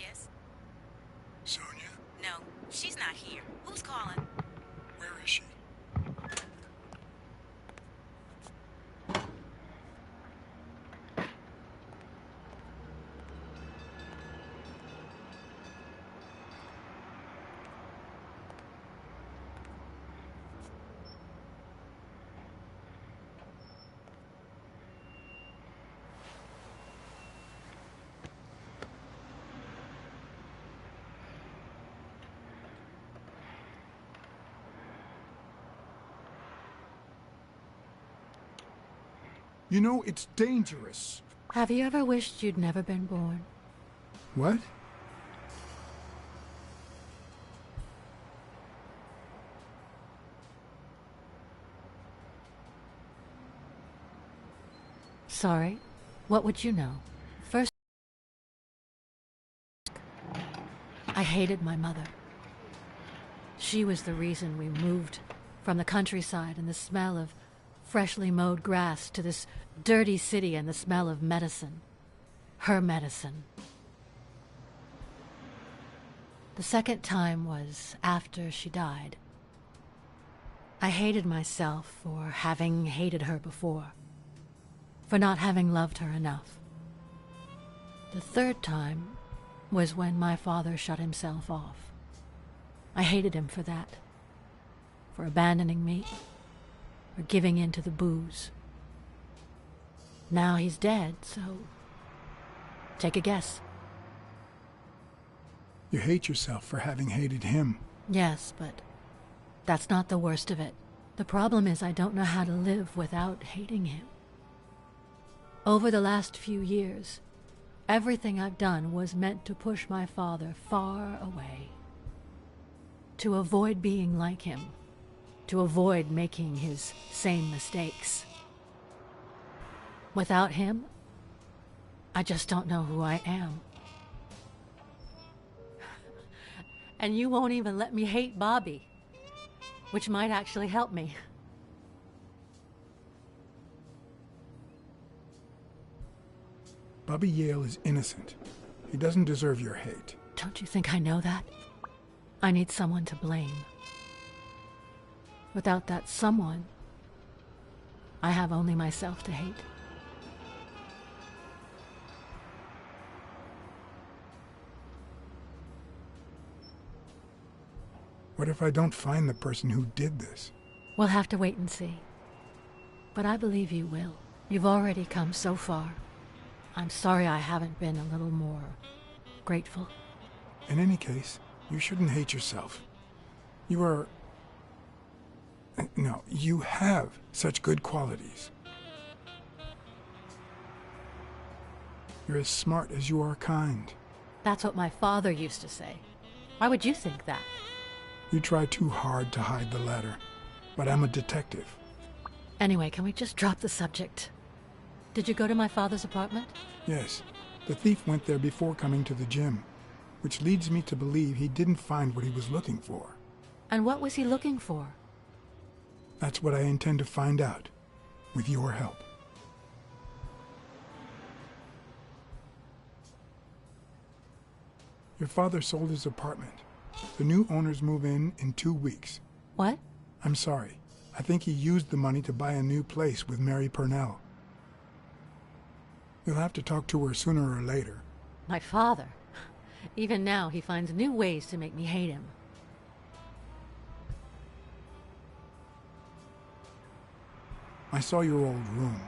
Yes? Sonia? No, she's not here. Who's calling? Where is she? You know, it's dangerous. Have you ever wished you'd never been born? What? Sorry. What would you know? First, I hated my mother. She was the reason we moved from the countryside and the smell of freshly mowed grass to this dirty city and the smell of medicine. Her medicine. The second time was after she died. I hated myself for having hated her before, for not having loved her enough. The third time was when my father shut himself off. I hated him for that, for abandoning me, or giving in to the booze. Now he's dead, so take a guess. You hate yourself for having hated him. Yes, but that's not the worst of it. The problem is I don't know how to live without hating him. Over the last few years, everything I've done was meant to push my father far away. To avoid being like him. To avoid making his same mistakes. Without him, I just don't know who I am. And you won't even let me hate Bobby, which might actually help me. Bobby Yale is innocent. He doesn't deserve your hate. Don't you think I know that? I need someone to blame. Without that someone, I have only myself to hate. What if I don't find the person who did this? We'll have to wait and see. But I believe you will. You've already come so far. I'm sorry I haven't been a little more grateful. In any case, you shouldn't hate yourself. You are... No, you have such good qualities. You're as smart as you are kind. That's what my father used to say. Why would you think that? You try too hard to hide the latter, but I'm a detective. Anyway, can we just drop the subject? Did you go to my father's apartment? Yes, the thief went there before coming to the gym, which leads me to believe he didn't find what he was looking for. And what was he looking for? That's what I intend to find out, with your help. Your father sold his apartment. The new owners move in 2 weeks. What? I'm sorry. I think he used the money to buy a new place with Mary Purnell. You'll have to talk to her sooner or later. My father? Even now, he finds new ways to make me hate him. I saw your old room.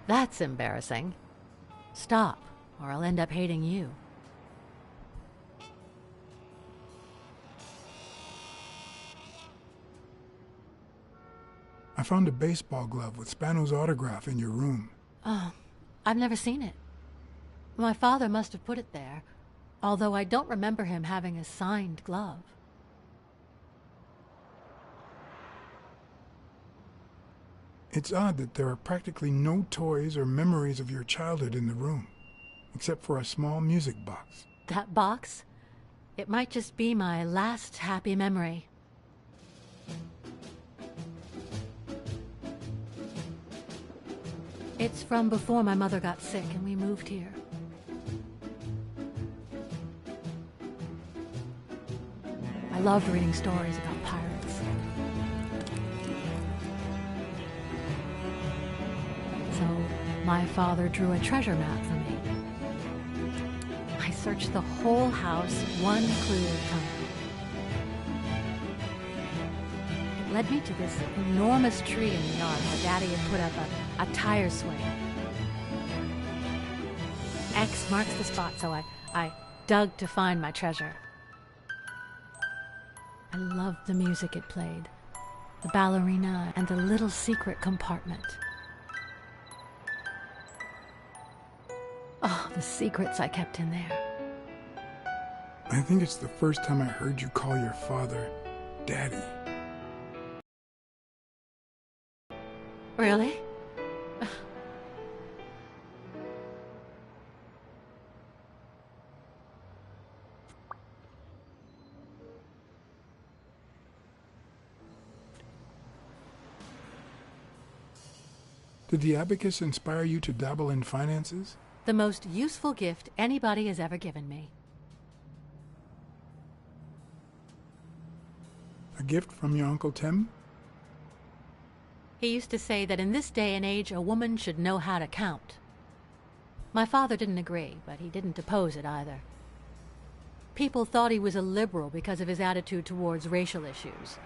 That's embarrassing. Stop, or I'll end up hating you. I found a baseball glove with Spano's autograph in your room. Oh, I've never seen it. My father must have put it there, although I don't remember him having a signed glove. It's odd that there are practically no toys or memories of your childhood in the room, except for a small music box. That box? It might just be my last happy memory. It's from before my mother got sick and we moved here. loved reading stories about pirates. So my father drew a treasure map for me. I searched the whole house, one clue would come. It led me to this enormous tree in the yard where Daddy had put up a tire swing. X marks the spot, so I dug to find my treasure. I loved the music it played, the ballerina and the little secret compartment. Oh, the secrets I kept in there. I think it's the first time I heard you call your father Daddy. Really? Did the abacus inspire you to dabble in finances? The most useful gift anybody has ever given me. A gift from your Uncle Tim? He used to say that in this day and age, a woman should know how to count. My father didn't agree, but he didn't oppose it either. People thought he was a liberal because of his attitude towards racial issues.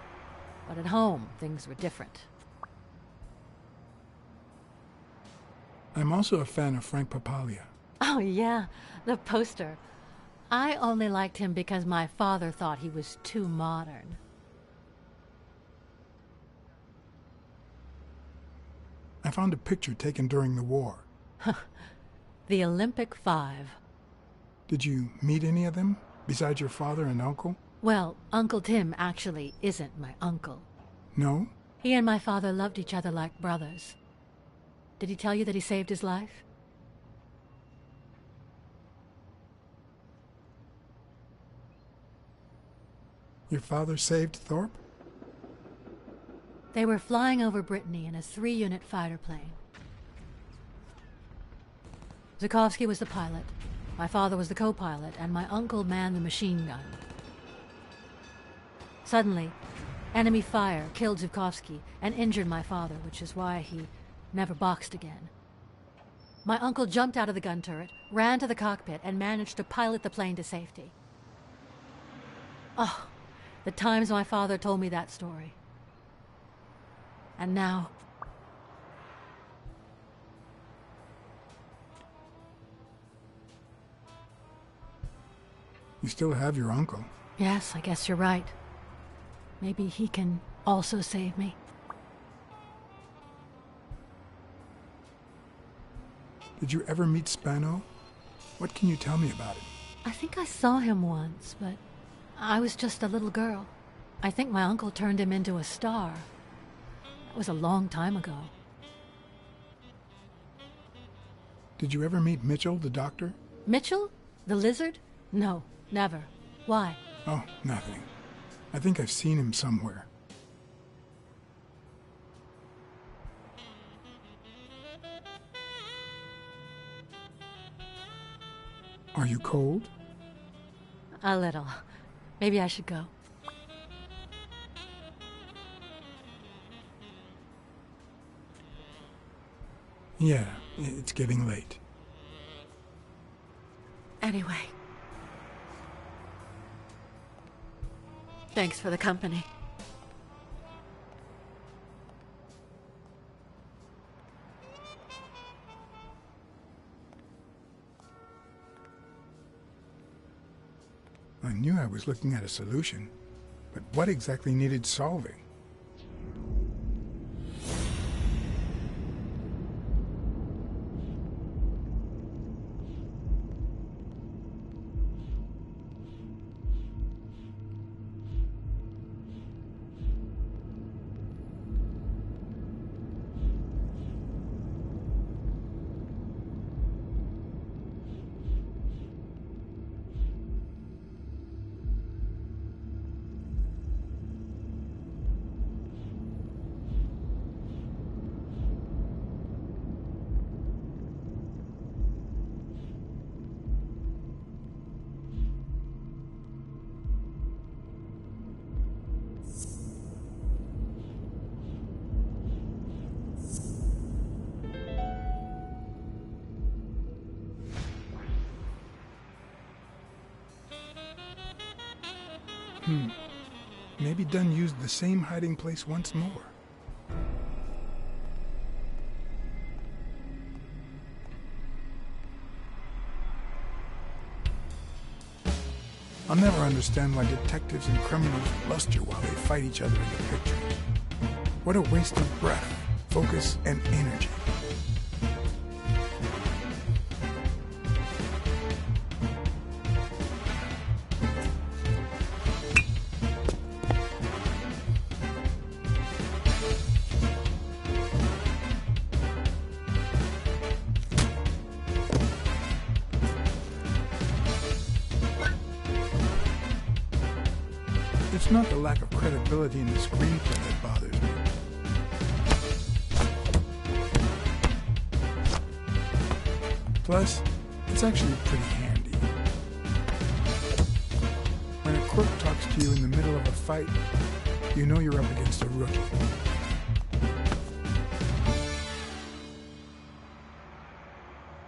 But at home, things were different. I'm also a fan of Frank Papalia. Oh yeah, the poster. I only liked him because my father thought he was too modern. I found a picture taken during the war. The Olympic Five. Did you meet any of them, besides your father and uncle? Well, Uncle Tim actually isn't my uncle. No? He and my father loved each other like brothers. Did he tell you that he saved his life? Your father saved Thorpe? They were flying over Brittany in a 3-unit fighter plane. Zukovsky was the pilot, my father was the co-pilot, and my uncle manned the machine gun. Suddenly, enemy fire killed Zukovsky and injured my father, which is why he never boxed again. My uncle jumped out of the gun turret, ran to the cockpit, and managed to pilot the plane to safety. Oh, the times my father told me that story. And now... You still have your uncle. Yes, I guess you're right. Maybe he can also save me. Did you ever meet Spano? What can you tell me about him? I think I saw him once, but I was just a little girl. I think my uncle turned him into a star. That was a long time ago. Did you ever meet Mitchell, the doctor? Mitchell? The lizard? No, never. Why? Oh, nothing. I think I've seen him somewhere. Are you cold? A little. Maybe I should go. Yeah, it's getting late. Anyway. Thanks for the company. I knew I was looking at a solution, but what exactly needed solving? Maybe Dunn used the same hiding place once more. I'll never understand why detectives and criminals bluster while they fight each other in the picture. What a waste of breath, focus, and energy. It's not the lack of credibility in the screenplay that bothers me. Plus, it's actually pretty handy. When a crook talks to you in the middle of a fight, you know you're up against a rookie.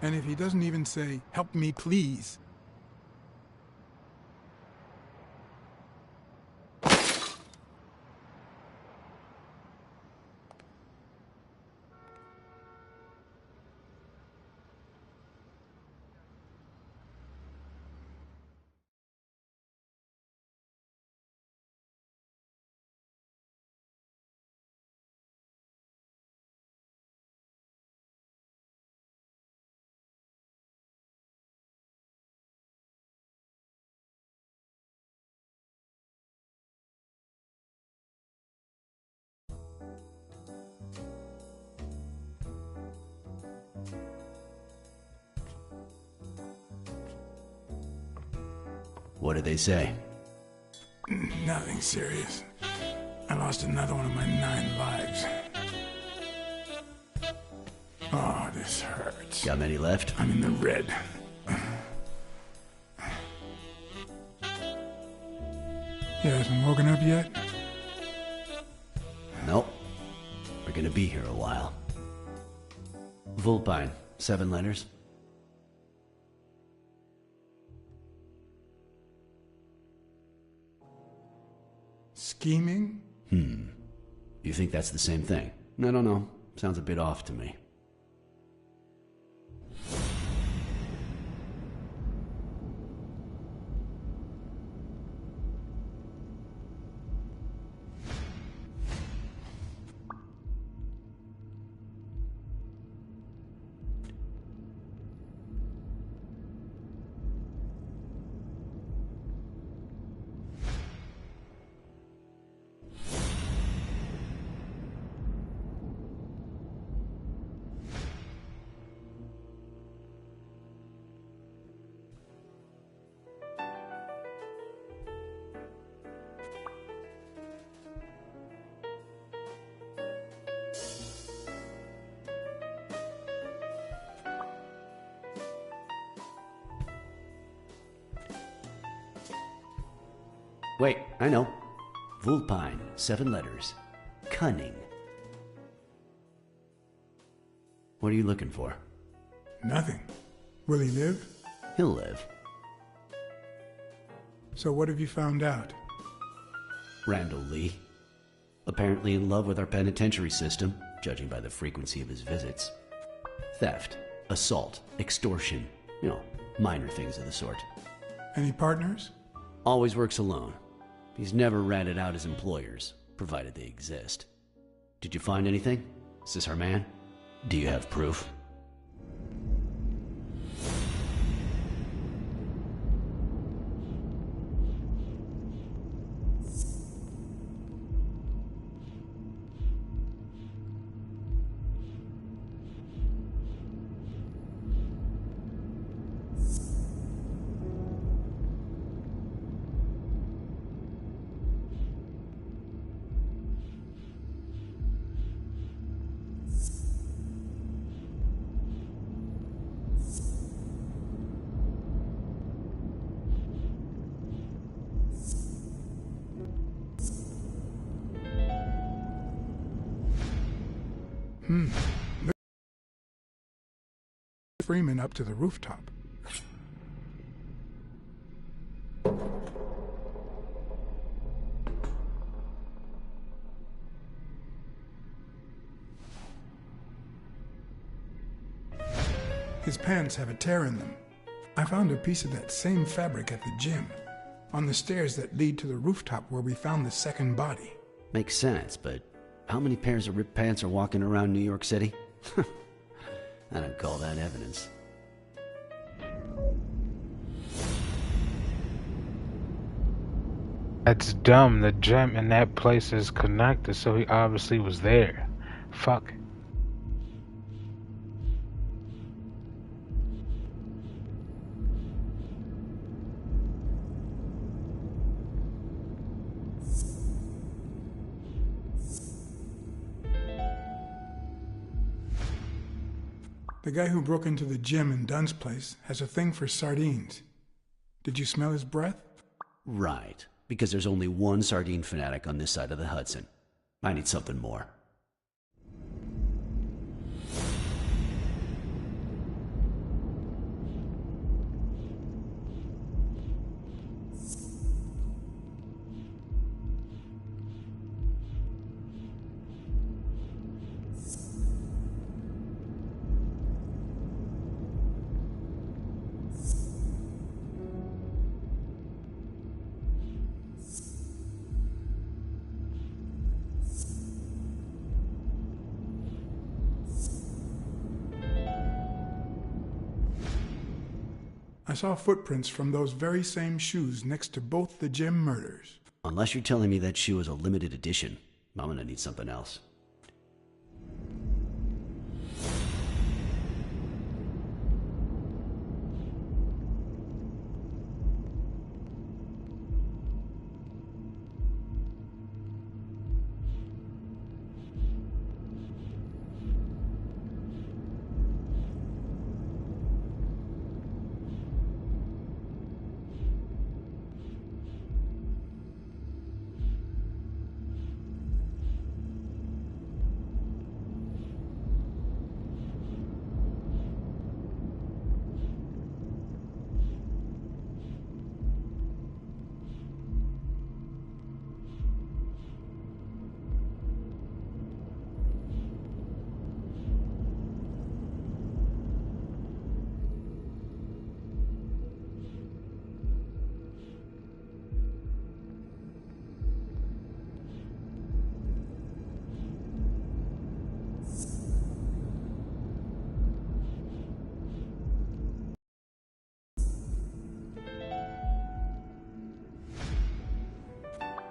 And if he doesn't even say, "Help me, please," What did they say? nothing serious. I lost another one of my 9 lives. Oh, this hurts. Got many left? I'm in the red. You hasn't woken up yet? Nope. We're gonna be here a while. Vulpine, 7 letters. Scheming? You think that's the same thing? I don't know. Sounds a bit off to me. Wait, I know. Vulpine, 7 letters. Cunning. What are you looking for? Nothing. Will he live? He'll live. So what have you found out? Randall Lee. Apparently in love with our penitentiary system, judging by the frequency of his visits. Theft, assault, extortion. You know, minor things of the sort. Any partners? Always works alone. He's never ratted out his employers, provided they exist. Did you find anything? Is this our man? Do you have proof? Freeman up to the rooftop. His pants have a tear in them. I found a piece of that same fabric at the gym, on the stairs that lead to the rooftop where we found the second body. Makes sense, but how many pairs of ripped pants are walking around New York City? I don't call that evidence. That's dumb. The gym in that place is connected, so he obviously was there. Fuck. The guy who broke into the gym in Dunn's place has a thing for sardines. Did you smell his breath? Right, because there's only one sardine fanatic on this side of the Hudson. I need something more. I saw footprints from those very same shoes next to both the gym murders. Unless you're telling me that shoe is a limited edition, I'm gonna need something else.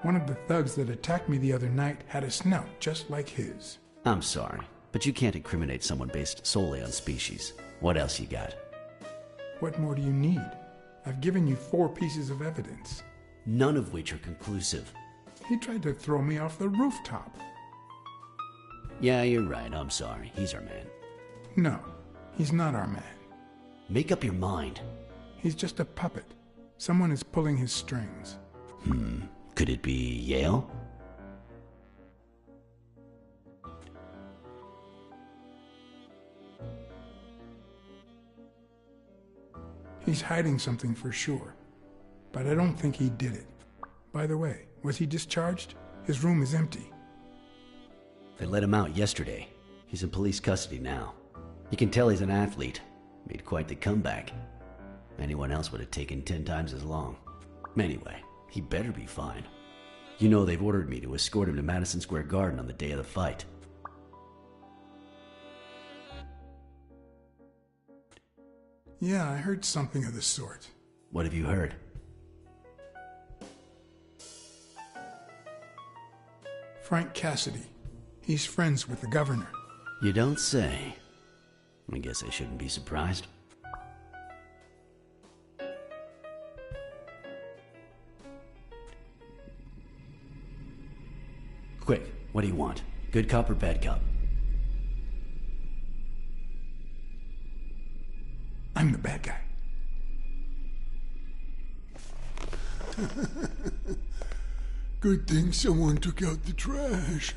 One of the thugs that attacked me the other night had a snout just like his. I'm sorry, but you can't incriminate someone based solely on species. What else you got? What more do you need? I've given you 4 pieces of evidence. None of which are conclusive. He tried to throw me off the rooftop. Yeah, you're right. I'm sorry. He's our man. No, he's not our man. Make up your mind. He's just a puppet. Someone is pulling his strings. Could it be Yale? He's hiding something for sure, but I don't think he did it. By the way, was he discharged? His room is empty. They let him out yesterday. He's in police custody now. You can tell he's an athlete. Made quite the comeback. Anyone else would have taken 10 times as long. Anyway, he better be fine. You know they've ordered me to escort him to Madison Square Garden on the day of the fight. Yeah, I heard something of the sort. What have you heard? Frank Cassidy. He's friends with the governor. You don't say. I guess I shouldn't be surprised. Quick, what do you want? Good cop or bad cop? I'm the bad guy. Good thing someone took out the trash.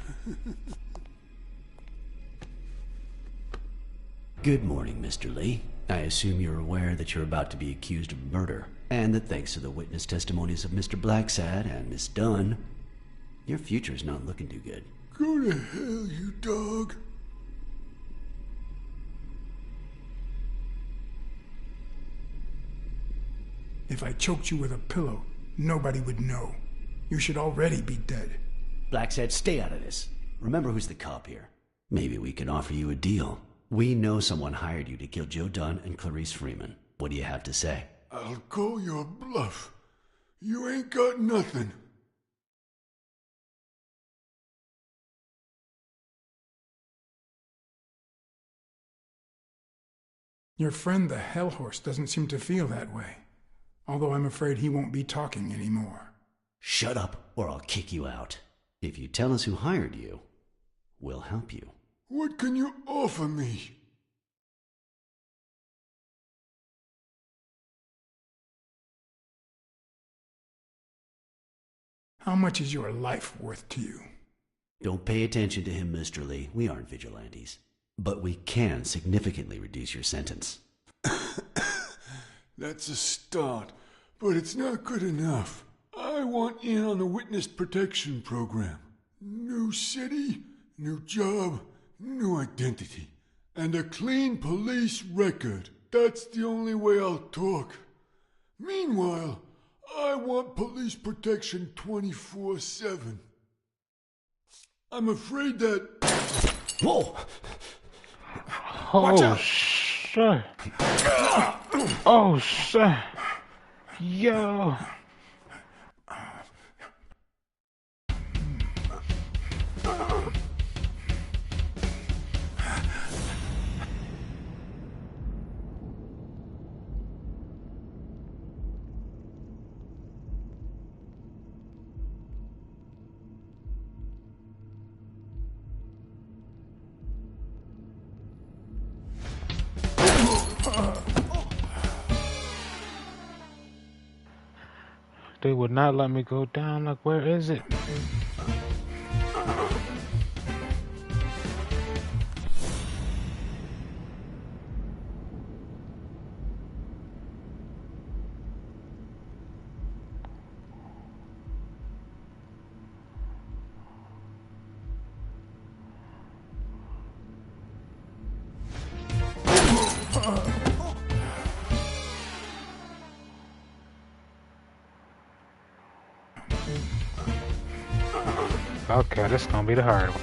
Good morning, Mr. Lee. I assume you're aware that you're about to be accused of murder, and that thanks to the witness testimonies of Mr. Blacksad and Miss Dunn, your future's not looking too good. Go to hell, you dog. If I choked you with a pillow, nobody would know. You should already be dead. Blacksad, stay out of this. Remember who's the cop here. Maybe we can offer you a deal. We know someone hired you to kill Joe Dunn and Clarice Freeman. What do you have to say? I'll call your bluff. You ain't got nothing. Your friend the Hellhorse doesn't seem to feel that way. Although I'm afraid he won't be talking anymore. Shut up, or I'll kick you out. If you tell us who hired you, we'll help you. What can you offer me? How much is your life worth to you? Don't pay attention to him, Mr. Lee. We aren't vigilantes. But we can significantly reduce your sentence. That's a start, but it's not good enough. I want in on the witness protection program. New city, new job, new identity, and a clean police record. That's the only way I'll talk. Meanwhile, I want police protection 24/7. I'm afraid that... Whoa! Oh, shit. Oh, shit. Yo. They would not let me go down. Like, where is it? Okay, this is gonna be the hard one.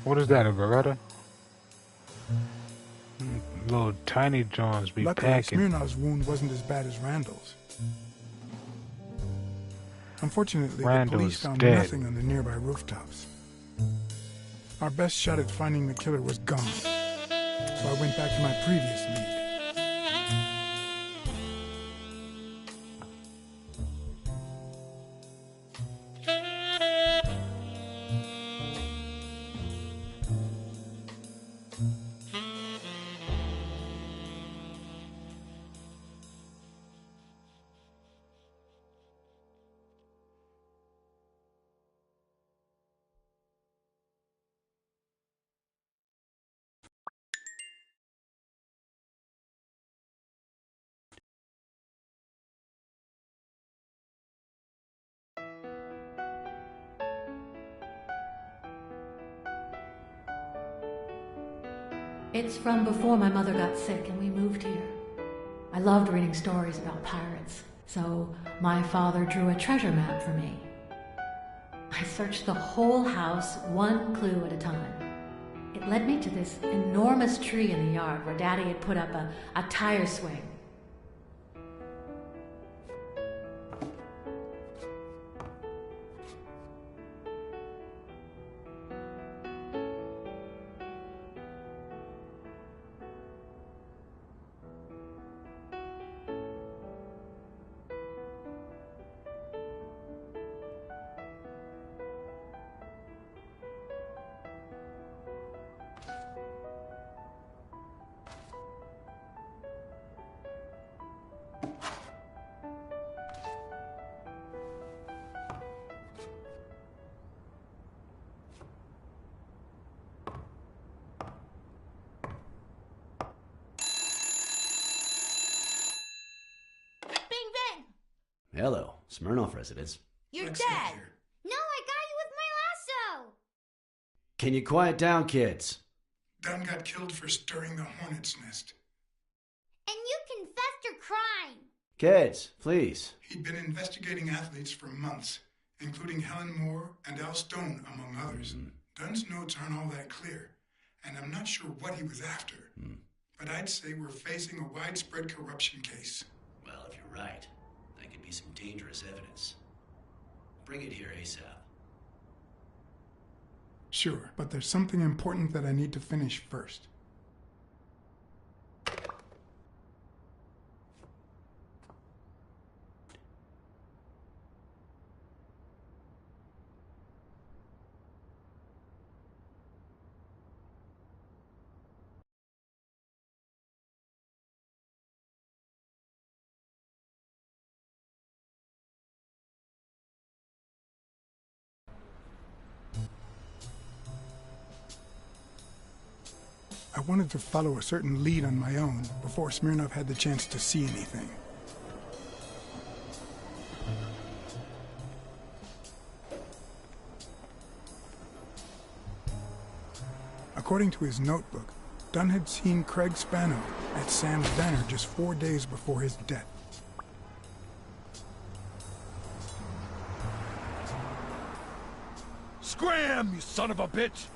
What is that, a Beretta? Little tiny Johns be Luckily, packing. Smirnov's wound wasn't as bad as Randall's. Unfortunately, the Randall's police found dead. nothing on the nearby rooftops. Our best shot at finding the killer was gone, so I went back to my previous lead. It's from before my mother got sick and we moved here. I loved reading stories about pirates, so my father drew a treasure map for me. I searched the whole house, one clue at a time. It led me to this enormous tree in the yard where Daddy had put up a tire swing. Hello, Smirnoff residents. You're Blacksad dead. here. No, I got you with my lasso. Can you quiet down, kids? Dunn got killed for stirring the hornet's nest. And you confessed your crime. Kids, please. He'd been investigating athletes for months, including Helen Moore and Al Stone, among others. Dunn's notes aren't all that clear, and I'm not sure what he was after. But I'd say we're facing a widespread corruption case. Well, if you're right, that could be some dangerous evidence. Bring it here ASAP. Sure, but there's something important that I need to finish first. I wanted to follow a certain lead on my own before Smirnoff had the chance to see anything. According to his notebook, Dunn had seen Craig Spano at Sam's Diner just 4 days before his death. Scram, you son of a bitch!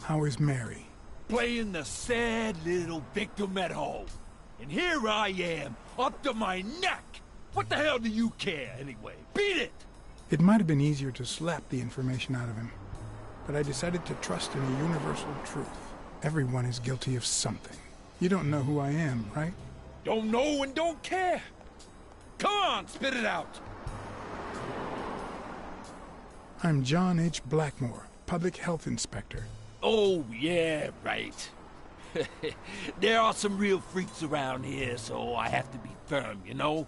How is Mary? Playing the sad little victim at home. And here I am, up to my neck! What the hell do you care, anyway? Beat it! It might have been easier to slap the information out of him, but I decided to trust in a universal truth. Everyone is guilty of something. You don't know who I am, right? Don't know and don't care! Come on, spit it out! I'm John H. Blackmore, Public Health Inspector. Oh, yeah, right. There are some real freaks around here, so I have to be firm, you know?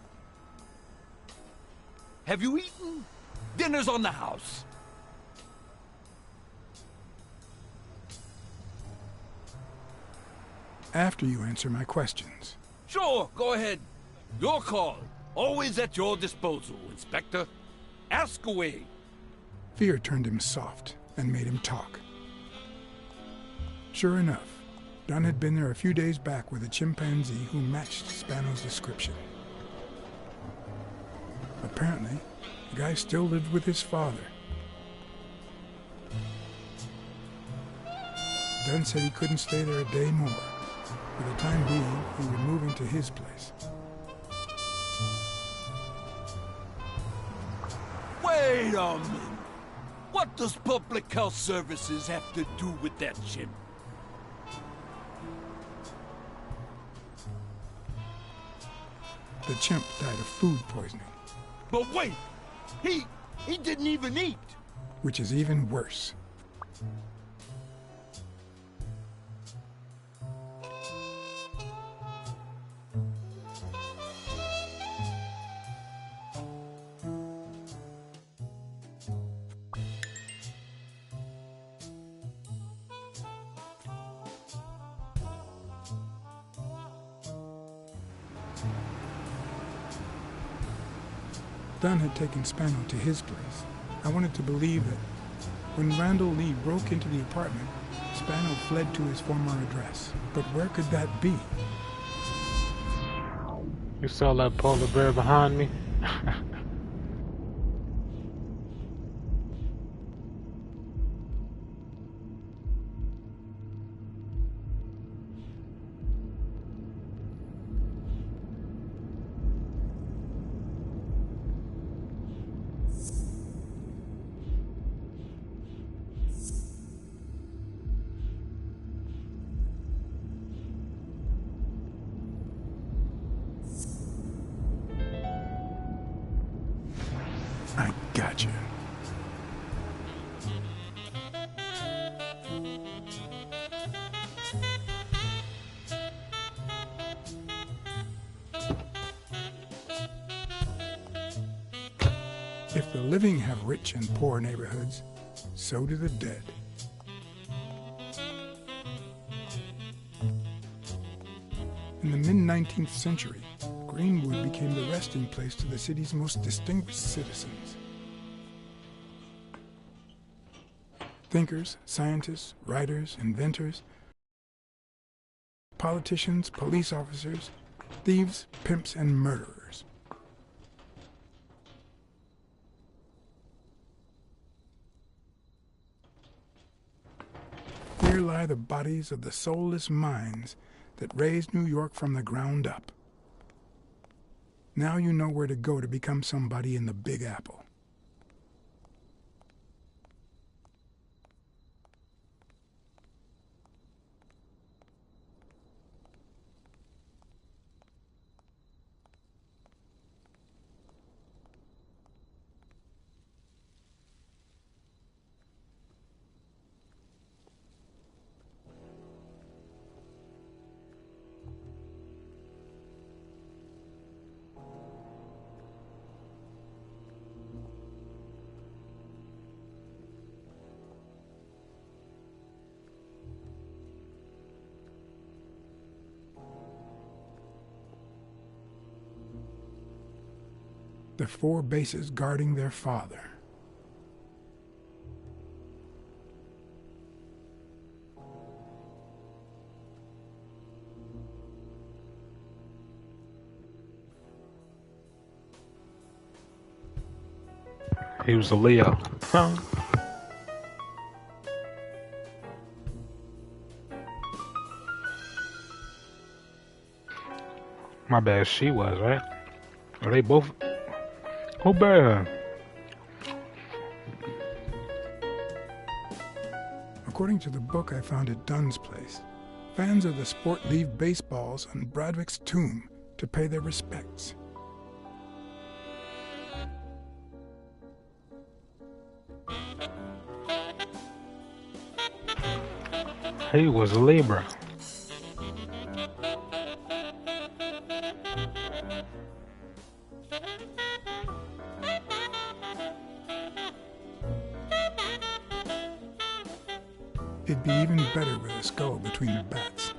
Have you eaten? Dinner's on the house. After you answer my questions. Sure, go ahead. Your call. Always at your disposal, Inspector. Ask away. Fear turned him soft and made him talk. Sure enough, Dunn had been there a few days back with a chimpanzee who matched Spano's description. Apparently, the guy still lived with his father. Dunn said he couldn't stay there a day more. For the time being, he would move into his place. Wait a minute. What does Public Health Services have to do with that chimp? The chimp died of food poisoning, But wait! He didn't even eat! which is even worse. Dunn had taken Spano to his place. I wanted to believe that when Randall Lee broke into the apartment, Spano fled to his former address. But where could that be? You saw that polar bear behind me? I gotcha. If the living have rich and poor neighborhoods, so do the dead. In the mid-19th century, Greenwood became the resting place to the city's most distinguished citizens. Thinkers, scientists, writers, inventors, politicians, police officers, thieves, pimps, and murderers. Here lie the bodies of the soulless minds that raised New York from the ground up. Now you know where to go to become somebody in the Big Apple. The 4 bases guarding their father. He was a Leo. Huh? My bad, she was, right? Are they both? Who buried her? According to the book I found at Dunn's place, fans of the sport leave baseballs on Bradwick's tomb to pay their respects. He was a Libra. It'd be even better with a skull between the bats.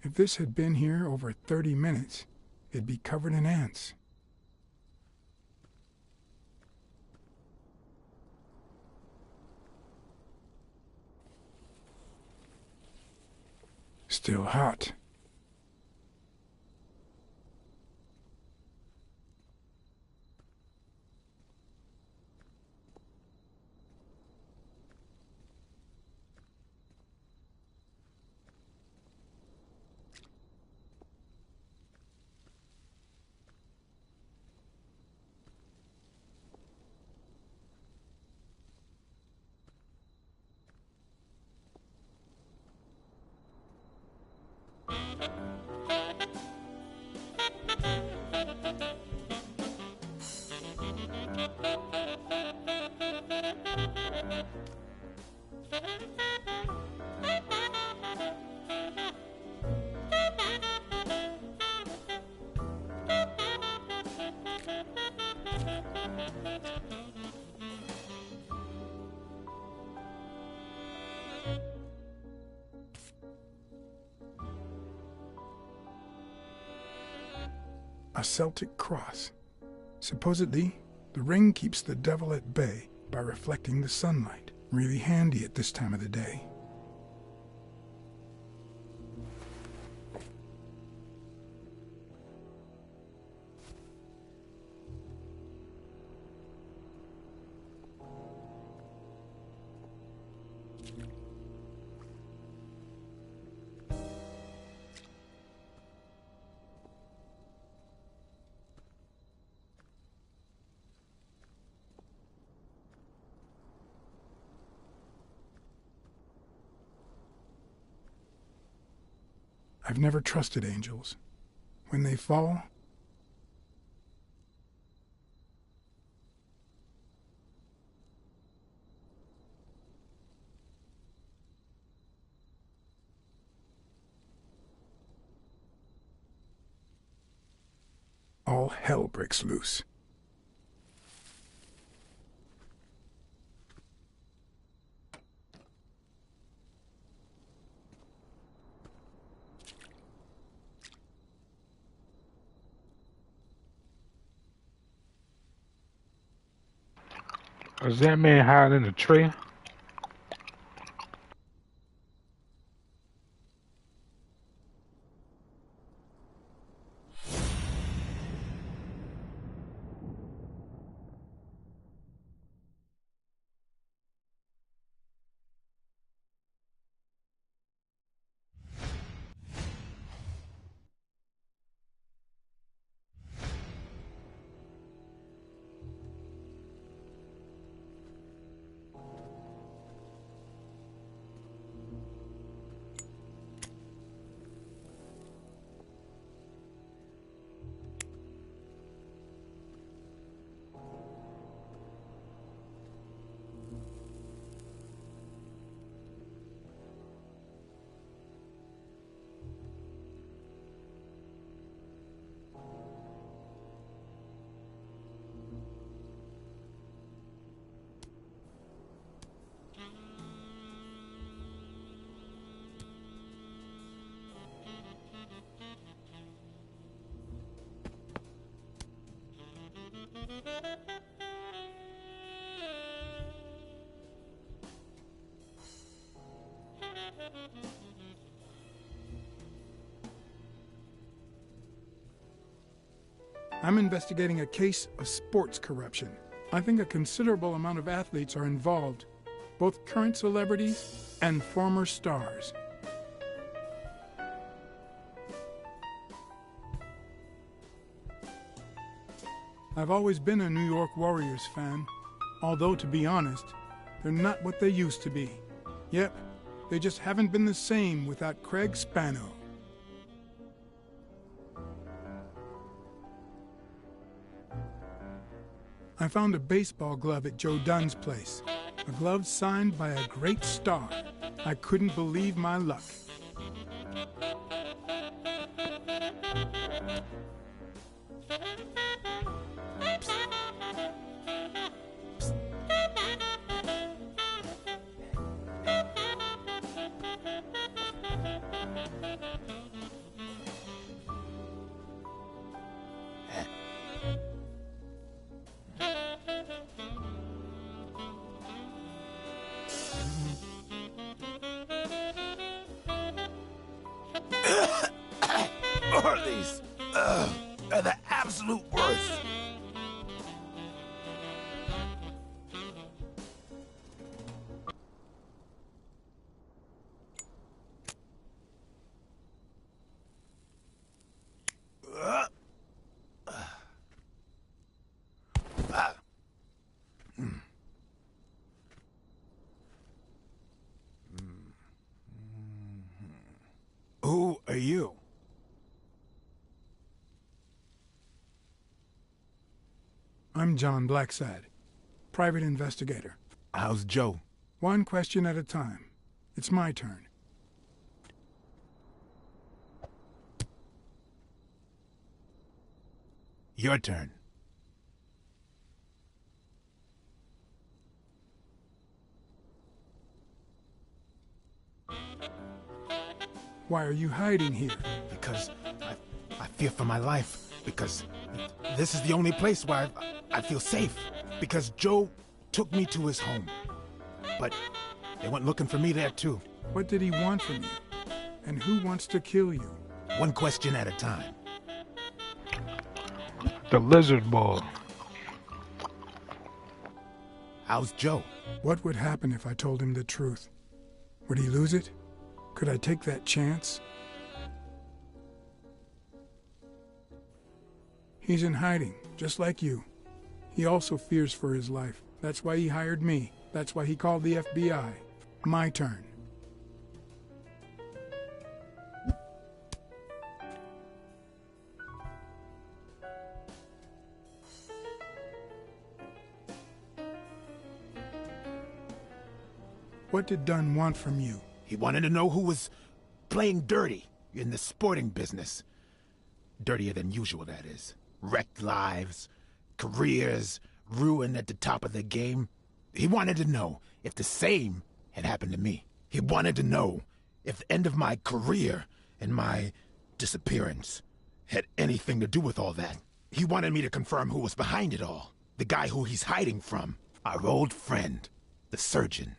If this had been here over 30 minutes, it'd be covered in ants. Still hot. A Celtic cross. Supposedly, the ring keeps the devil at bay by reflecting the sunlight. Really handy at this time of the day. I've never trusted angels. When they fall, all hell breaks loose. Is that man hiding in a tree? I'm investigating a case of sports corruption. I think a considerable amount of athletes are involved, both current celebrities and former stars. I've always been a New York Warriors fan, although to be honest, they're not what they used to be. Yep, they just haven't been the same without Craig Spano. I found a baseball glove at Joe Dunn's place. A glove signed by a great star. I couldn't believe my luck. These are the absolute worst. Who are you? I'm John Blacksad, private investigator. How's Joe? One question at a time. It's my turn. Your turn. Why are you hiding here? Because I fear for my life. Because this is the only place where I feel safe. Because Joe took me to his home. But they went looking for me there too. What did he want from you? And who wants to kill you? One question at a time. The lizard ball. How's Joe? What would happen if I told him the truth? Would he lose it? Could I take that chance? He's in hiding, just like you. He also fears for his life. That's why he hired me. That's why he called the FBI. My turn. What did Dunn want from you? He wanted to know who was playing dirty in the sporting business. Dirtier than usual, that is. wrecked lives, careers ruined at the top of their game. He wanted to know if the same had happened to me. He wanted to know if the end of my career and my disappearance had anything to do with all that. He wanted me to confirm who was behind it all. The guy who he's hiding from. Our old friend, the surgeon.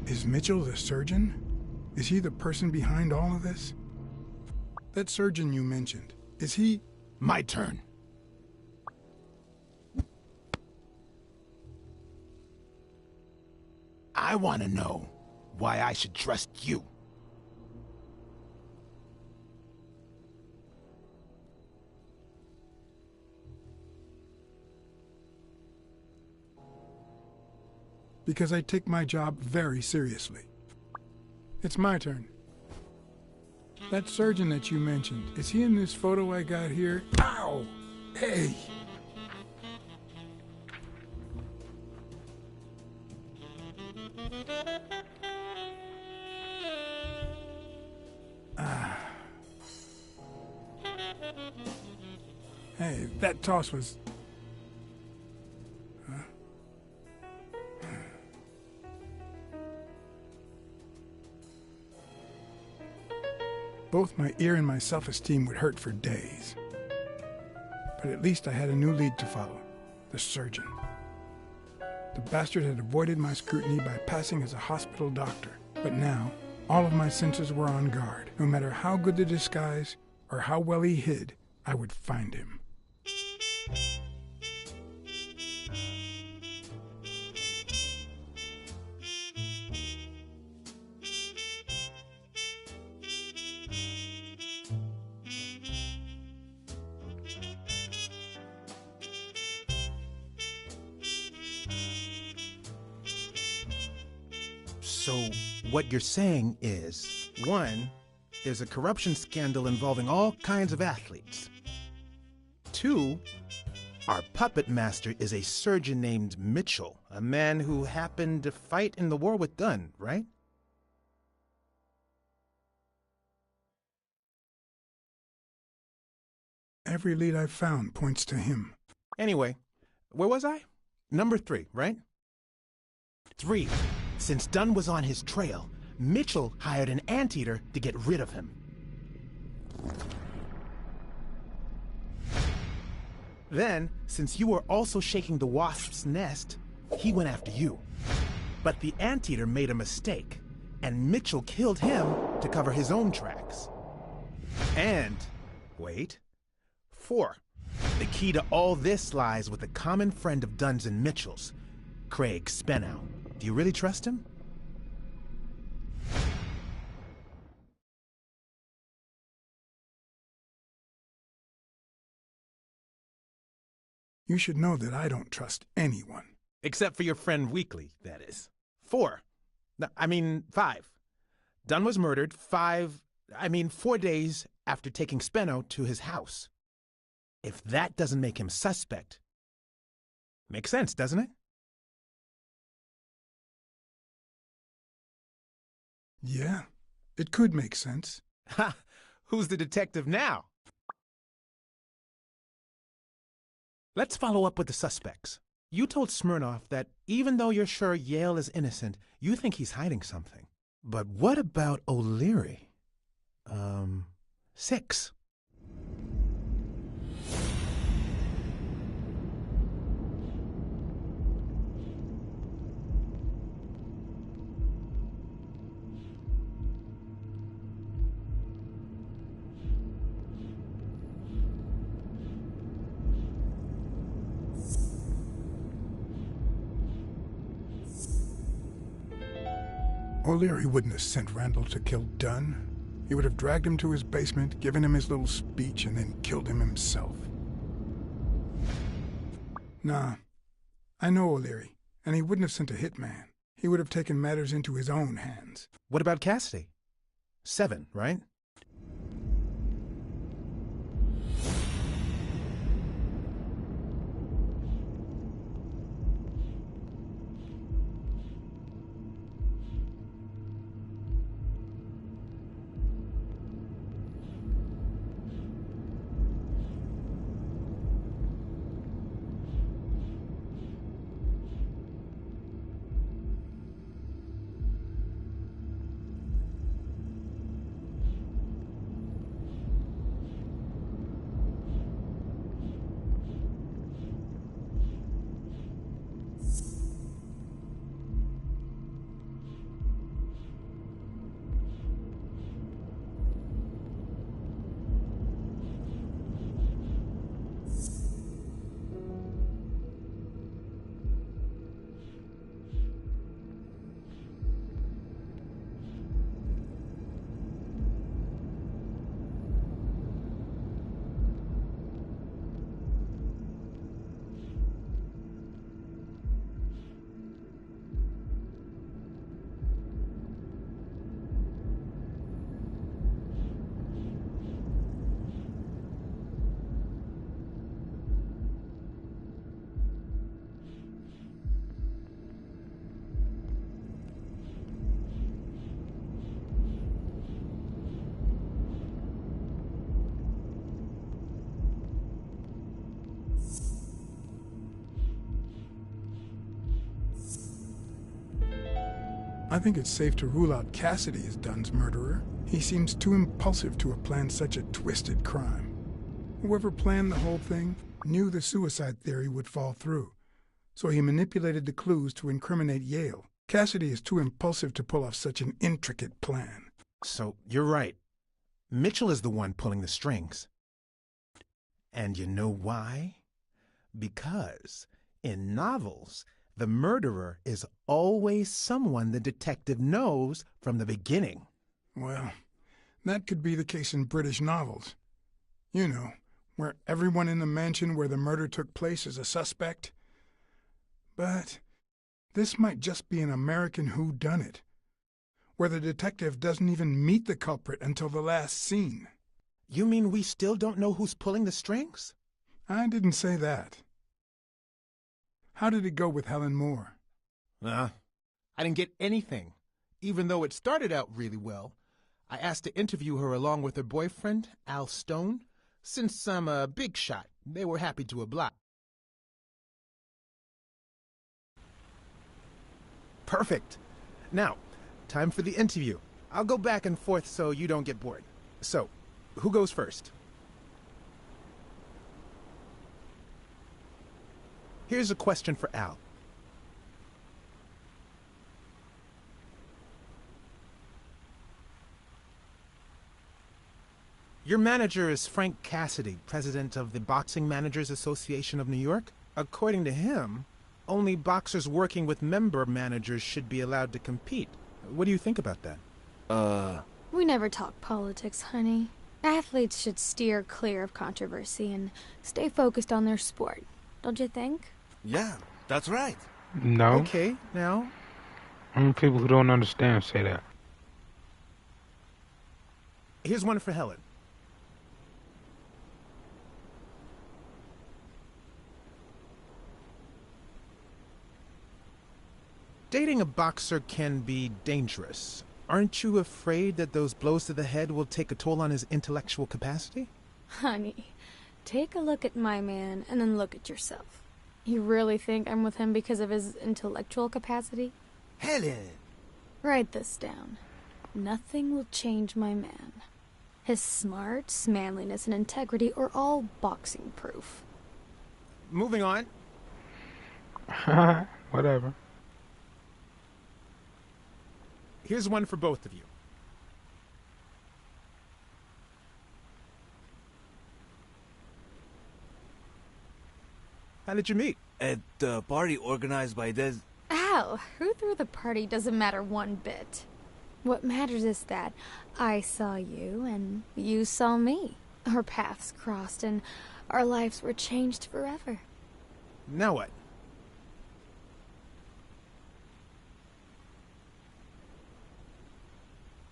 Is Mitchell the surgeon? Is he the person behind all of this? That surgeon you mentioned, is he... My turn. I want to know why I should trust you. Because I take my job very seriously. It's my turn. That surgeon that you mentioned, is he in this photo I got here? Ow! Hey! Hey, that toss was... Both my ear and my self-esteem would hurt for days. But at least I had a new lead to follow, the surgeon. The bastard had avoided my scrutiny by passing as a hospital doctor. But now, all of my senses were on guard. No matter how good the disguise or how well he hid, I would find him. So, what you're saying is, 1, there's a corruption scandal involving all kinds of athletes. 2, our puppet master is a surgeon named Mitchell, a man who happened to fight in the war with Dunn, right? Every lead I've found points to him. Anyway, where was I? Number 3, right? 3. Since Dunn was on his trail, Mitchell hired an anteater to get rid of him. Then, since you were also shaking the wasp's nest, he went after you. But the anteater made a mistake, and Mitchell killed him to cover his own tracks. And, wait, 4. The key to all this lies with a common friend of Dunn's and Mitchell's, Craig Spenow. Do you really trust him? You should know that I don't trust anyone. Except for your friend Weekly, that is. 4. No, I mean 5. Dunn was murdered 4 days after taking Speno to his house. If that doesn't make him suspect, makes sense, doesn't it? Yeah, it could make sense. Ha! Who's the detective now? Let's follow up with the suspects. You told Smirnoff that even though you're sure Yale is innocent, you think he's hiding something. But what about O'Leary? 6. O'Leary wouldn't have sent Randall to kill Dunn. He would have dragged him to his basement, given him his little speech, and then killed him himself. Nah, I know O'Leary, and he wouldn't have sent a hitman. He would have taken matters into his own hands. What about Cassidy? 7, right? I think it's safe to rule out Cassidy as Dunn's murderer. He seems too impulsive to have planned such a twisted crime. Whoever planned the whole thing knew the suicide theory would fall through, so he manipulated the clues to incriminate Yale. Cassidy is too impulsive to pull off such an intricate plan. So, you're right. Mitchell is the one pulling the strings. And you know why? Because in novels, the murderer is always someone the detective knows from the beginning. Well, that could be the case in British novels. You know, where everyone in the mansion where the murder took place is a suspect. But this might just be an American whodunit, where the detective doesn't even meet the culprit until the last scene. You mean we still don't know who's pulling the strings? I didn't say that. How did it go with Helen Moore? I didn't get anything, even though it started out really well. I asked to interview her along with her boyfriend, Al Stone. Since I'm a big shot, they were happy to oblige. Perfect. Now, time for the interview. I'll go back and forth so you don't get bored. So, who goes first? Here's a question for Al. Your manager is Frank Cassidy, president of the Boxing Managers Association of New York. According to him, only boxers working with member managers should be allowed to compete. What do you think about that? We never talk politics, honey. Athletes should steer clear of controversy and stay focused on their sport. Don't you think? Yeah, that's right. No. Okay, now. How many people who don't understand say that? Here's one for Helen. Dating a boxer can be dangerous. Aren't you afraid that those blows to the head will take a toll on his intellectual capacity? Honey, take a look at my man and then look at yourself. You really think I'm with him because of his intellectual capacity? Helen! Write this down. Nothing will change my man. His smarts, manliness, and integrity are all boxing proof. Moving on. Whatever. Here's one for both of you. How did you meet? At the party organized by Des... Al, who threw the party doesn't matter one bit. What matters is that I saw you and you saw me. Our paths crossed and our lives were changed forever. Now what?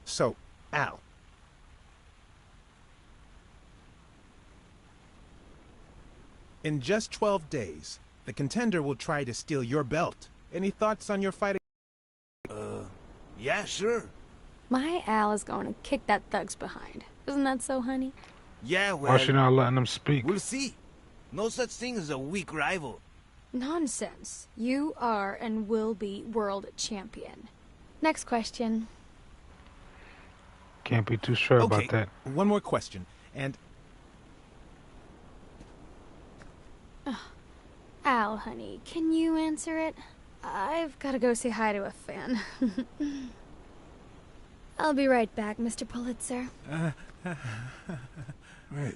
So, Al. In just 12 days, the contender will try to steal your belt. Any thoughts on your fight? Yeah, sure. My Al is going to kick that thug's behind. Isn't that so, honey? Yeah, well, Why she not letting them speak? we'll see. No such thing as a weak rival. Nonsense. You are and will be world champion. Next question. Can't be too sure Okay, about that. one more question. And Al, honey, can you answer it? I've got to go say hi to a fan. I'll be right back, Mr. Pulitzer. Wait.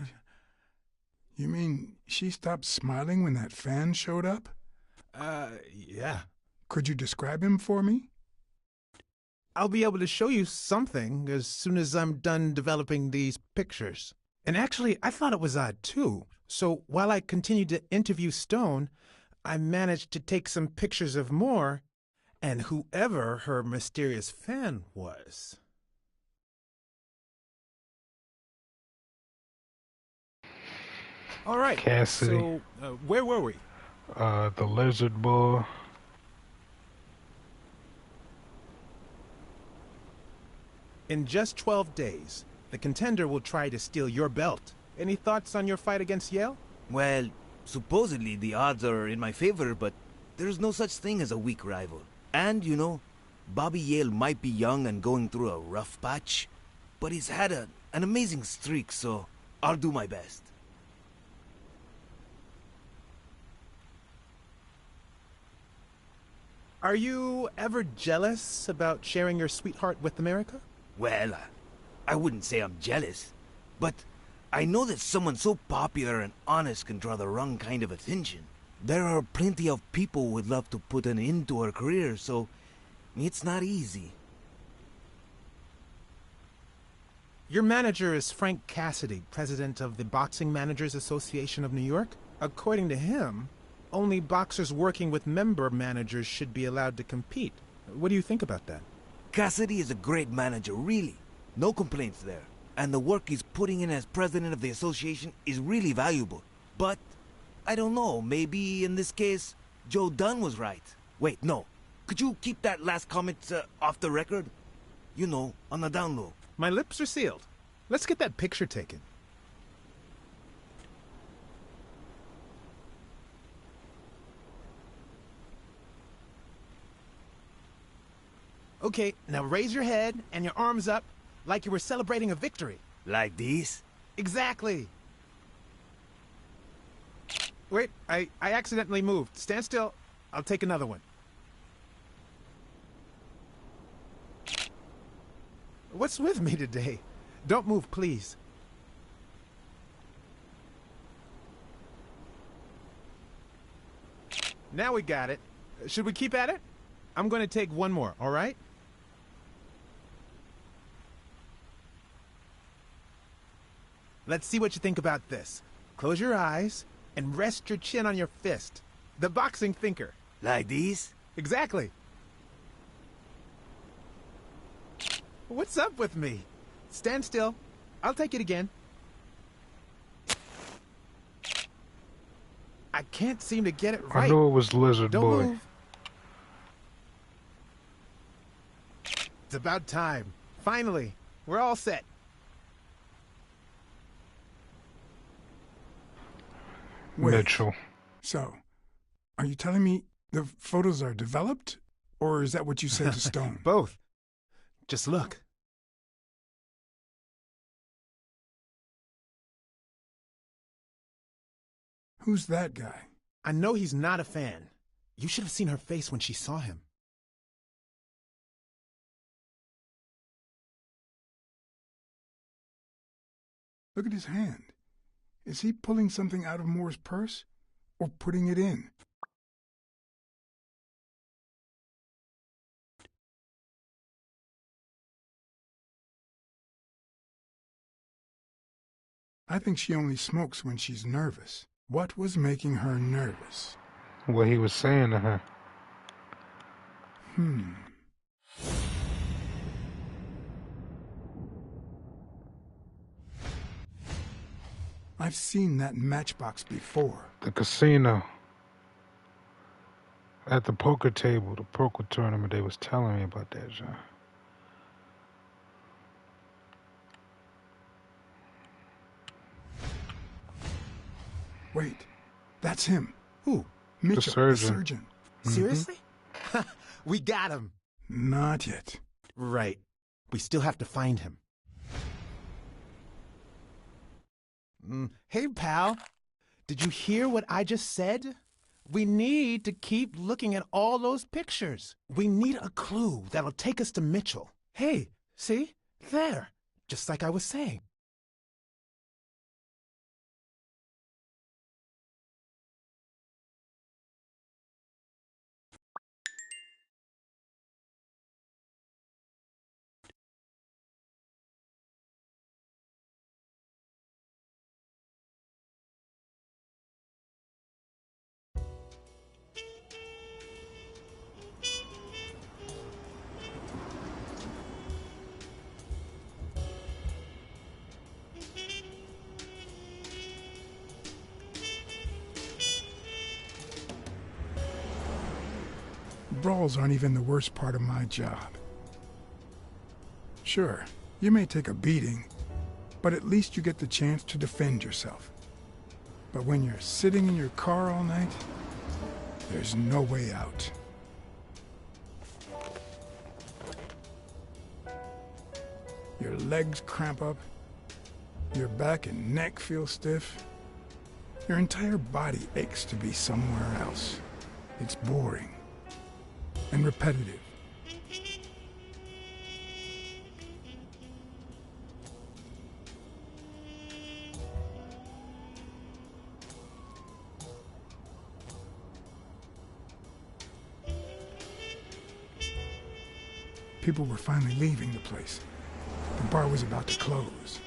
You mean she stopped smiling when that fan showed up? yeah. Could you describe him for me? I'll be able to show you something as soon as I'm done developing these pictures. And actually, I thought it was odd, too. So while I continued to interview Stone, I managed to take some pictures of Moore and whoever her mysterious fan was. All right. Cassidy. So, where were we? The lizard boy. In just 12 days, the contender will try to steal your belt. Any thoughts on your fight against Yale? Well, supposedly the odds are in my favor, but there's no such thing as a weak rival. And, you know, Bobby Yale might be young and going through a rough patch, but he's had an amazing streak, so I'll do my best. Are you ever jealous about sharing your sweetheart with America? Well, I wouldn't say I'm jealous, but I know that someone so popular and honest can draw the wrong kind of attention. There are plenty of people who would love to put an end to her career, so it's not easy. Your manager is Frank Cassidy, president of the Boxing Managers Association of New York. According to him, only boxers working with member managers should be allowed to compete. What do you think about that? Cassidy is a great manager, really. No complaints there. And the work he's putting in as president of the association is really valuable. But, I don't know, maybe in this case, Joe Dunn was right. Wait, no. Could you keep that last comment off the record? You know, on the down low. My lips are sealed. Let's get that picture taken. Okay, now raise your head and your arms up like you were celebrating a victory. Like this? Exactly. Wait, I accidentally moved. Stand still. I'll take another one. What's with me today? Don't move, please. Now we got it. Should we keep at it? I'm going to take one more, all right? Let's see what you think about this. Close your eyes and rest your chin on your fist. The boxing thinker. Like this? Exactly. What's up with me? Stand still. I'll take it again. I can't seem to get it right. I knew it was Lizard Don't Boy. move. It's about time. Finally, we're all set. Wait. Mitchell. So, are you telling me the photos are developed? Or is that what you said to Stone? Both. Just look. Who's that guy? I know he's not a fan. You should have seen her face when she saw him. Look at his hand. Is he pulling something out of Moore's purse? Or putting it in? I think she only smokes when she's nervous. What was making her nervous? What he was saying to her. I've seen that matchbox before. The casino. At the poker table, the poker tournament, they was telling me about that, John. Wait, that's him. Who? Mitchell, the surgeon. Seriously? We got him. Not yet. Right. We still have to find him. Hey, pal. Did you hear what I just said? We need to keep looking at all those pictures. We need a clue that'll take us to Mitchell. Hey, see? There. Just like I was saying. Brawls aren't even the worst part of my job. Sure, you may take a beating, but at least you get the chance to defend yourself. But when you're sitting in your car all night, there's no way out. Your legs cramp up, your back and neck feel stiff. Your entire body aches to be somewhere else. It's boring and repetitive. People were finally leaving the place. The bar was about to close.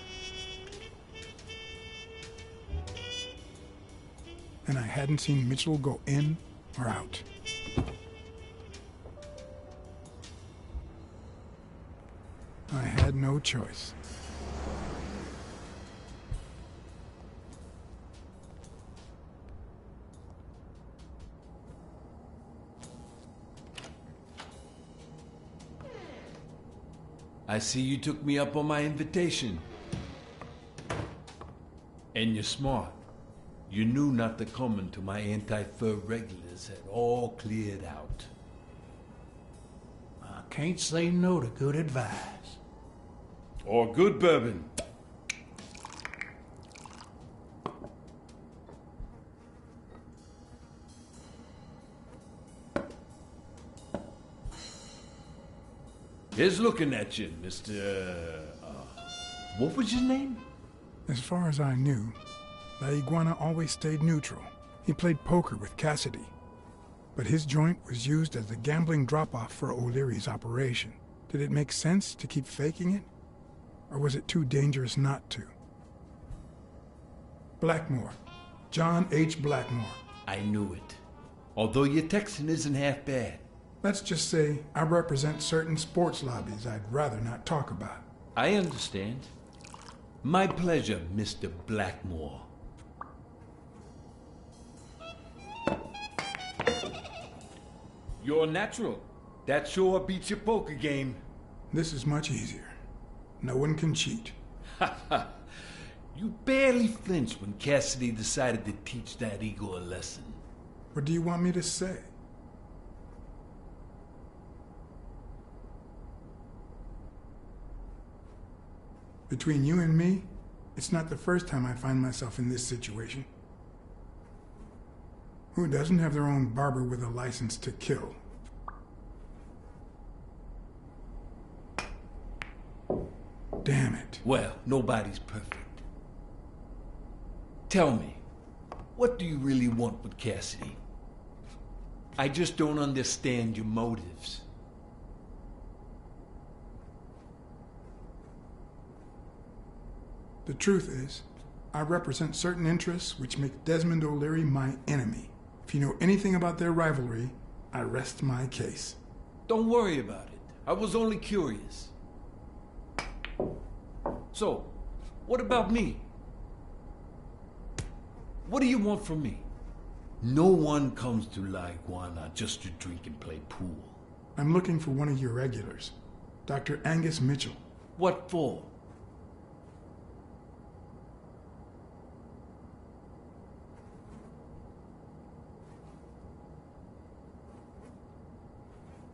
And I hadn't seen Mitchell go in or out. I had no choice. I see you took me up on my invitation. And you're smart. You knew not to come until my anti-fur regulars had all cleared out. I can't say no to good advice. Or good bourbon. Here's looking at you, Mr. What was your name? As far as I knew, La Iguana always stayed neutral. He played poker with Cassidy, but his joint was used as the gambling drop-off for O'Leary's operation. Did it make sense to keep faking it? Or was it too dangerous not to? Blackmore. John H. Blackmore. I knew it. Although your Texan isn't half bad. Let's just say I represent certain sports lobbies I'd rather not talk about. I understand. My pleasure, Mr. Blackmore. You're a natural. That sure beats your poker game. This is much easier. No one can cheat. You barely flinched when Cassidy decided to teach that ego a lesson. What do you want me to say? Between you and me, it's not the first time I find myself in this situation. Who doesn't have their own barber with a license to kill? Damn it. Well, nobody's perfect. Tell me, what do you really want with Cassidy? I just don't understand your motives. The truth is, I represent certain interests which make Desmond O'Leary my enemy. If you know anything about their rivalry, I rest my case. Don't worry about it. I was only curious. So, what about me? What do you want from me? No one comes to La Iguana just to drink and play pool. I'm looking for one of your regulars, Dr. Angus Mitchell. What for?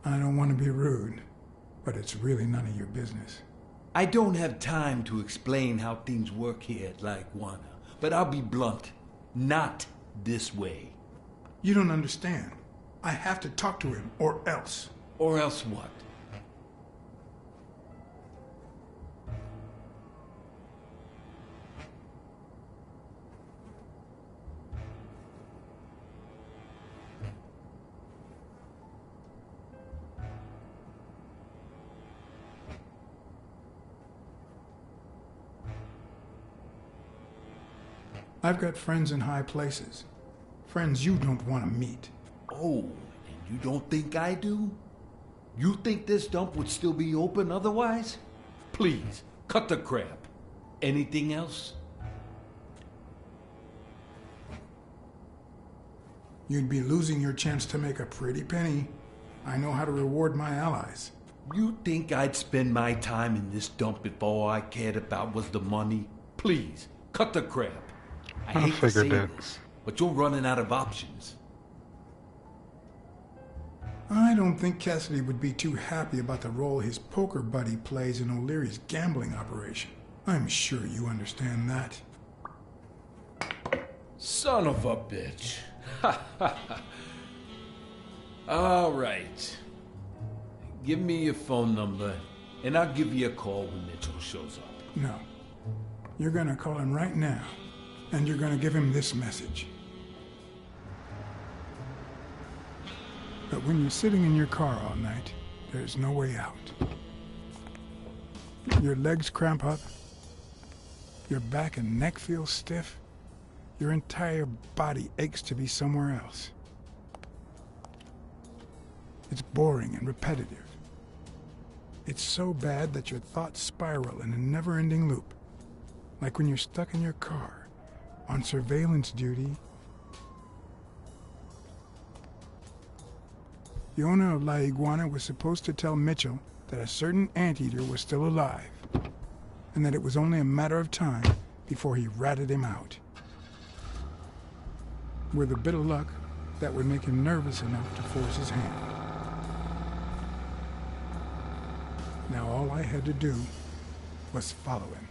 I don't want to be rude, but it's really none of your business. I don't have time to explain how things work here at La Iguana, but I'll be blunt. Not this way. You don't understand. I have to talk to him, or else. Or else what? I've got friends in high places. Friends you don't want to meet. Oh, and you don't think I do? You think this dump would still be open otherwise? Please, cut the crap. Anything else? You'd be losing your chance to make a pretty penny. I know how to reward my allies. You think I'd spend my time in this dump if all I cared about was the money? Please, cut the crap. I hate to say this, but you're running out of options. I don't think Cassidy would be too happy about the role his poker buddy plays in O'Leary's gambling operation. I'm sure you understand that. Son of a bitch. All right. Give me your phone number, and I'll give you a call when Mitchell shows up. No. You're gonna call him right now, and you're gonna give him this message. But when you're sitting in your car all night, there's no way out. Your legs cramp up, your back and neck feel stiff, your entire body aches to be somewhere else. It's boring and repetitive. It's so bad that your thoughts spiral in a never-ending loop. Like when you're stuck in your car, on surveillance duty. The owner of La Iguana was supposed to tell Mitchell that a certain anteater was still alive, and that it was only a matter of time before he ratted him out. With a bit of luck, that would make him nervous enough to force his hand. Now all I had to do was follow him.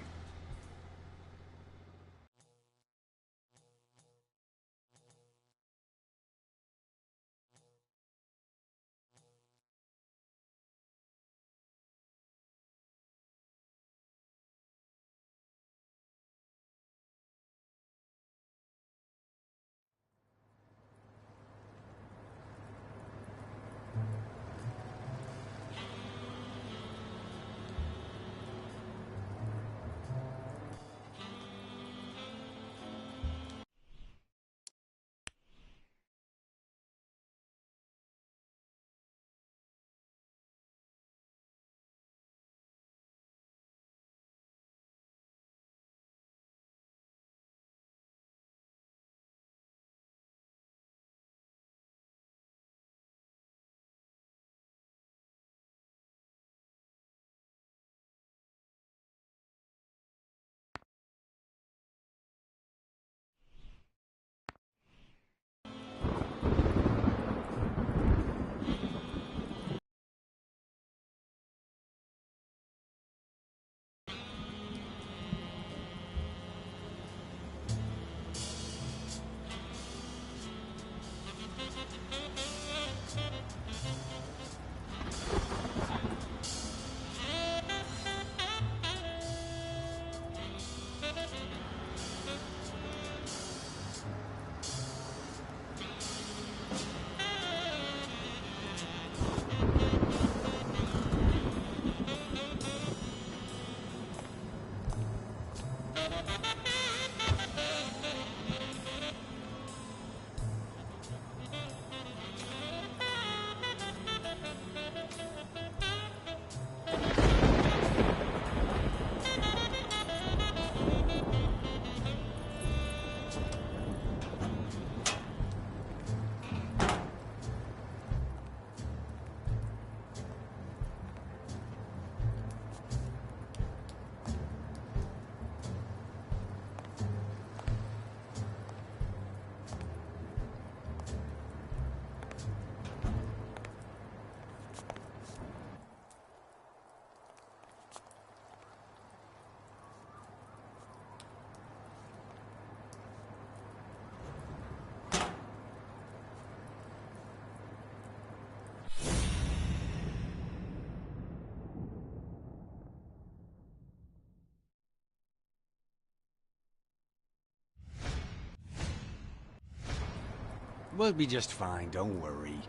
We'll be just fine, don't worry.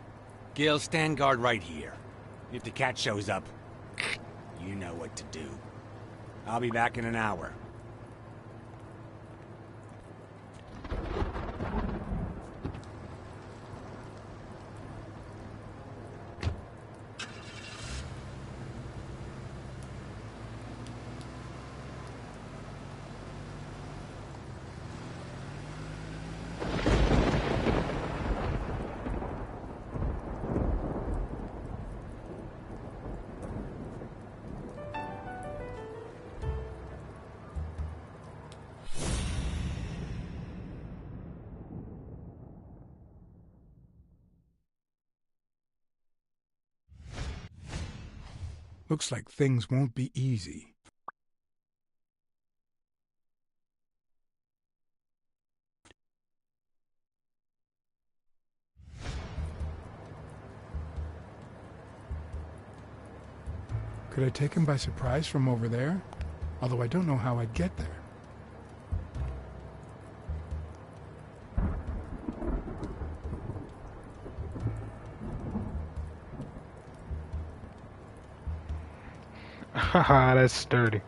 Gil, stand guard right here. If the cat shows up, you know what to do. I'll be back in an hour. Looks like things won't be easy. Could I take him by surprise from over there? Although I don't know how I'd get there. Haha, that's sturdy.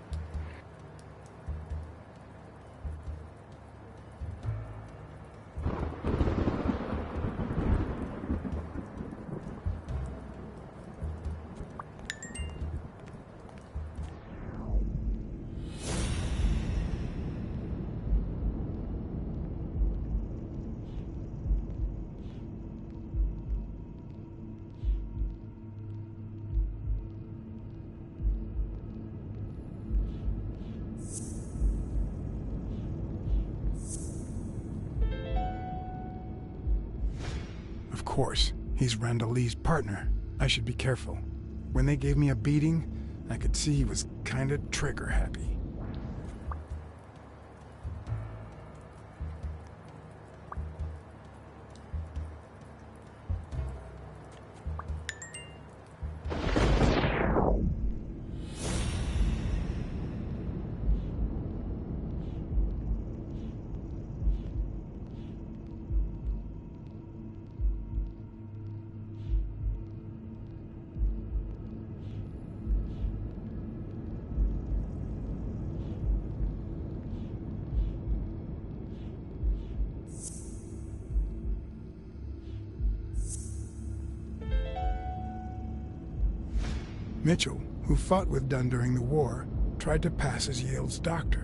Of course, he's Randall Lee's partner. I should be careful. When they gave me a beating, I could see he was kinda trigger happy. Mitchell, who fought with Dunn during the war, tried to pass as Yale's doctor.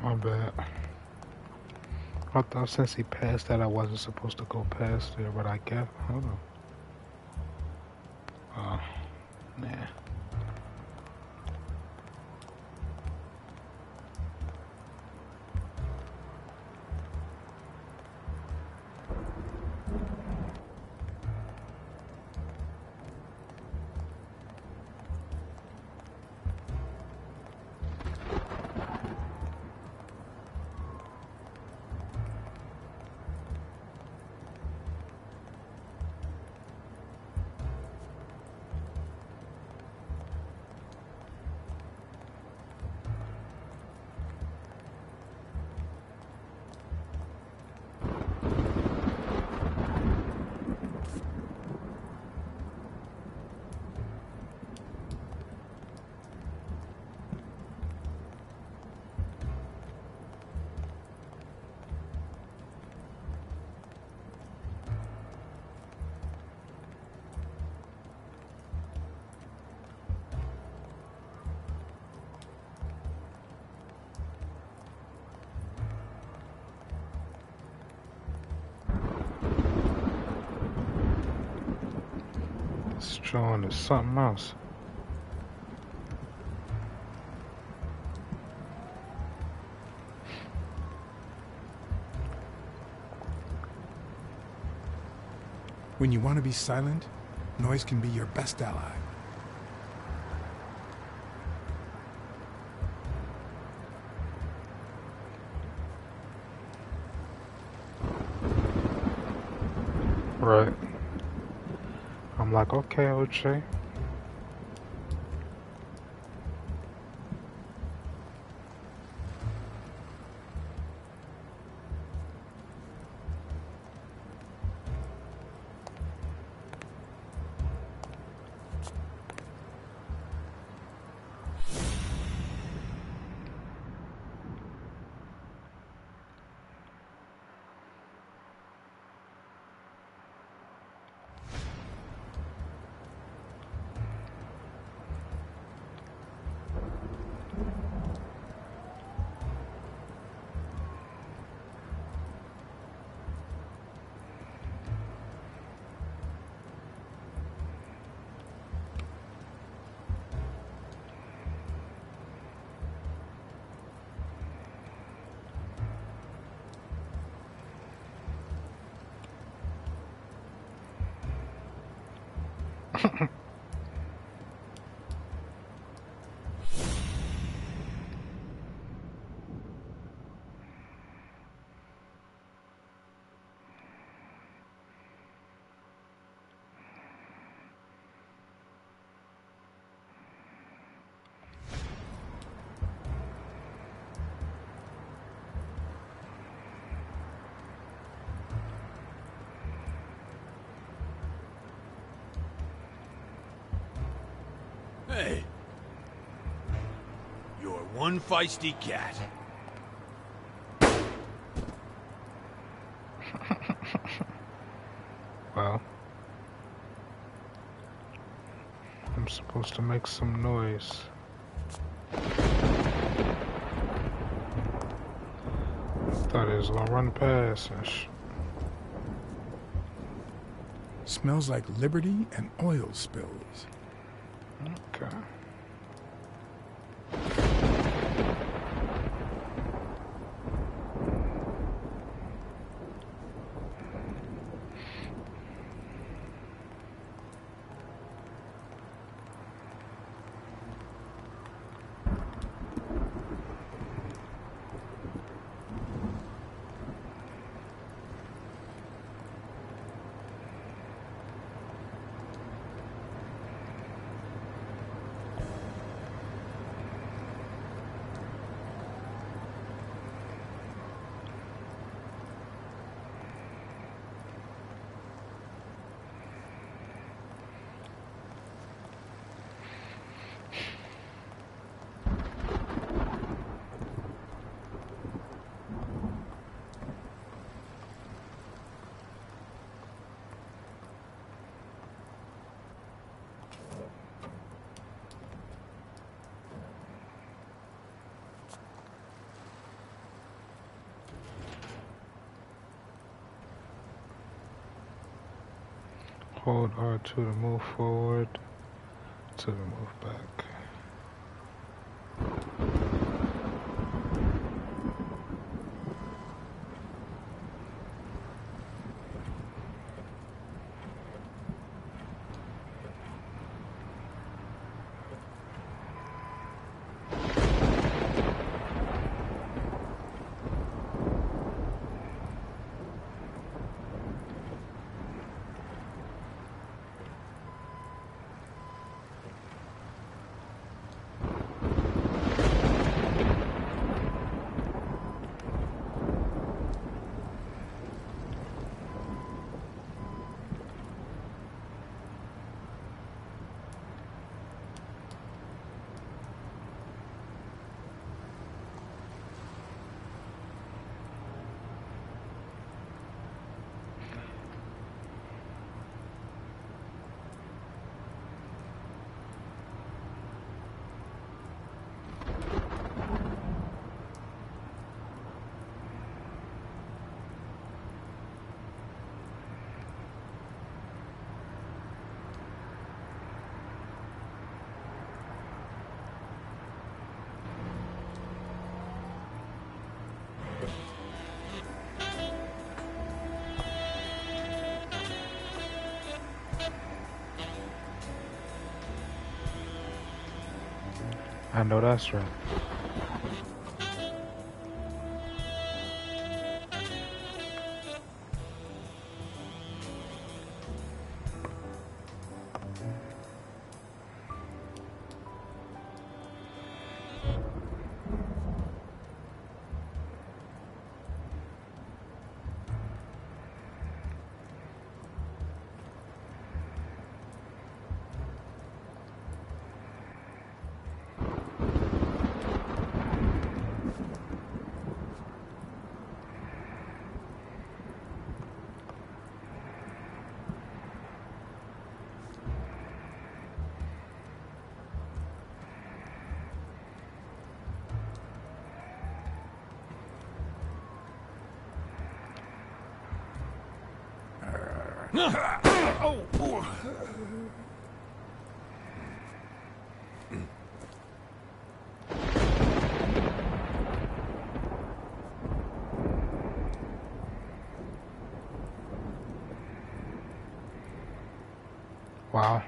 My bad. I thought since he passed that I wasn't supposed to go past there, but I guess, hold on. Oh, nah. It's showing us something else. When you want to be silent, noise can be your best ally. Right. I'm like, okay, OJ. Hey. You're one feisty cat. Well, I'm supposed to make some noise. Thought it was gonna run past and Smells like liberty and oil spills. Okay. Hold R2 to move forward, to move back. I know that's right. Oh. Wow.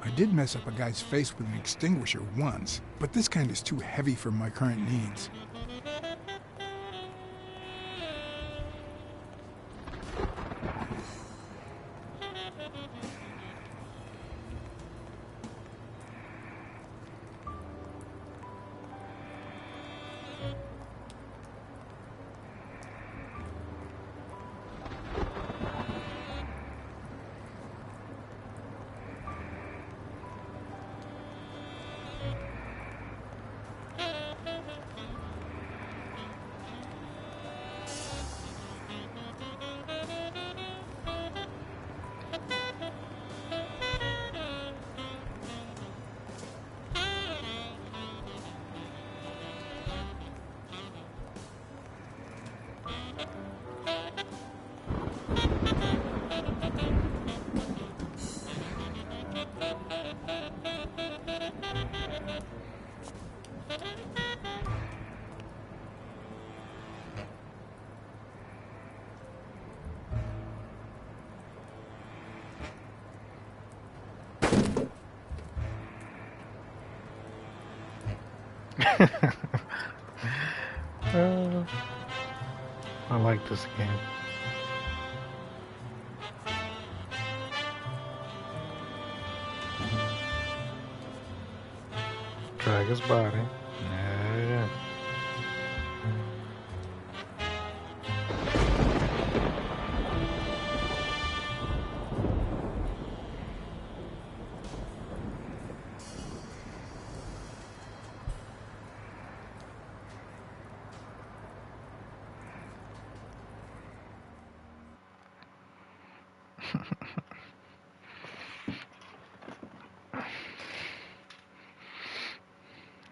I did mess up a guy's face with an extinguisher once, but this kind is too heavy for my current needs. I like this game. Drag his body. Yeah.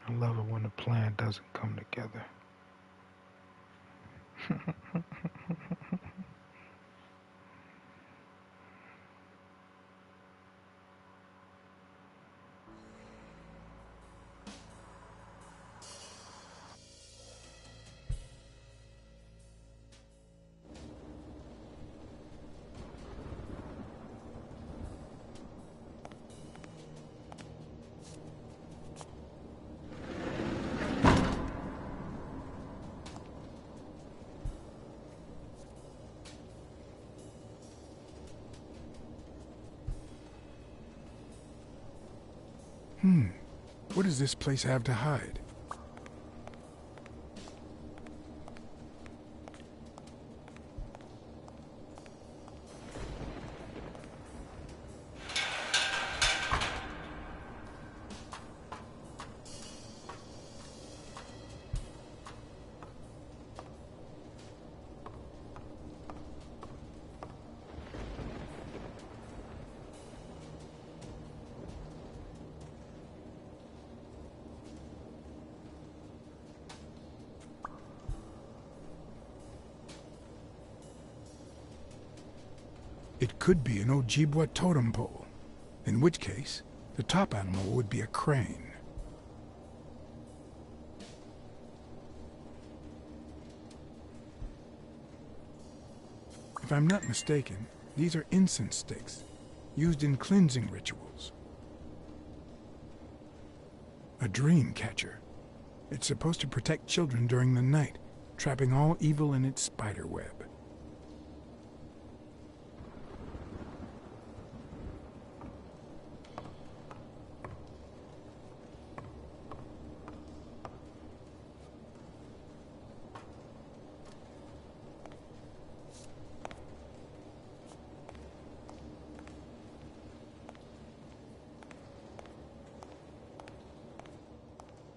I love it when the plan doesn't come together. What does this place have to hide? It could be an Ojibwa totem pole, in which case, the top animal would be a crane. If I'm not mistaken, these are incense sticks, used in cleansing rituals. A dream catcher. It's supposed to protect children during the night, trapping all evil in its spider web.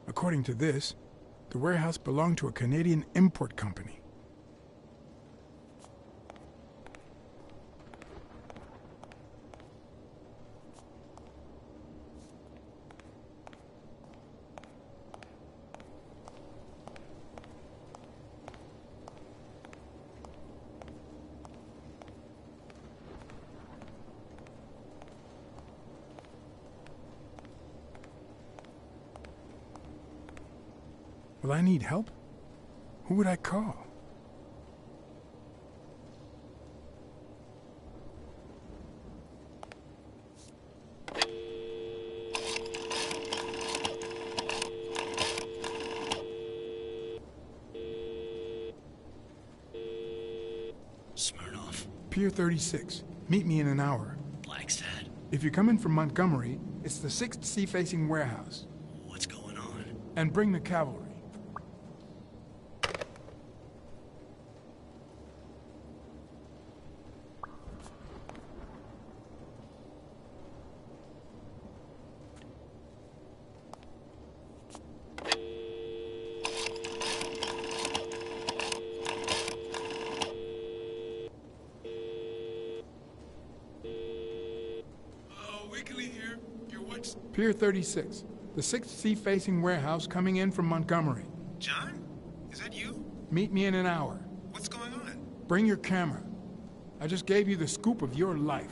According to this, the warehouse belonged to a Canadian import company. Will I need help? Who would I call? Smirnoff. Pier 36. Meet me in an hour. Blacksad. If you're coming from Montgomery, it's the 6th sea-facing warehouse. What's going on? And bring the cavalry. Pier 36, the 6th sea-facing warehouse coming in from Montgomery. John? Is that you? Meet me in an hour. What's going on? Bring your camera. I just gave you the scoop of your life.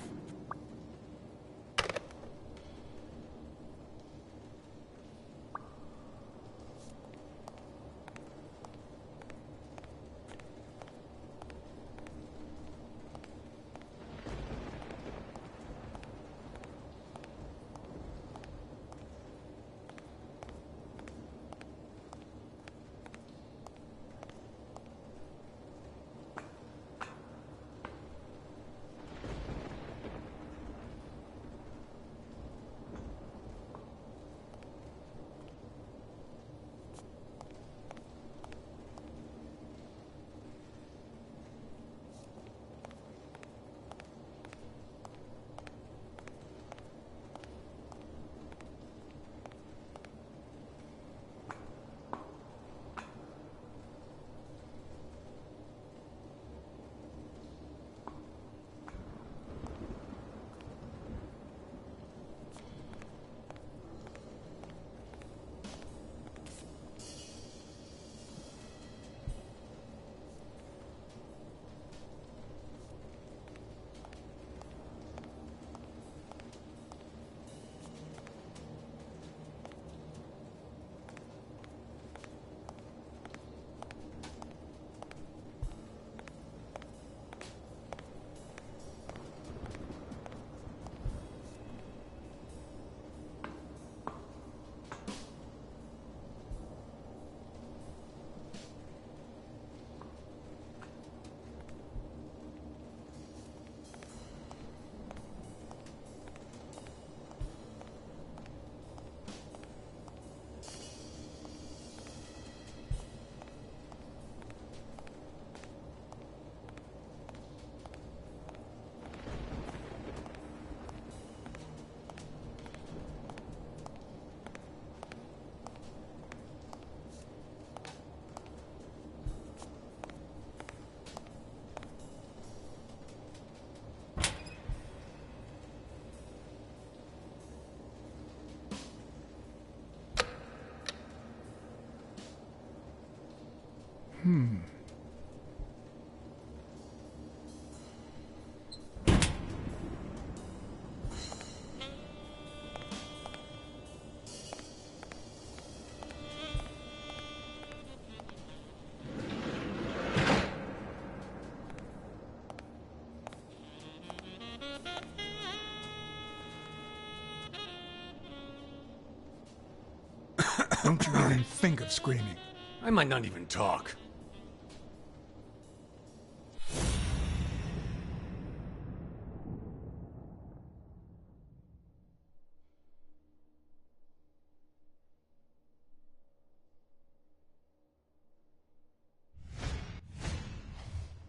Don't you even think of screaming. I might not even talk.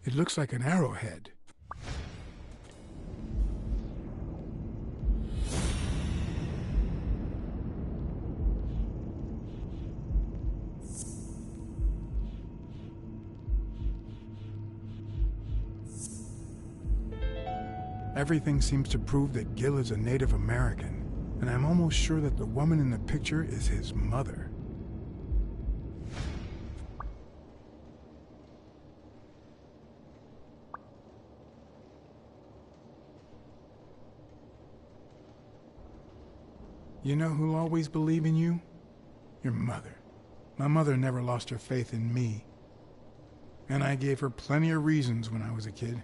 It looks like an arrowhead. Everything seems to prove that Gil is a Native American, and I'm almost sure that the woman in the picture is his mother. You know who'll always believe in you? Your mother. My mother never lost her faith in me. And I gave her plenty of reasons when I was a kid.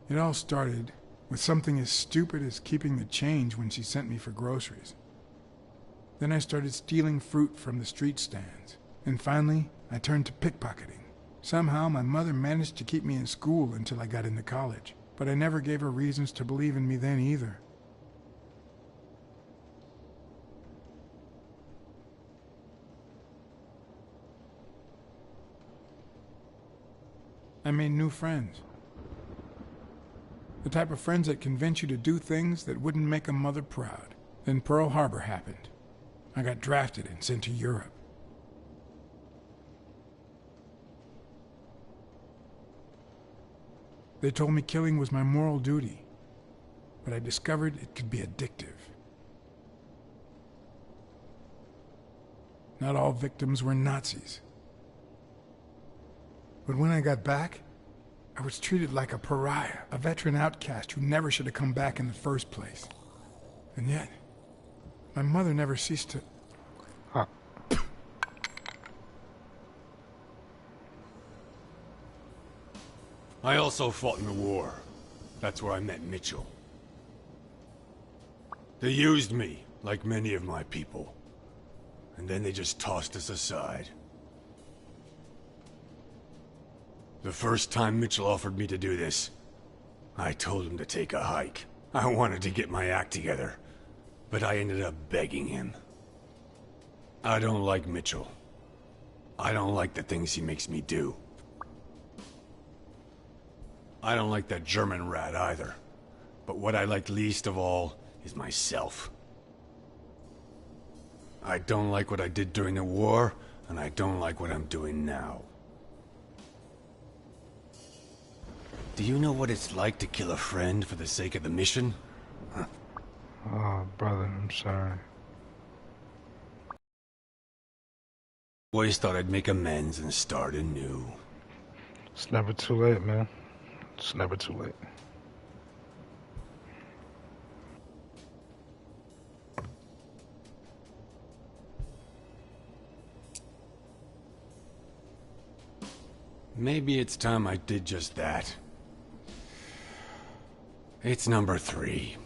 It all started with something as stupid as keeping the change when she sent me for groceries. Then I started stealing fruit from the street stands. And finally, I turned to pickpocketing. Somehow, my mother managed to keep me in school until I got into college. But I never gave her reasons to believe in me then either. I made new friends. The type of friends that convince you to do things that wouldn't make a mother proud. Then Pearl Harbor happened. I got drafted and sent to Europe. They told me killing was my moral duty, but I discovered it could be addictive. Not all victims were Nazis. But when I got back, I was treated like a pariah, a veteran outcast who never should have come back in the first place. And yet, my mother never ceased to... I also fought in the war. That's where I met Mitchell. They used me, like many of my people. And then they just tossed us aside. The first time Mitchell offered me to do this, I told him to take a hike. I wanted to get my act together, but I ended up begging him. I don't like Mitchell. I don't like the things he makes me do. I don't like that German rat either. But what I like least of all is myself. I don't like what I did during the war, and I don't like what I'm doing now. Do you know what it's like to kill a friend for the sake of the mission? Huh. Oh, brother, I'm sorry. Always thought I'd make amends and start anew. It's never too late, man. It's never too late. Maybe it's time I did just that. It's number 3.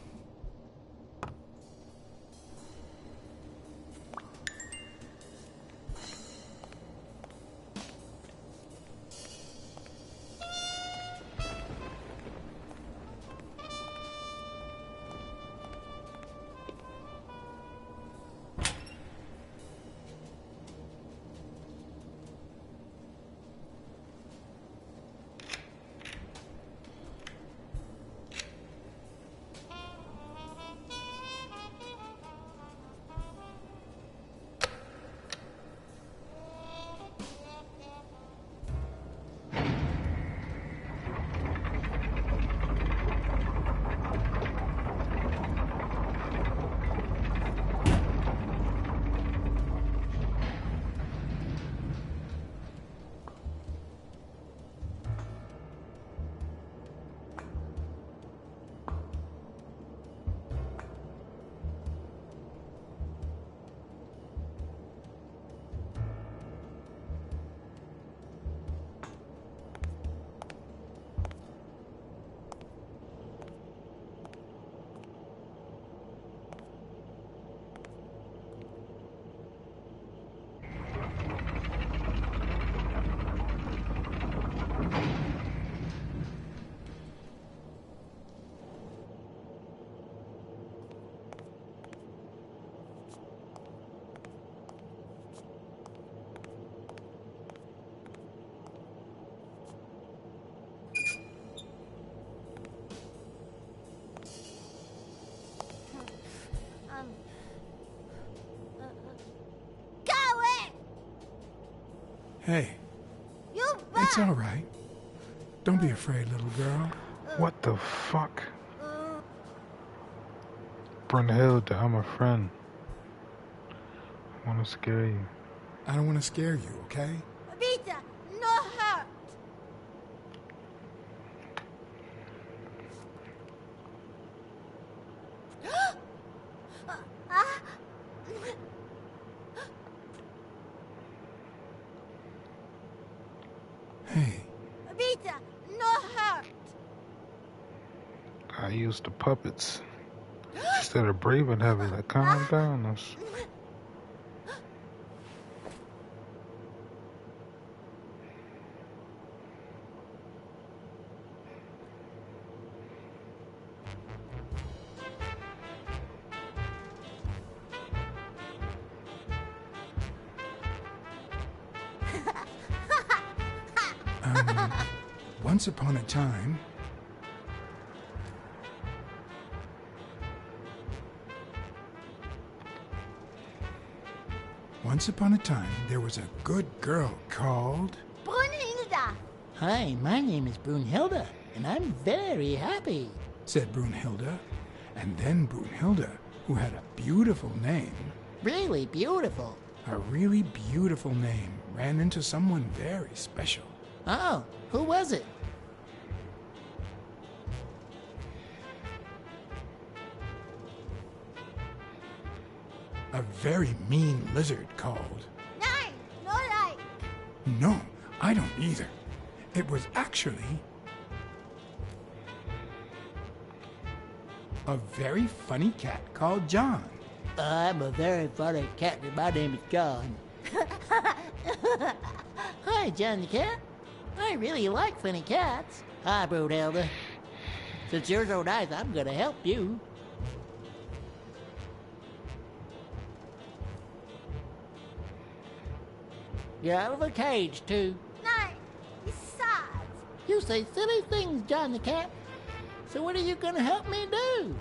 Hey, You it's all right. Don't be afraid, little girl. What the fuck? Brunhilde, I'm a friend. I wanna scare you. I don't want to scare you, okay? Vita, no hurt. Hey. Vita, no hurt. I used the puppets. She started breathing heavy, like, calm down. Once upon a time... Once upon a time, there was a good girl called... Brunhilde. Hi, my name is Brunhilde, and I'm very happy, said Brunhilde. And then Brunhilde, who had a beautiful name... Really beautiful. A really beautiful name, ran into someone very special. Oh, who was it? A very mean lizard called... Nein, no like. No, I don't either. It was actually... a very funny cat called John. I'm a very funny cat, and my name is John. Hi, John the cat. I really like funny cats. Hi, Brunhilde. Since you're so nice, I'm gonna help you. You're out of a cage, too. Nein, he's sad. You say silly things, John the cat. So what are you gonna help me do?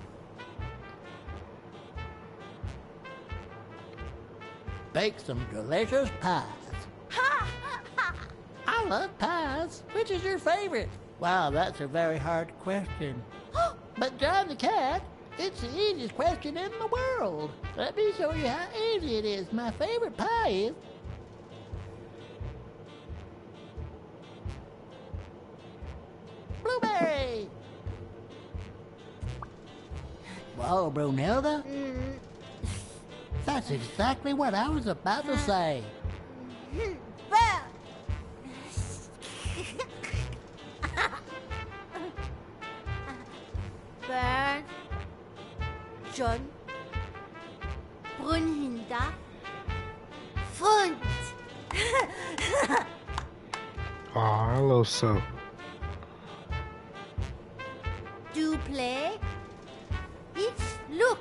Bake some delicious pies. I love pies. Which is your favorite? Wow, that's a very hard question. But John the cat, it's the easiest question in the world. Let me show you how easy it is. My favorite pie is... blueberry! Whoa, Brunhilde? That's exactly what I was about to say. Well. Bird. John. Brunhilde. Fund. Aw, hello, so. Do play? It's look.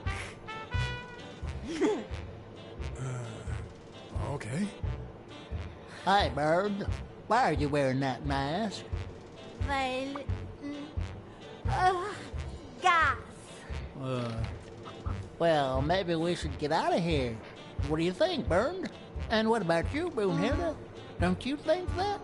Okay. Hi, Bird. Why are you wearing that mask? Weil, gas. Well, maybe we should get out of here. What do you think, Bird? And what about you, Brunhilde? Don't you think that?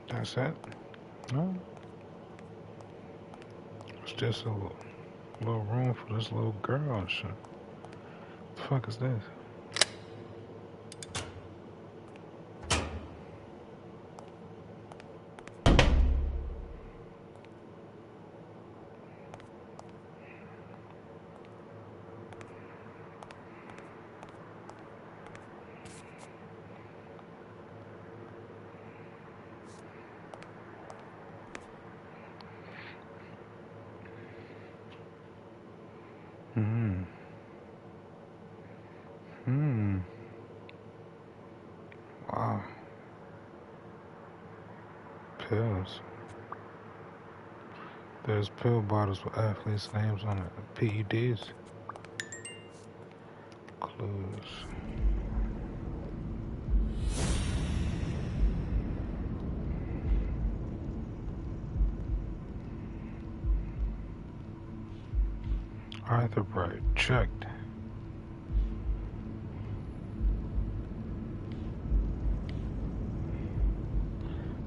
That's it? No? It's just a little room for this little girl and shit. What the fuck is this? Wow. Pills. There's pill bottles with athletes' names on it. PEDs. Clues. Either bright. Checked.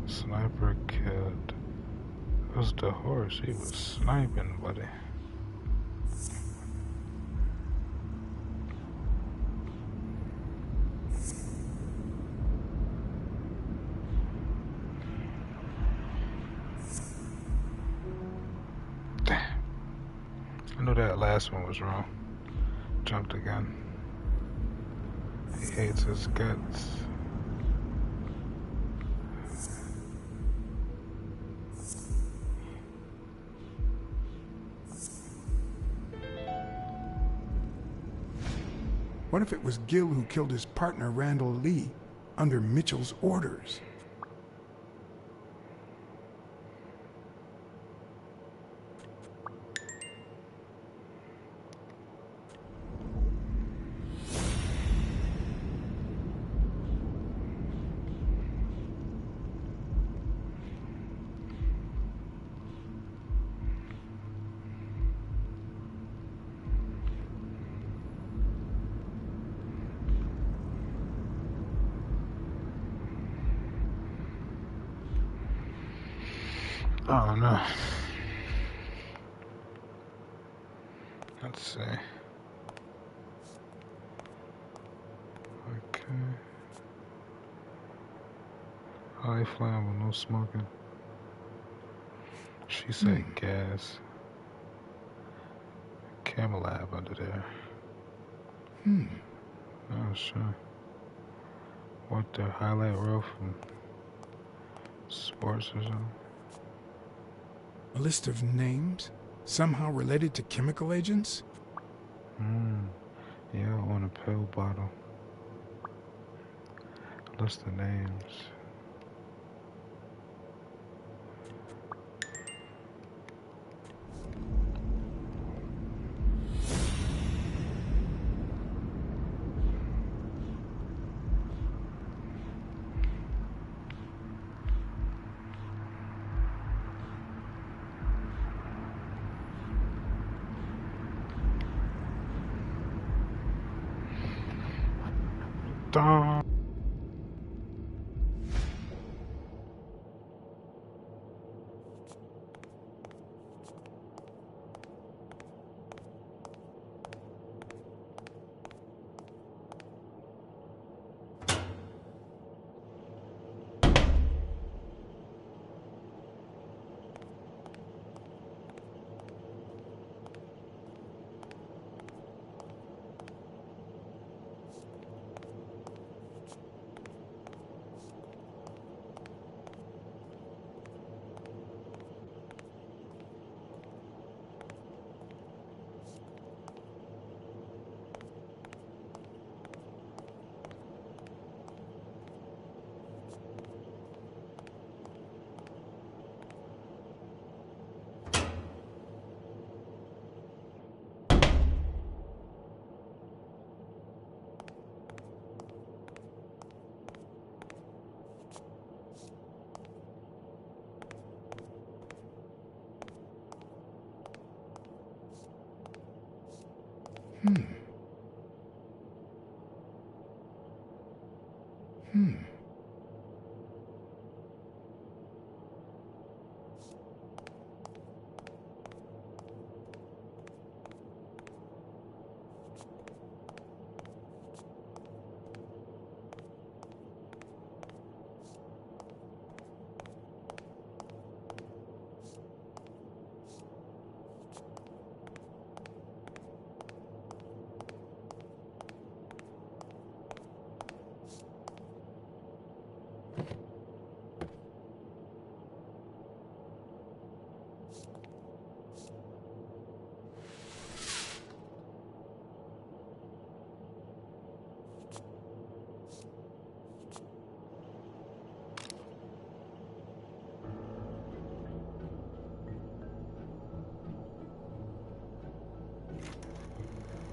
Sniper killed. It was the horse. He was sniping, buddy. Damn. I knew that last one was wrong. Jumped again. He hates his guts. What if it was Gil who killed his partner, Randall Lee, under Mitchell's orders? Oh no. Let's see. Okay. High flammable, no smoking. She said gas. Camel lab under there. Oh sure. What the highlight reel from sports or something? A list of names? Somehow related to chemical agents? Yeah, on a pill bottle. List of names. Dun.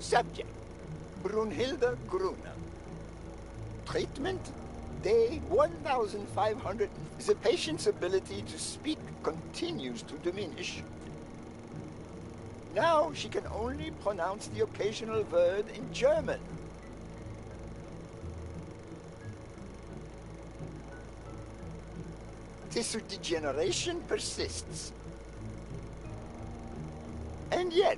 Subject, Brunhilde Gruner. Treatment, day 1500. The patient's ability to speak continues to diminish. Now she can only pronounce the occasional word in German. Tissue degeneration persists. And yet,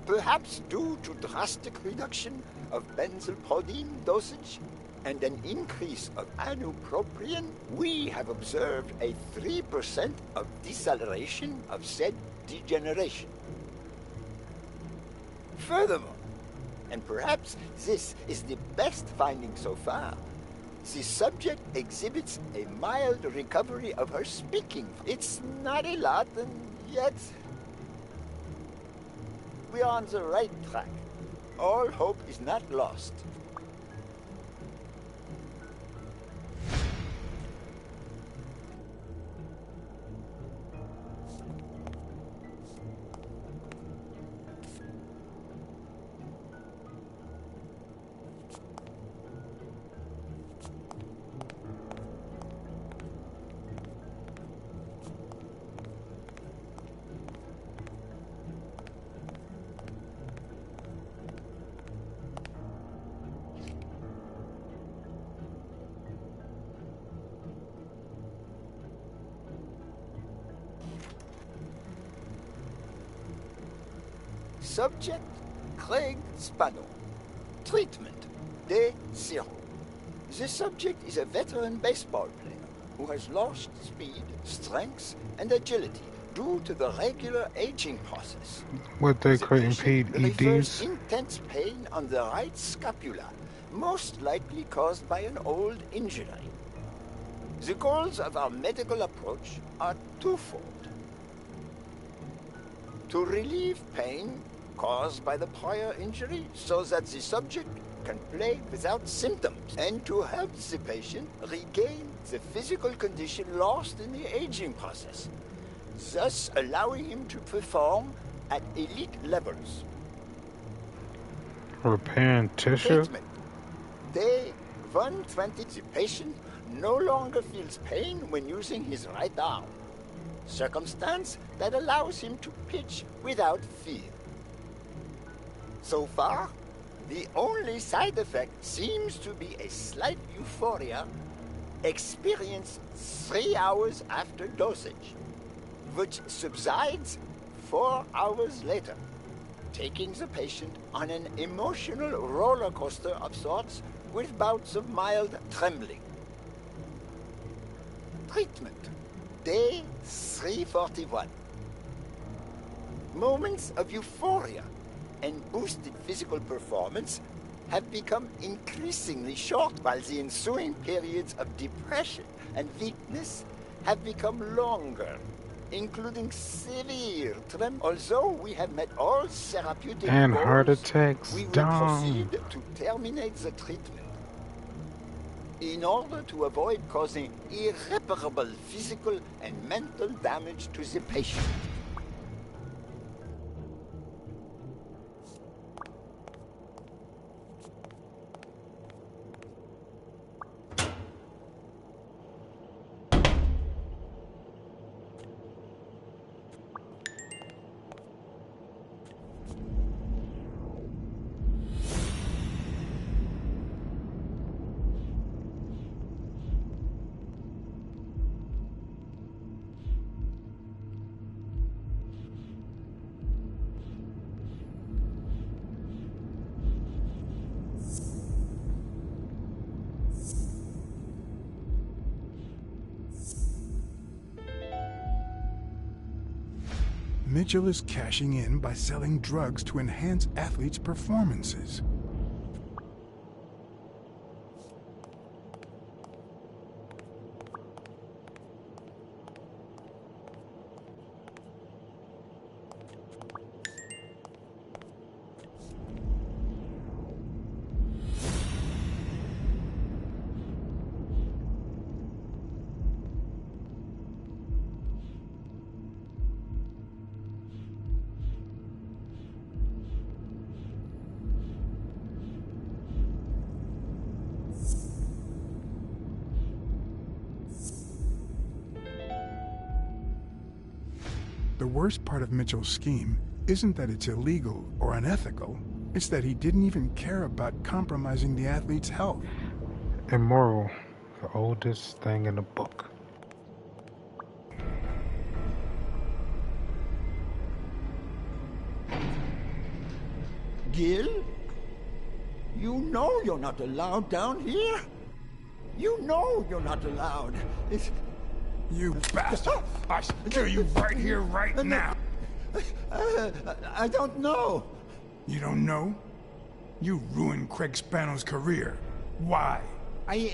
perhaps due to drastic reduction of benzylprodine dosage and an increase of anupropion, we have observed a 3% of deceleration of said degeneration. Furthermore, and perhaps this is the best finding so far, the subject exhibits a mild recovery of her speaking. It's not a lot, and yet we are on the right track. All hope is not lost. Subject, Craig Spano. Treatment, day 0. The subject is a veteran baseball player who has lost speed, strength, and agility due to the regular aging process. What they creating Refers PEDs? intense pain on the right scapula, most likely caused by an old injury. The goals of our medical approach are twofold. To relieve pain caused by the prior injury so that the subject can play without symptoms, and to help the patient regain the physical condition lost in the aging process, thus allowing him to perform at elite levels. Repairing tissue? Treatment. Day 120, the patient no longer feels pain when using his right arm, circumstance that allows him to pitch without fear. So far, the only side effect seems to be a slight euphoria experienced 3 hours after dosage, which subsides 4 hours later, taking the patient on an emotional roller coaster of sorts with bouts of mild trembling. Treatment, day 341. Moments of euphoria and boosted physical performance have become increasingly short, while the ensuing periods of depression and weakness have become longer, including severe tremor. Although we have met all therapeutic And goals, heart attacks we will down. proceed to terminate the treatment in order to avoid causing irreparable physical and mental damage to the patient. Mitchell is cashing in by selling drugs to enhance athletes' performances. The worst part of Mitchell's scheme isn't that it's illegal or unethical. It's that he didn't even care about compromising the athlete's health. Immoral, the oldest thing in the book. Gil? You know you're not allowed down here. You know you're not allowed. You bastard! I kill you right here, right now! I don't know. You don't know? You ruined Craig Spano's career. Why? I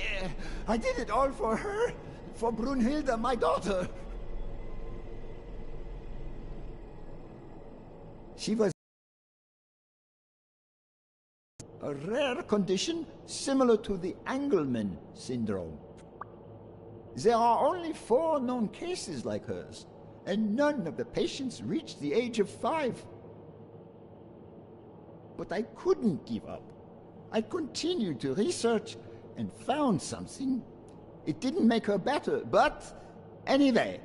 did it all for her. For Brunhilde, my daughter. She was a rare condition similar to the Engelmann syndrome. There are only 4 known cases like hers, and none of the patients reached the age of 5. But I couldn't give up. I continued to research and found something. It didn't make her better, but anyway,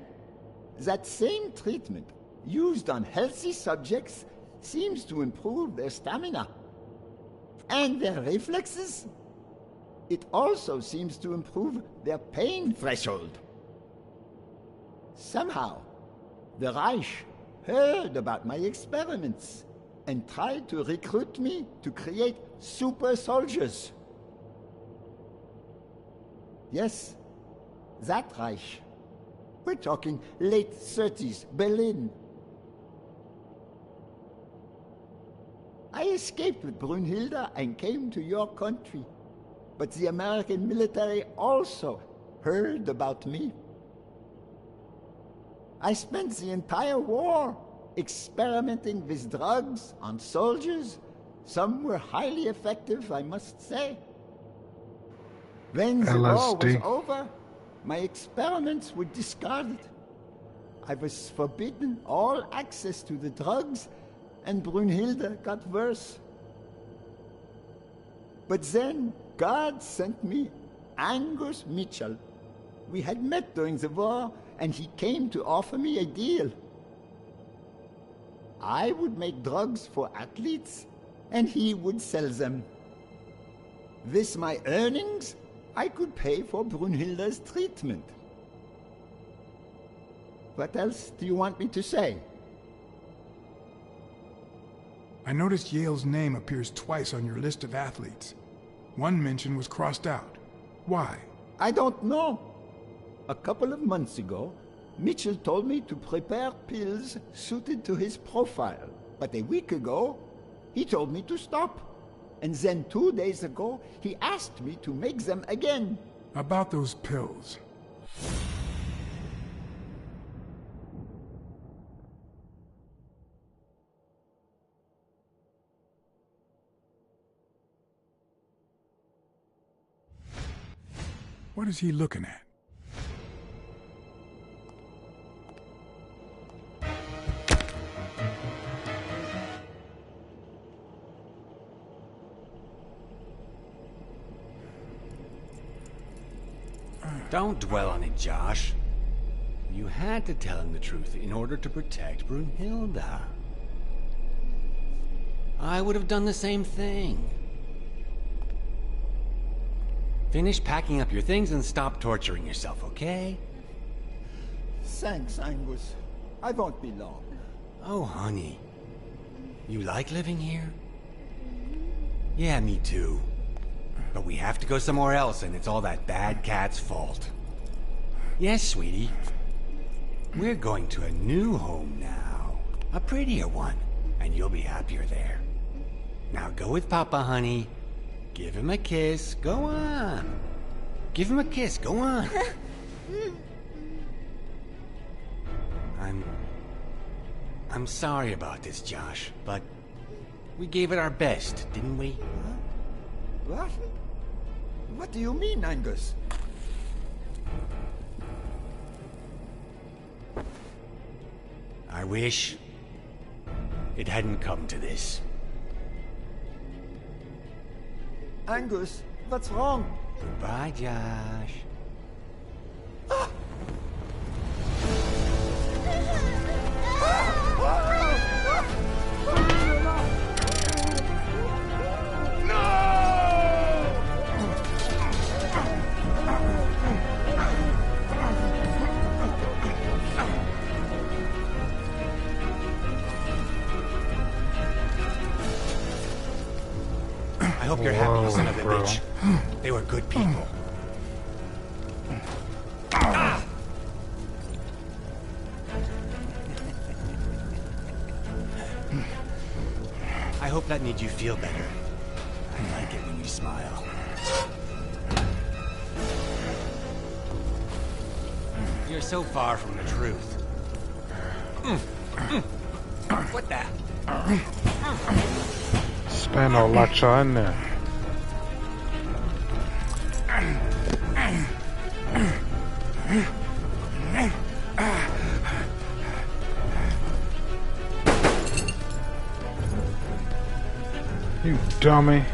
that same treatment used on healthy subjects seems to improve their stamina and their reflexes. It also seems to improve their pain threshold. Somehow, the Reich heard about my experiments and tried to recruit me to create super soldiers. Yes, that Reich. We're talking late 30s, Berlin. I escaped with Brunhilde and came to your country. But the American military also heard about me. I spent the entire war experimenting with drugs on soldiers. Some were highly effective, I must say. When the war was over, my experiments were discarded. I was forbidden all access to the drugs, and Brunhilde got worse. But then God sent me Angus Mitchell. We had met during the war, and he came to offer me a deal. I would make drugs for athletes, and he would sell them. With my earnings, I could pay for Brunhilde's treatment. What else do you want me to say? I noticed Yale's name appears twice on your list of athletes. One mention was crossed out. Why? I don't know. A couple of months ago, Mitchell told me to prepare pills suited to his profile. But a week ago, he told me to stop. And then 2 days ago, he asked me to make them again. About those pills. What is he looking at? Don't dwell on it, Josh. You had to tell him the truth in order to protect Brunhilde. I would have done the same thing. Finish packing up your things and stop torturing yourself, okay? Thanks, Angus. I won't be long. Oh, honey. You like living here? Yeah, me too. But we have to go somewhere else, and it's all that bad cat's fault. Yes, sweetie. We're going to a new home now. A prettier one. And you'll be happier there. Now go with Papa, honey. Give him a kiss. Go on. Give him a kiss. Go on. I'm sorry about this, Josh, but we gave it our best, didn't we? Huh? What? What do you mean, Angus? I wish it hadn't come to this. Angus, what's wrong? Goodbye, Josh. Ah! Oh, son of a bro. bitch. They were good people. I hope that made you feel better. I like it when you smile. You're so far from the truth. What the? Spano locked y'all in there. You dummy.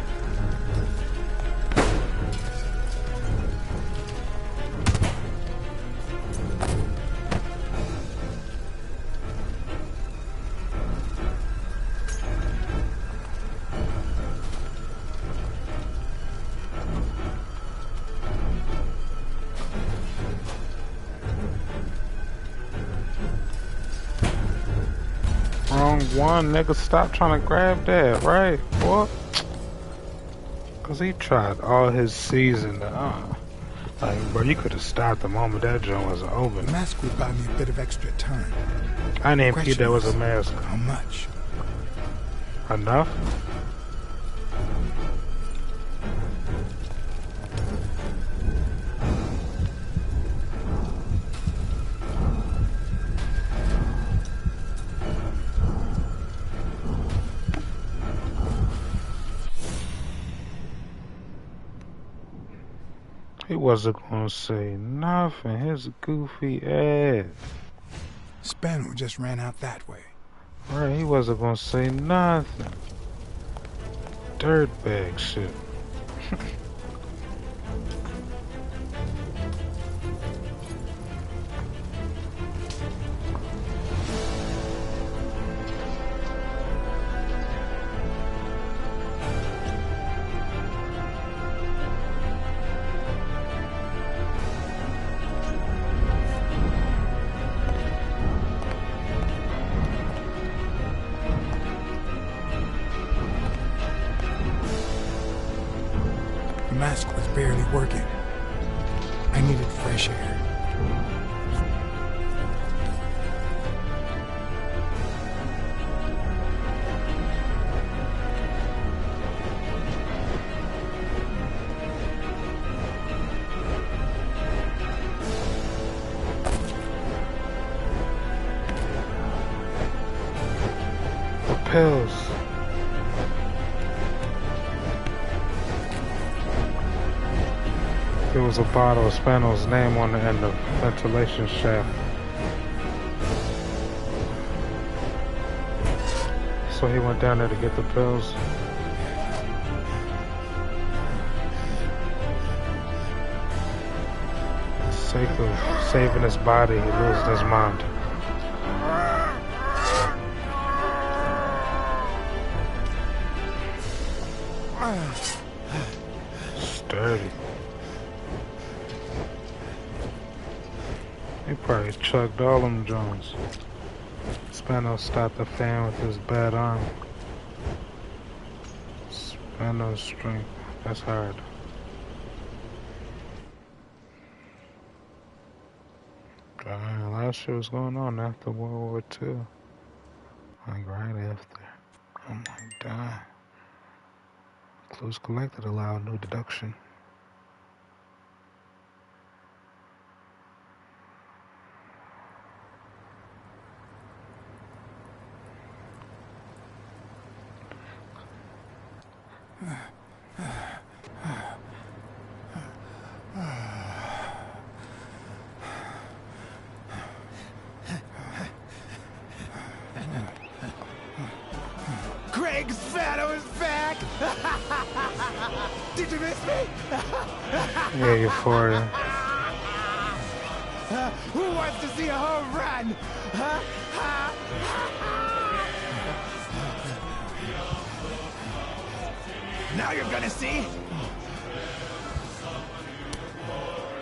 Wrong one, nigga. Stop trying to grab that, right? What? Cause he tried all his season to, like, bro, you could have stopped the moment that joint was open. The mask would buy me a bit of extra time. I didn't even think that was a mask. How much? Enough? He wasn't gonna say nothing. His goofy ass. Spano just ran out that way. Right, he wasn't gonna say nothing. Dirtbag shit. The mask was barely working. I needed fresh air. The pills. There was a bottle of Spano's name on the end of the ventilation shaft. So he went down there to get the pills. Sake of saving his body, he loses his mind. Sturdy. He probably chugged all them Jones. Spano stopped the fan with his bad arm. Spano's strength. That's hard. Man, a lot of shit was going on after World War II. Like right after. Oh my god. Clues collected allow new deduction. Craig Spano is back! Did you miss me? Yeah, Euphoria. Who wants to see a home run? Now you're gonna see.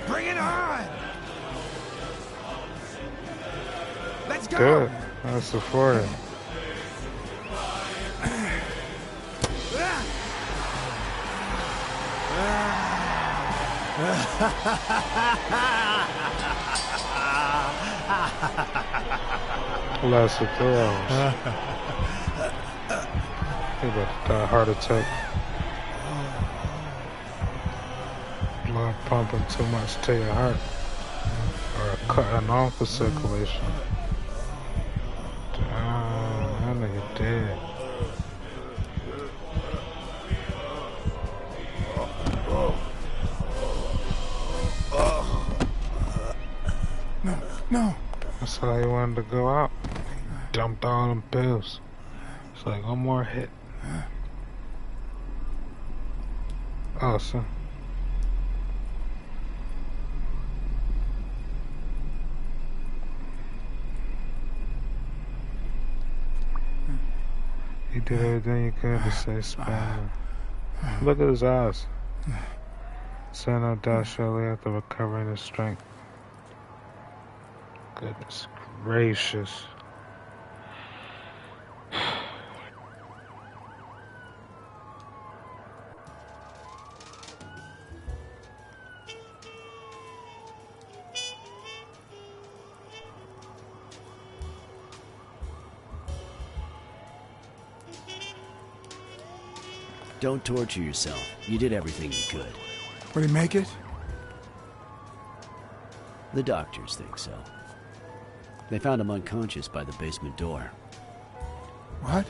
Bring it on! Let's go! Good. That's Euphoria. Lots of thrills. He about to die, heart attack. Blood pumping too much to your heart. Or cutting off the circulation. Damn, that nigga dead. No. That's how he wanted to go out. Dumped all them pills. It's like one more hit. Awesome. He did everything he could to say Spanish. Look at his eyes. Sano died shortly after recovering his strength. Goodness gracious. Don't torture yourself. You did everything you could. Will he make it? The doctors think so. They found him unconscious by the basement door. What?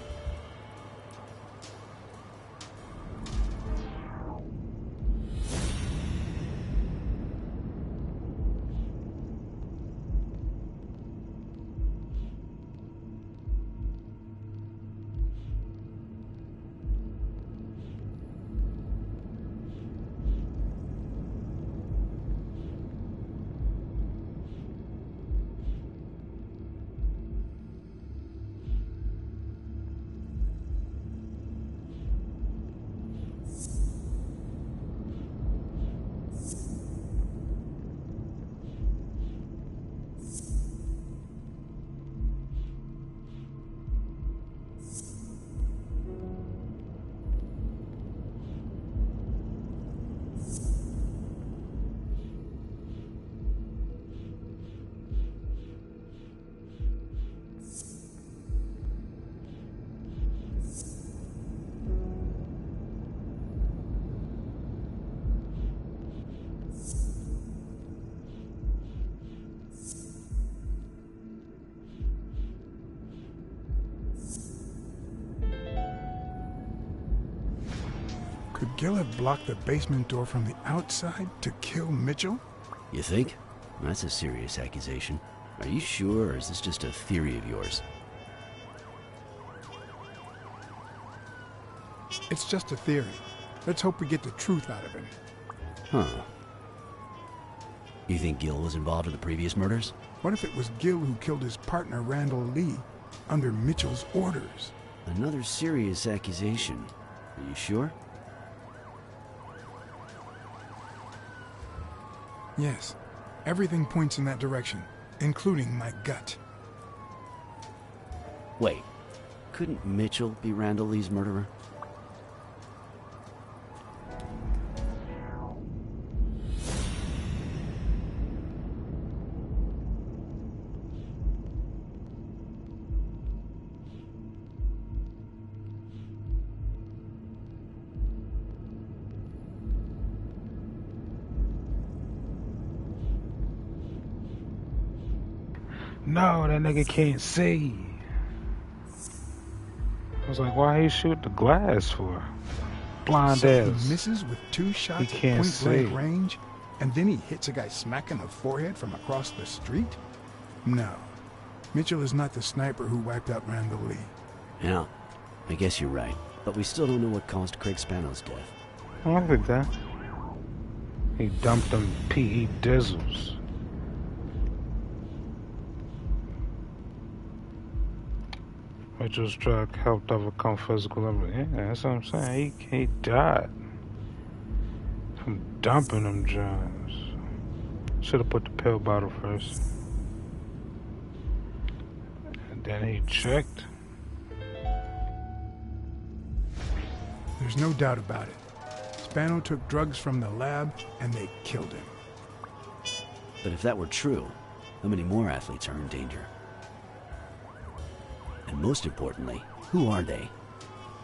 Could Gil have blocked the basement door from the outside to kill Mitchell? You think? That's a serious accusation. Are you sure, or is this just a theory of yours? It's just a theory. Let's hope we get the truth out of him. Huh. You think Gil was involved in the previous murders? What if it was Gil who killed his partner, Randall Lee, under Mitchell's orders? Another serious accusation. Are you sure? Yes. Everything points in that direction, including my gut. Wait. Couldn't Mitchell be Randall Lee's murderer? No, that nigga can't see. I was like, why he shoot the glass for? Blind So ass. he misses with 2 shots at can't point-blank see. range, and then he hits a guy smack in the forehead from across the street? No. Mitchell is not the sniper who wiped out Randall Lee. Yeah, I guess you're right. But we still don't know what caused Craig Spano's death. I don't think that. He dumped them PE dizzles. Mitchell's drug helped overcome physical limits. Yeah, that's what I'm saying. He died from dumping them germs. Should have put the pill bottle first. And then he checked. There's no doubt about it. Spano took drugs from the lab and they killed him. But if that were true, how many more athletes are in danger? And most importantly, who are they?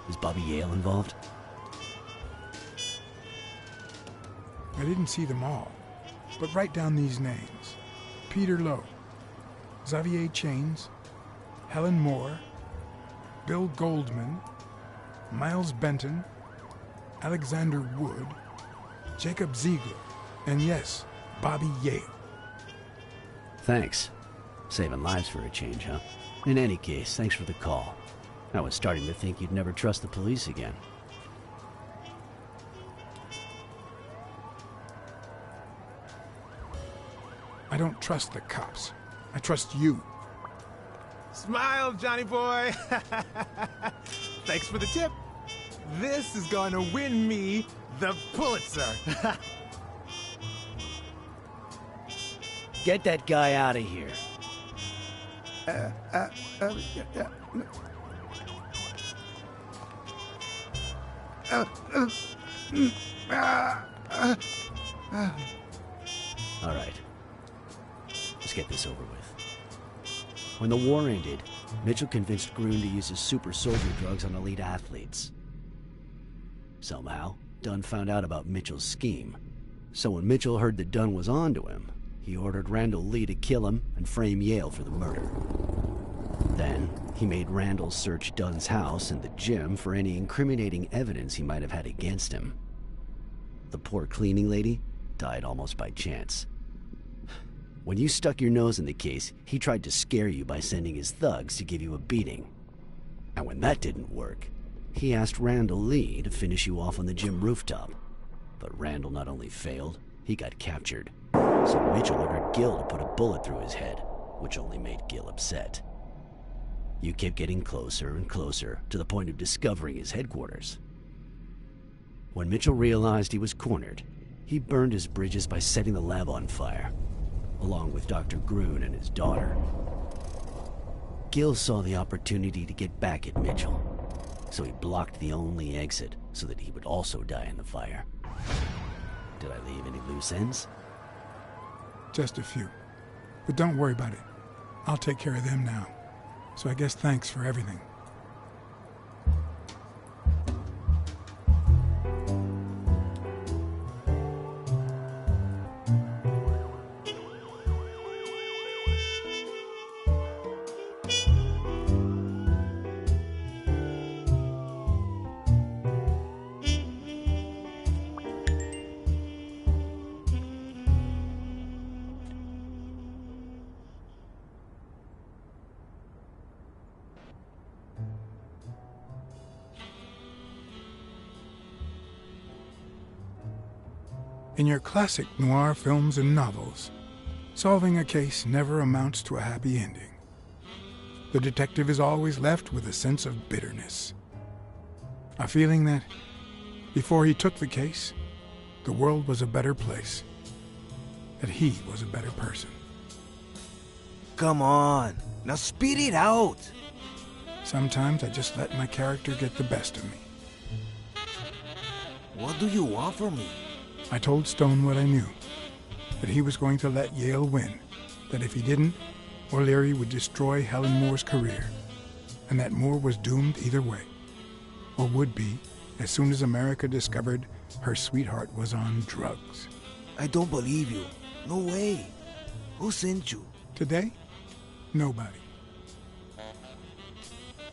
Is Bobby Yale involved? I didn't see them all, but write down these names. Peter Lowe, Xavier Chains, Helen Moore, Bill Goldman, Miles Benton, Alexander Wood, Jacob Ziegler, and yes, Bobby Yale. Thanks. Saving lives for a change, huh? In any case, thanks for the call. I was starting to think you'd never trust the police again. I don't trust the cops. I trust you. Smile, Johnny boy. Thanks for the tip. This is going to win me the Pulitzer. Get that guy out of here. All right. Let's get this over with. When the war ended, Mitchell convinced Groon to use his super soldier drugs on elite athletes. Somehow, Dunn found out about Mitchell's scheme. So when Mitchell heard that Dunn was onto him, he ordered Randall Lee to kill him and frame Yale for the murder. Then, he made Randall search Dunn's house and the gym for any incriminating evidence he might have had against him. The poor cleaning lady died almost by chance. When you stuck your nose in the case, he tried to scare you by sending his thugs to give you a beating. And when that didn't work, he asked Randall Lee to finish you off on the gym rooftop. But Randall not only failed, he got captured. So Mitchell ordered Gil to put a bullet through his head, which only made Gil upset. You kept getting closer and closer to the point of discovering his headquarters. When Mitchell realized he was cornered, he burned his bridges by setting the lab on fire, along with Dr. Groon and his daughter. Gil saw the opportunity to get back at Mitchell, so he blocked the only exit so that he would also die in the fire. Did I leave any loose ends? Just a few. But don't worry about it. I'll take care of them now. So I guess thanks for everything. In your classic noir films and novels, solving a case never amounts to a happy ending. The detective is always left with a sense of bitterness. A feeling that, before he took the case, the world was a better place. That he was a better person. Come on, now speed it out! Sometimes I just let my character get the best of me. What do you want from me? I told Stone what I knew, that he was going to let Yale win, that if he didn't, O'Leary would destroy Helen Moore's career, and that Moore was doomed either way, or would be as soon as America discovered her sweetheart was on drugs. I don't believe you. No way. Who sent you? Today? Nobody.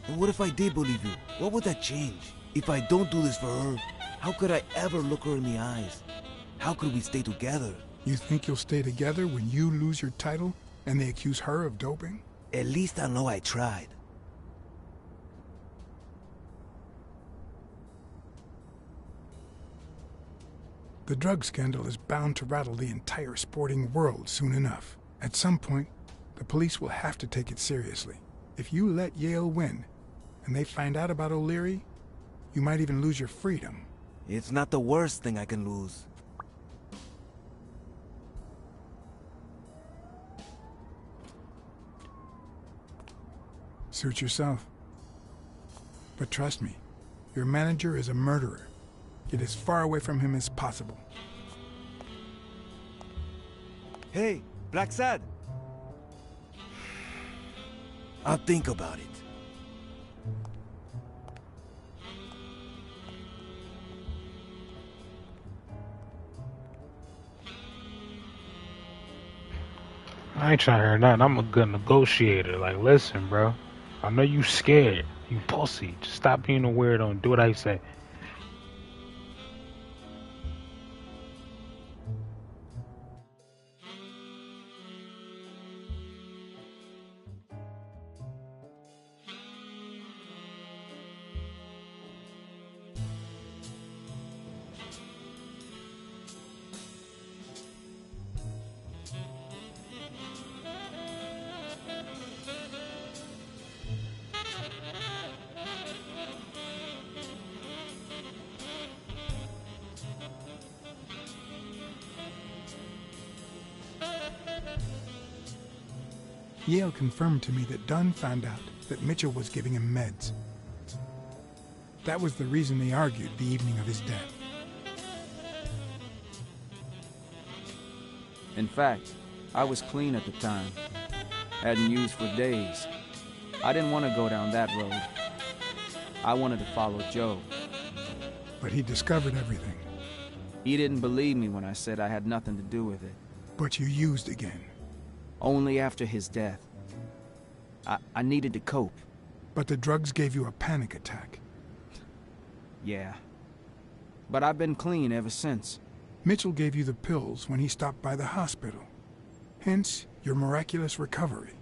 And what if I did believe you? What would that change? If I don't do this for her, how could I ever look her in the eyes? How could we stay together? You think you'll stay together when you lose your title and they accuse her of doping? At least I know I tried. The drug scandal is bound to rattle the entire sporting world soon enough. At some point, the police will have to take it seriously. If you let Yale win, and they find out about O'Leary, you might even lose your freedom. It's not the worst thing I can lose. Suit yourself. But trust me, your manager is a murderer. Get as far away from him as possible. Hey, Blacksad. I'll think about it. I ain't trying to hear nothing. I'm a good negotiator. Like, listen, bro. I know you scared. You pussy. Just stop being a weirdo and do what I say. Yale confirmed to me that Dunn found out that Mitchell was giving him meds. That was the reason they argued the evening of his death. In fact, I was clean at the time. Hadn't used for days. I didn't want to go down that road. I wanted to follow Joe. But he discovered everything. He didn't believe me when I said I had nothing to do with it. But you used again. Only after his death. I needed to cope. But the drugs gave you a panic attack. Yeah. But I've been clean ever since. Mitchell gave you the pills when he stopped by the hospital. Hence, your miraculous recovery.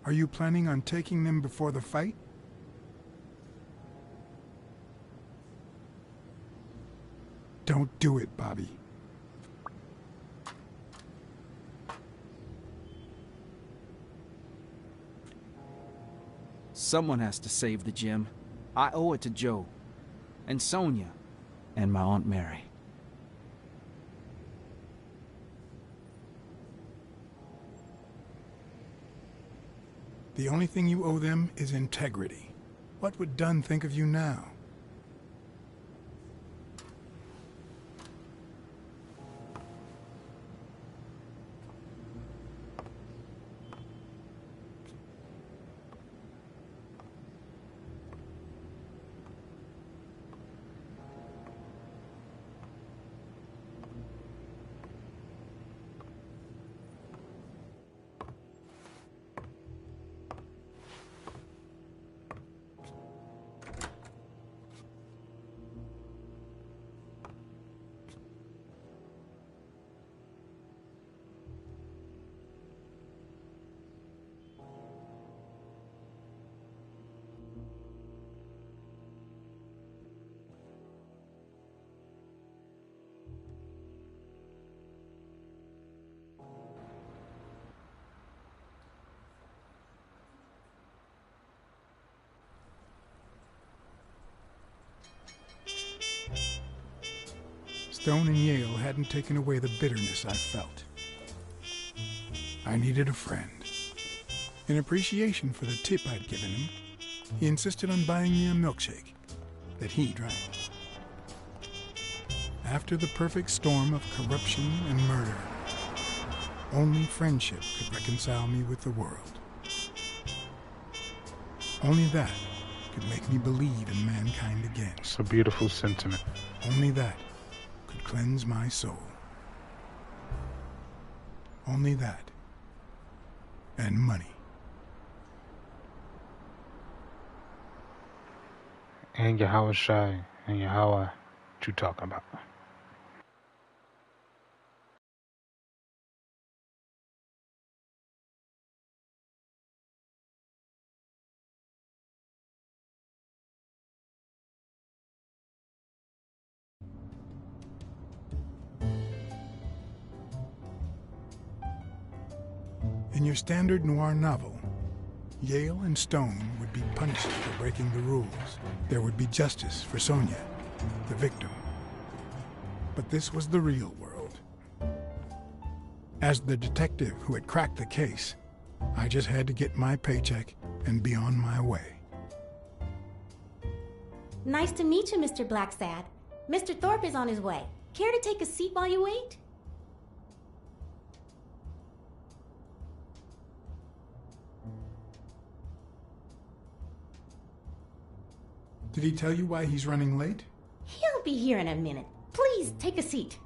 Are you planning on taking them before the fight? Don't do it, Bobby. Someone has to save the gym. I owe it to Joe. And Sonia. And my Aunt Mary. The only thing you owe them is integrity. What would Dunn think of you now? Stone and Yale hadn't taken away the bitterness I felt. I needed a friend. In appreciation for the tip I'd given him, he insisted on buying me a milkshake that he drank. After the perfect storm of corruption and murder, only friendship could reconcile me with the world. Only that could make me believe in mankind again. It's a beautiful sentiment. Only that could cleanse my soul. Only that. And money. And Yahweh Shai and Yahweh, what you talking about? In your standard noir novel, Yale and Stone would be punished for breaking the rules. There would be justice for Sonia, the victim. But this was the real world. As the detective who had cracked the case, I just had to get my paycheck and be on my way. Nice to meet you, Mr. Blacksad. Mr. Thorpe is on his way. Care to take a seat while you wait? Did he tell you why he's running late? He'll be here in a minute. Please, take a seat.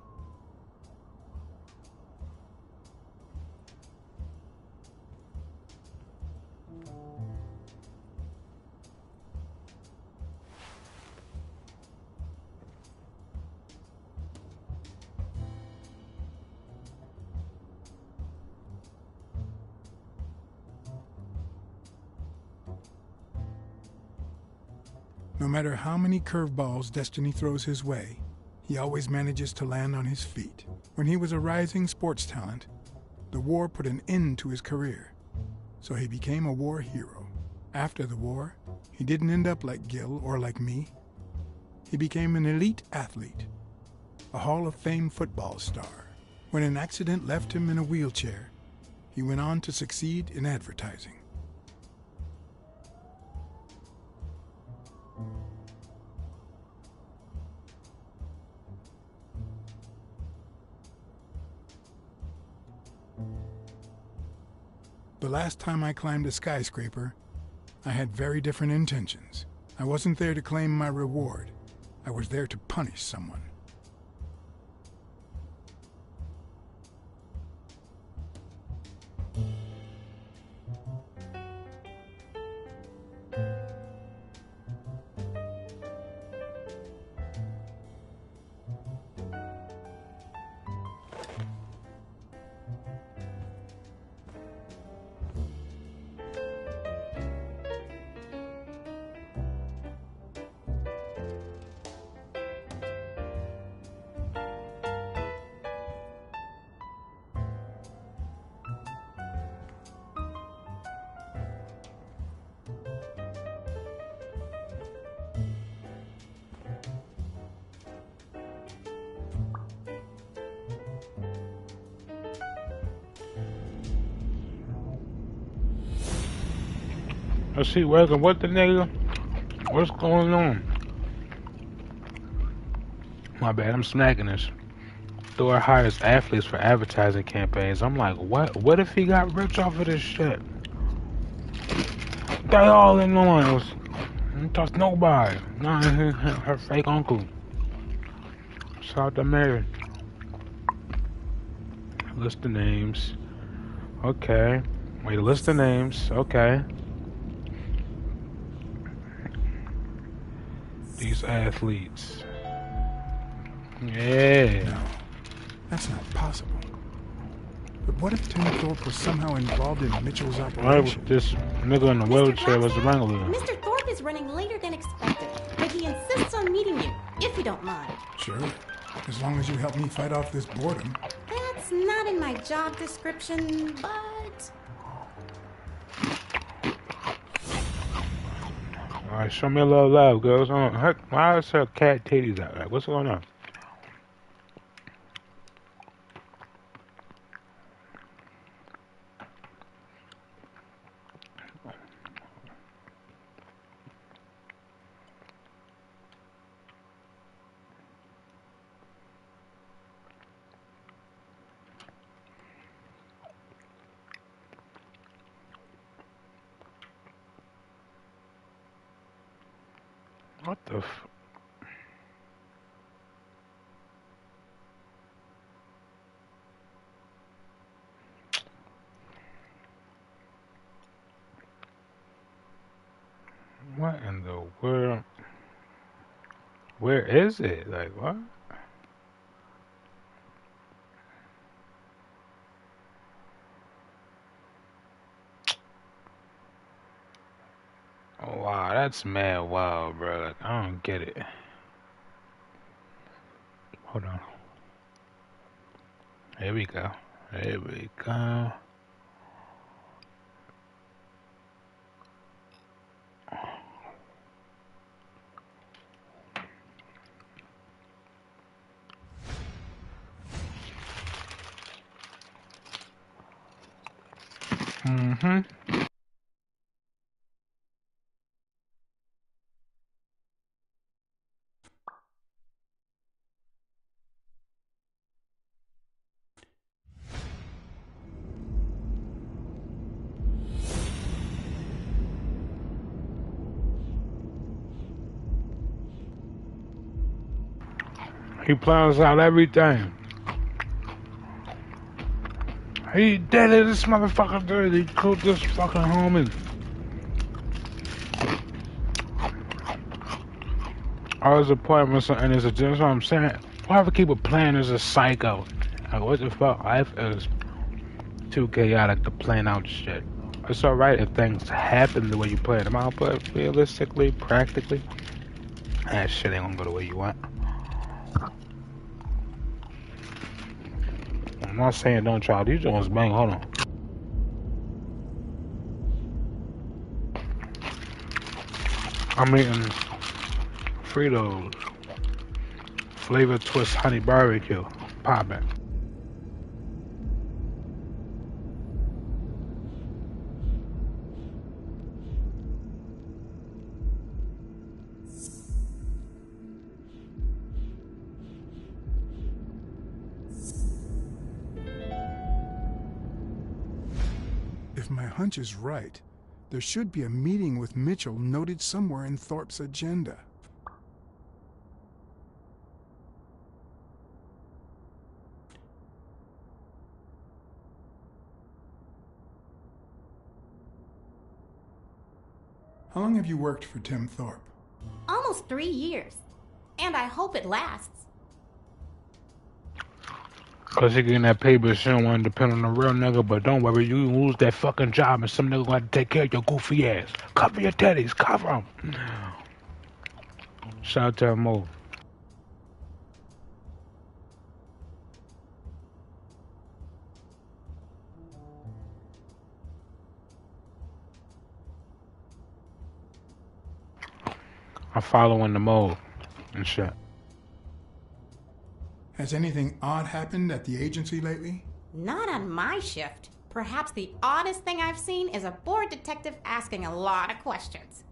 No matter how many curveballs destiny throws his way, he always manages to land on his feet. When he was a rising sports talent, the war put an end to his career, so he became a war hero. After the war, he didn't end up like Gil or like me. He became an elite athlete, a Hall of Fame football star. When an accident left him in a wheelchair, he went on to succeed in advertising. The last time I climbed a skyscraper, I had very different intentions. I wasn't there to claim my reward. I was there to punish someone. Is she working with the nigga? What's going on? My bad, I'm smacking this. Thor hires athletes for advertising campaigns. I'm like, what? What if he got rich off of this shit? They all in noise. Don't trust nobody. Not her fake uncle. Shout out to Mary. List of names. Okay. Wait, list of names. Okay. These athletes. Yeah. No, that's not possible. But what if Tim Thorpe was somehow involved in Mitchell's operation? This nigga in the wheelchair was the ringleader. Mr. Thorpe is running later than expected, but he insists on meeting you, if you don't mind. Sure, as long as you help me fight off this boredom. That's not in my job description, but... Alright, show me a little love, girls. Why is her cat titties out? Like, what's going on? What the f... What in the world? Where is it? Like, what? Oh, wow, that's mad wild, bro. Like, I don't get it. Hold on. Here we go. Here we go. Mm-hmm. He plans out everything. He did it, this motherfucker did it. He killed this fucking homie. All his appointments and his agenda, that's what I'm saying. Whoever keep a plan is a psycho. Like, what the fuck? Life is too chaotic to plan out shit. It's alright if things happen the way you plan them out, but realistically, practically, that shit ain't gonna go the way you want. I'm not saying don't try. These ones bang. Hold on. I'm eating Fritos. Flavor Twist Honey Barbecue. Poppin'. If my hunch is right, there should be a meeting with Mitchell noted somewhere in Thorpe's agenda. How long have you worked for Tim Thorpe? Almost 3 years. And I hope it lasts. Cause she getting that paper, she don't want to depend on a real nigga, but don't worry, you lose that fucking job and some nigga gonna take care of your goofy ass. Cover your teddies, cover them. Shout out to Mo. I'm following the mode and shit. Has anything odd happened at the agency lately? Not on my shift. Perhaps the oddest thing I've seen is a bored detective asking a lot of questions.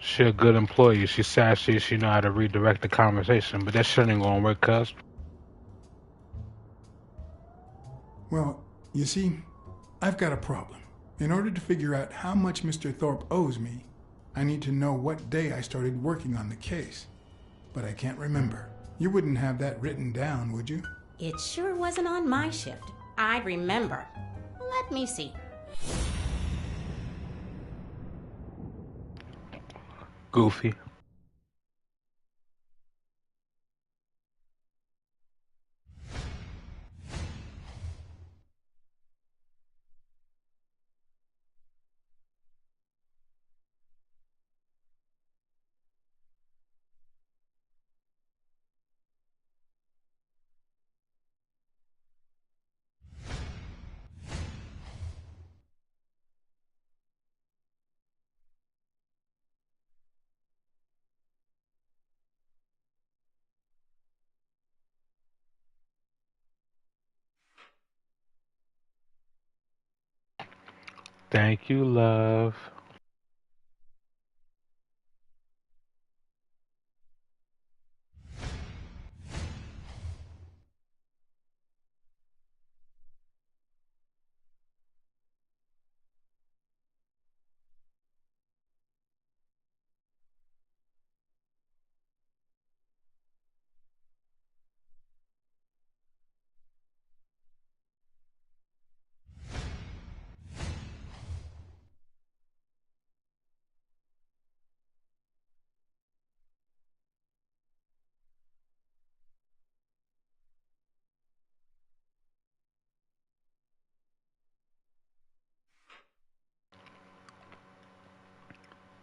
She a good employee. She sassy. She know how to redirect the conversation, but that shit ain't gonna work, cuz. Well, you see, I've got a problem. In order to figure out how much Mr. Thorpe owes me, I need to know what day I started working on the case. But I can't remember. You wouldn't have that written down, would you? It sure wasn't on my shift. I'd remember. Let me see. Goofy. Thank you, love.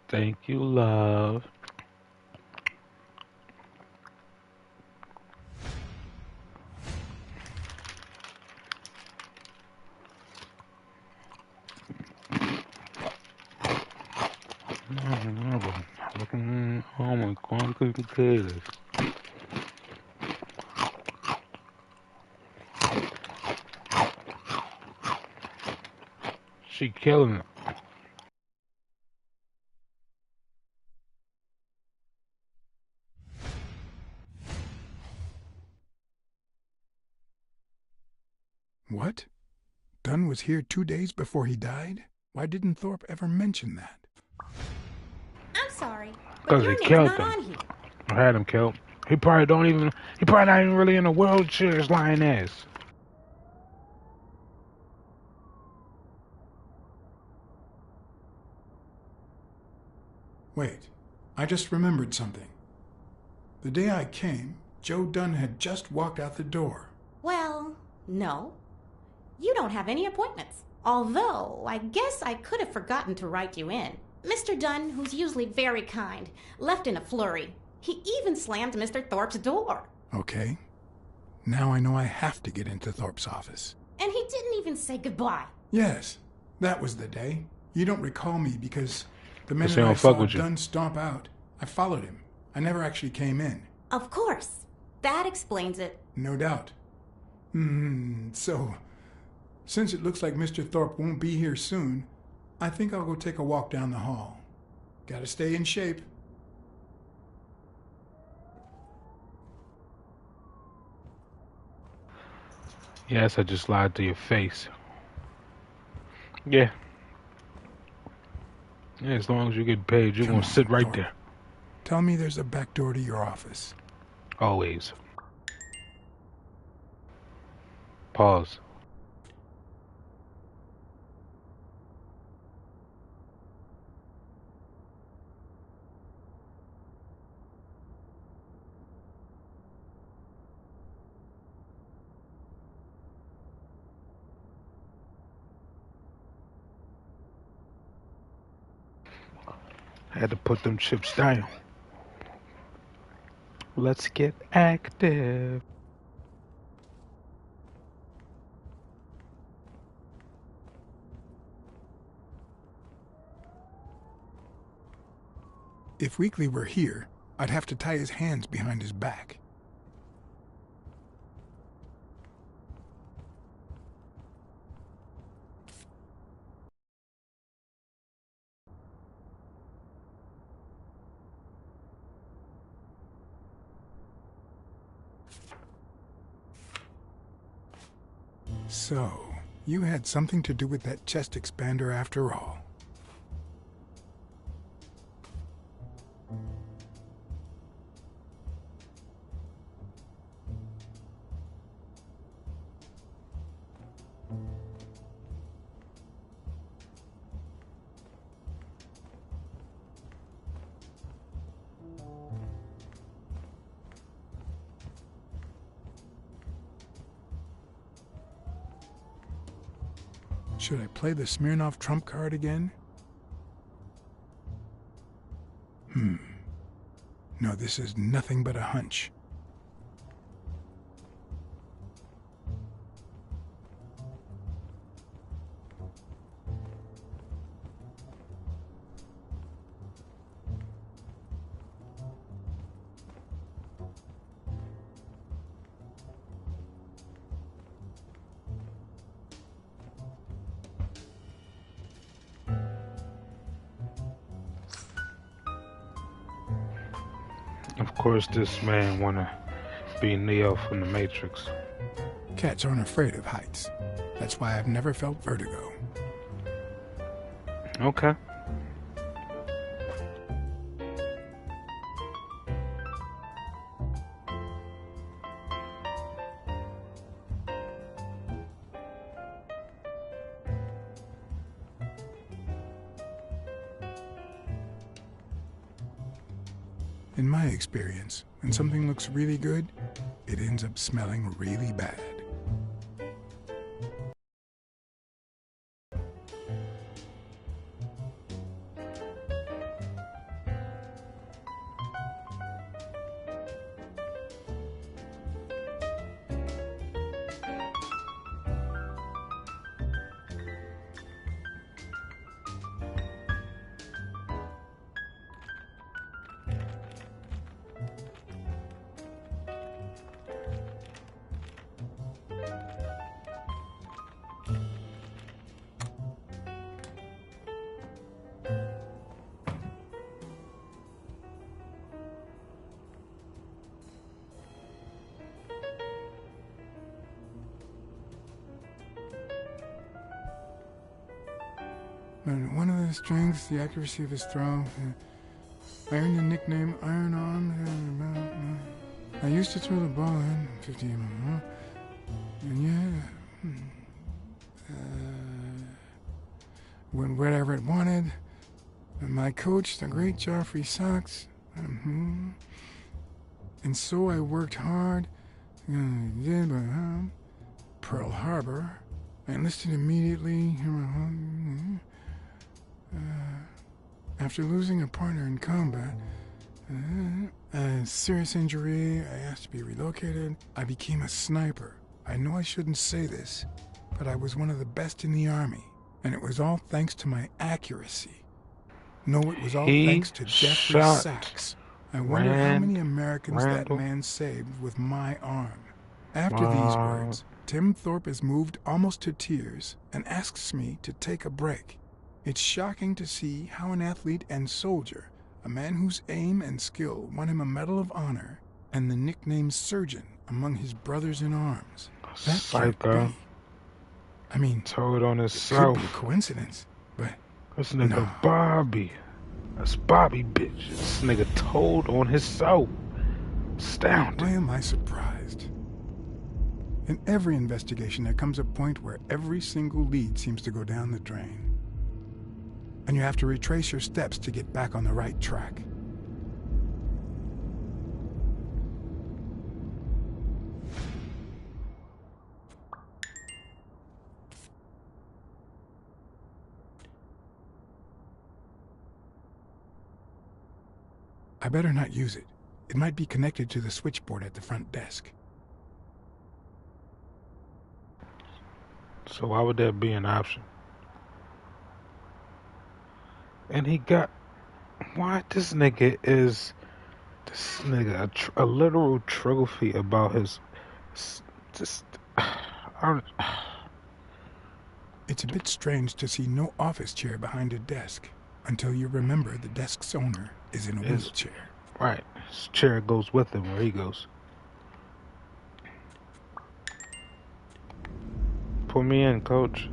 Thank you, love. Oh my God, potatoes. She killing it. What? Dunn was here 2 days before he died? Why didn't Thorpe ever mention that? I'm sorry, but Because your he name's killed not him. on here. I had him killed. He probably not even really in a wheelchair, his lying ass. Wait, I just remembered something. The day I came, Joe Dunn had just walked out the door. Well, no. You don't have any appointments. Although, I guess I could have forgotten to write you in. Mr. Dunn, who's usually very kind, left in a flurry. He even slammed Mr. Thorpe's door. Okay. Now I know I have to get into Thorpe's office. And he didn't even say goodbye. Yes, that was the day. You don't recall me because the minute don't I fuck saw with you. Dunn stomp out, I followed him. I never actually came in. Of course. That explains it. No doubt. So, since it looks like Mr. Thorpe won't be here soon, I think I'll go take a walk down the hall. Gotta stay in shape. Yes, I just lied to your face. Yeah. Yeah, as long as you get paid, you're gonna sit right there. Tell me there's a back door to your office. Always. Pause. I had to put them chips down. Let's get active. If Weekly were here, I'd have to tie his hands behind his back. So, you had something to do with that chest expander after all. Should I play the Smirnoff trump card again? No, this is nothing but a hunch. Of course, this man wanna be Neo from the Matrix. Cats aren't afraid of heights. That's why I've never felt vertigo. Okay. In my experience, when something looks really good, it ends up smelling really bad. One of the strengths, the accuracy of his throw. I earned the nickname Iron Arm. I used to throw the ball in 50 and yeah, went wherever it wanted. And my coach, the great Joffrey Sox, and so I worked hard. Pearl Harbor. I enlisted immediately. After losing a partner in combat, a serious injury, I asked to be relocated. I became a sniper. I know I shouldn't say this, but I was one of the best in the Army, and it was all thanks to my accuracy. No, it was all thanks to Jeffrey Sachs. I wonder how many Americans that man saved with my arm. After these words, Tim Thorpe is moved almost to tears and asks me to take a break. It's shocking to see how an athlete and soldier, a man whose aim and skill won him a Medal of Honor and the nickname Surgeon among his brothers in arms. That can't be. I mean, told on it himself. could be a coincidence, but This nigga no. Bobby. That's Bobby, bitch. This nigga told on himself. Astounding. Why am I surprised? In every investigation, there comes a point where every single lead seems to go down the drain. And you have to retrace your steps to get back on the right track. I better not use it. It might be connected to the switchboard at the front desk. So why would that be an option? And he got... Why this nigga is... This nigga a literal trophy about his... Just... It's a bit strange to see no office chair behind a desk until you remember the desk's owner is in a wheelchair. Right. His chair goes with him where he goes. Put me in, coach.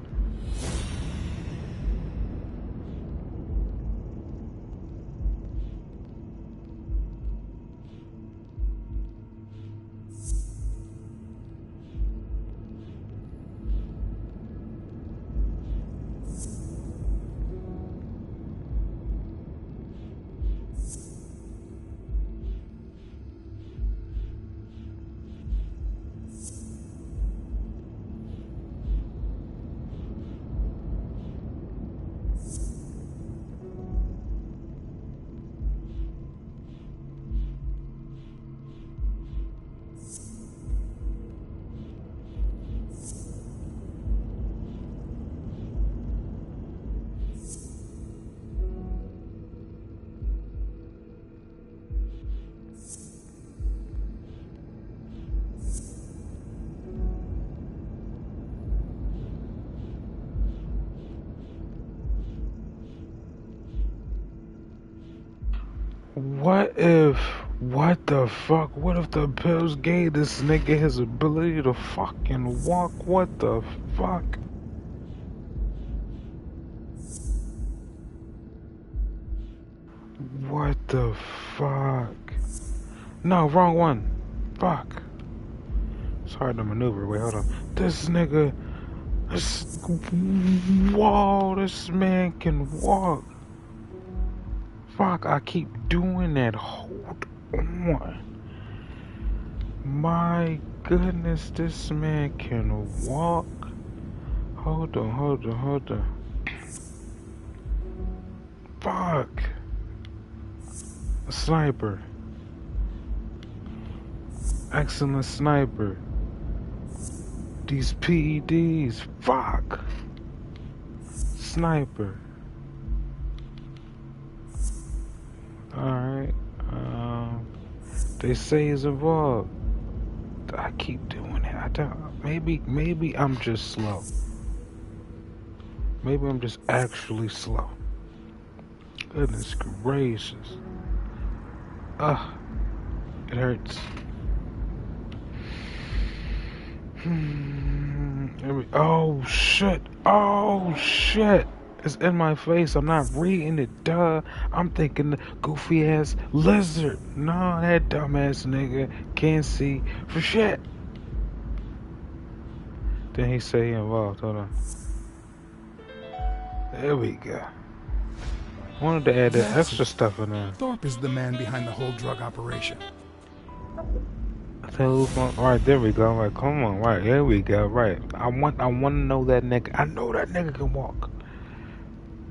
What the fuck? What if the pills gave this nigga his ability to fucking walk? What the fuck? What the fuck? No, wrong one. Fuck. It's hard to maneuver. Wait, hold on. This nigga... Whoa, this man can walk. Fuck, I keep doing that. Hold on. My goodness, this man can walk. Hold on. Fuck. A sniper. Excellent sniper. These PEDs. Fuck. Sniper. Alright. They say he's involved. I keep doing it. I don't. Maybe I'm just slow. Maybe I'm just actually slow. Goodness gracious. It hurts. Oh shit. It's in my face. I'm not reading it, duh. I'm thinking the goofy ass lizard. No, that dumbass nigga can't see for shit. Then he say he involved. Hold on. There we go. I wanted to add that extra stuff in there. Thorpe is the man behind the whole drug operation. Right, there we go. Right, come on. Right, there we go. Right. I want to know that nigga. I know that nigga can walk.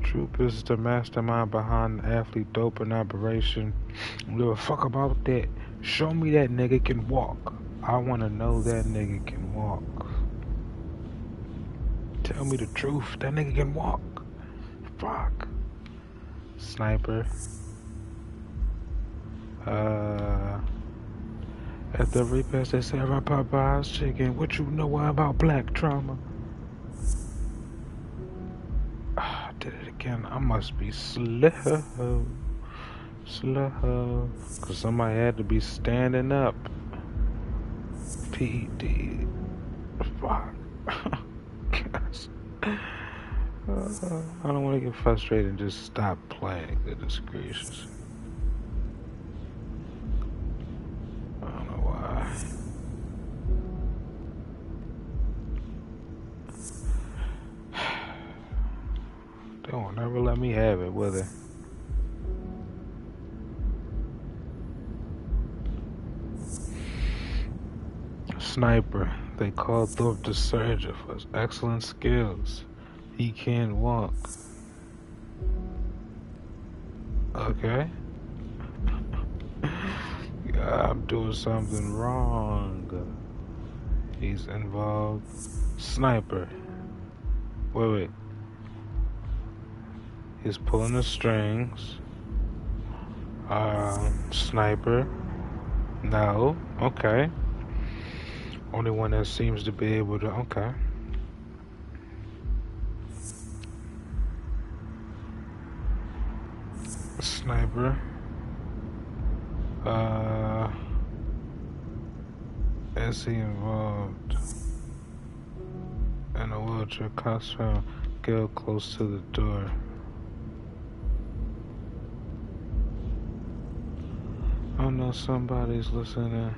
Troop is the mastermind behind the athlete doping operation. I don't give a fuck about that. Show me that nigga can walk. I want to know that nigga can walk. Tell me the truth. That nigga can walk. Fuck. Sniper. At the repass they say about Popeye's chicken. What you know about black trauma? I did it again. I must be slow. Cause somebody had to be standing up. PD. Fuck. I don't want to get frustrated and just stop playing. Goodness gracious. I don't know why. They won't never let me have it, will they? Sniper. They called Thorpe the surgeon for his excellent skills. He can't walk. Okay. I'm doing something wrong. He's involved. Sniper. Wait. He's pulling the strings. Sniper. No. Okay. Only one that seems to be able to. Okay. Sniper. Is he involved in a wheelchair costume? Get close to the door. I know somebody's listening.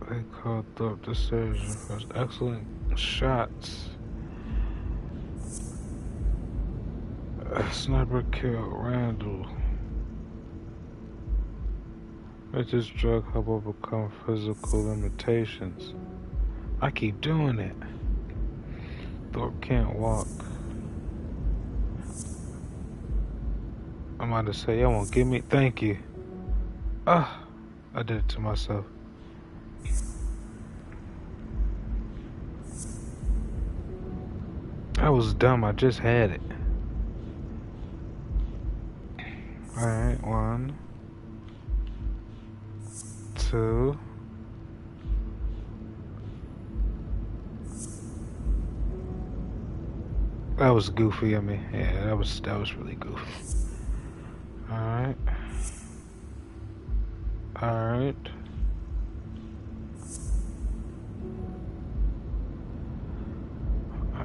They called Thorpe the surgeon for his excellent shots. A sniper killed Randall. Let this drug help overcome physical limitations. I keep doing it. Thorpe can't walk. I'm about to say, y'all won't give me. Thank you. I did it to myself. That was dumb. I just had it. Alright, 1, 2. That was goofy. I mean, yeah, that was really goofy. Alright.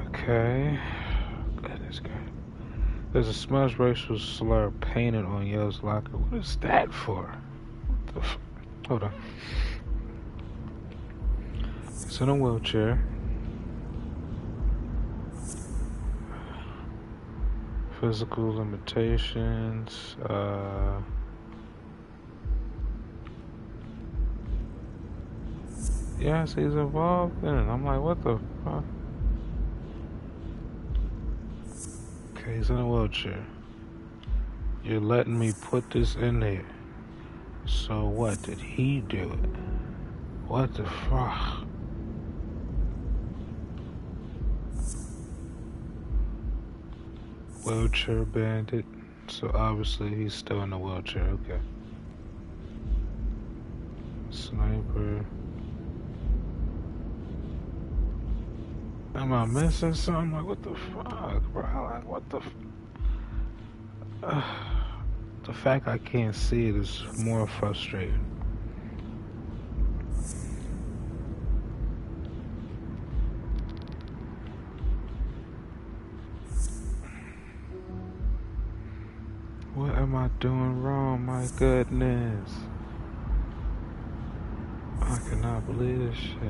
Okay. Goodness God. There's a smudged racial slur painted on Yo's locker. What is that for? What the Hold on. He's in a wheelchair. Physical limitations. Yes, he's involved in it. I'm like, what the fuck? Okay, he's in a wheelchair. You're letting me put this in there. So what? Did he do it? What the fuck? Wheelchair bandit. So obviously he's still in a wheelchair. Okay. Sniper. Am I missing something? Like, what the fuck, bro? Like, what the the fact I can't see it is more frustrating. am I doing wrong? My goodness. I cannot believe this shit.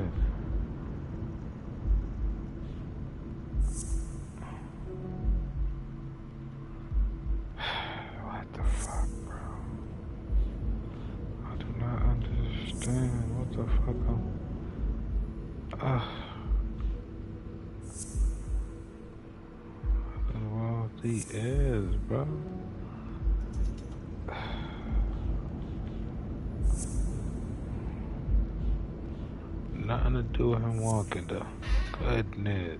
What the fuck, bro? I do not understand. What the fuck? What the world he is, bro? Nothing to do with him walking though. Goodness.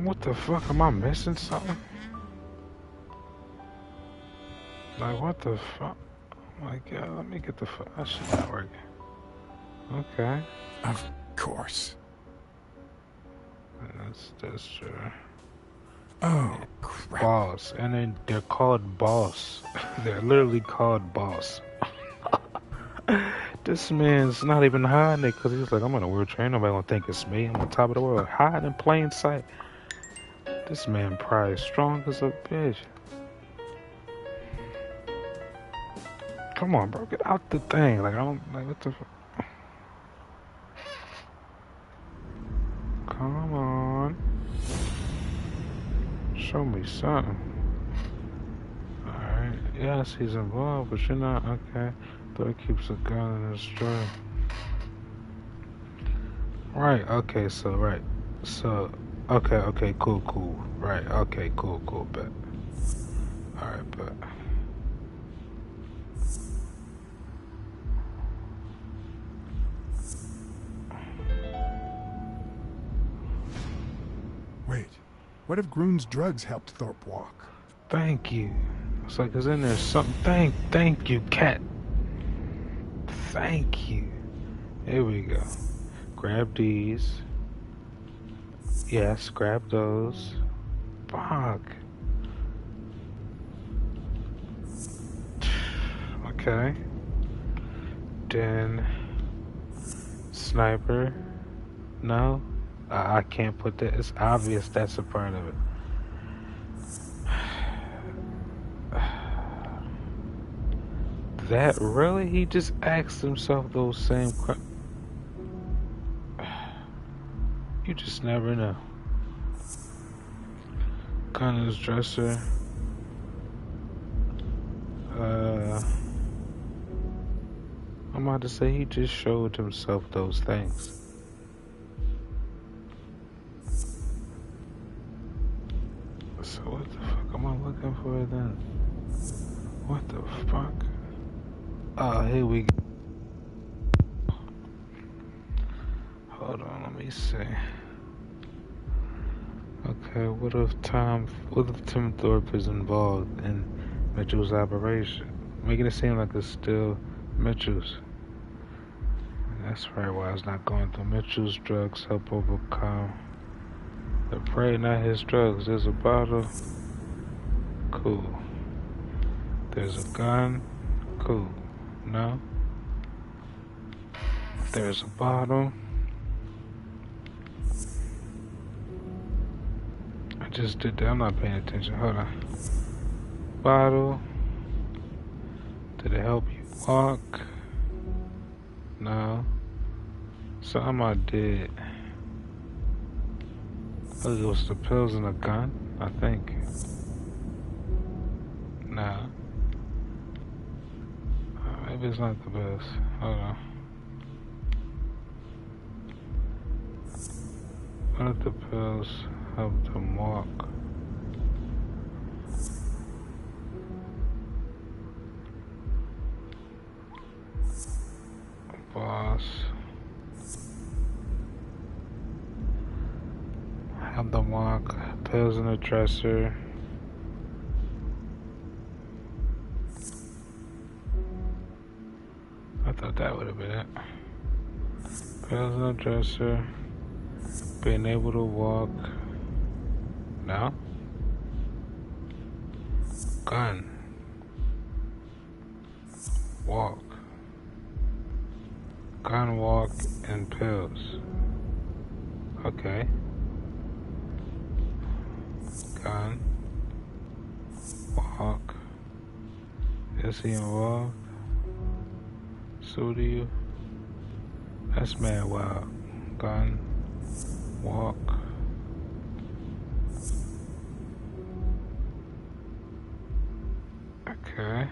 What the fuck? Am I missing something? Like, what the fuck? Oh my god, let me get the fuck. That shit not working. Okay. Of course. That's true. Oh, crap. Boss. And then they're called boss. They're literally called boss. This man's not even hiding it because he's like, I'm on a world train. Nobody gonna think it's me. I'm on top of the world. Hiding in plain sight. This man probably strong as a bitch. Come on, bro. Get out the thing. Like, I don't, like, what the fuck? Come on. Show me something. Alright. Yes, he's involved, but you're not. Okay. Thought he keeps a gun in his drawer. Right. Okay, so, right. So, okay, cool. Right, okay, cool, bet. Alright, bet. Wait, what if Groon's drugs helped Thorpe walk? Thank you. It's like, isn't there something? Thank you, cat. Thank you. Here we go. Grab these. Yes, grab those. Fuck. Okay. Then sniper. No, I can't put that. It's obvious that's a part of it. That really? He just asked himself those same questions. You just never know. Gun in his dresser. I'm about to say he just showed himself those things. So what the fuck am I looking for then? What the fuck? Oh, here we go. Hold on, let me see. Okay, what if Tim Thorpe is involved in Mitchell's operation? Making it seem like it's still Mitchell's. That's probably why it's not going through. Mitchell's drugs help overcome the prey, not his drugs. There's a bottle. Cool. There's a gun. Cool. No. There's a bottle. I just did that. I'm not paying attention. Hold on. Bottle. Did it help you walk? No. Something I did. Oh, it was the pills and the gun, I think. No. Maybe it's not the best. Hold on. One of the pills helped him walk. Boss. Helped him walk. Pills in the dresser. thought that would have been it. Personal dresser. Being able to walk. No? Gun. Walk. Gun, walk, and pills. Okay. Gun. Walk. Is he involved? So do you? That's mad wild. Gun. Walk. Okay.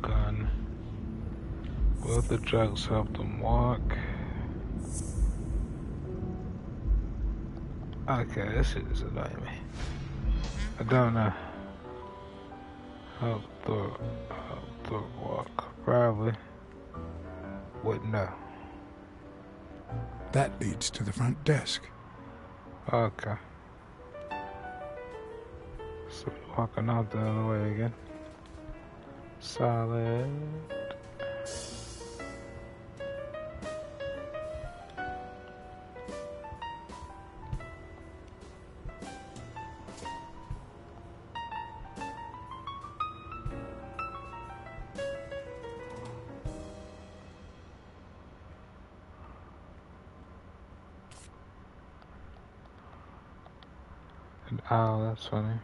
Gun. Will the drugs help them walk? Okay, this shit is annoying me. I don't know. Help Thor walk. Probably. Wouldn't know. That leads to the front desk. Okay. So we're walking out the other way again. Solid. Oh, that's funny.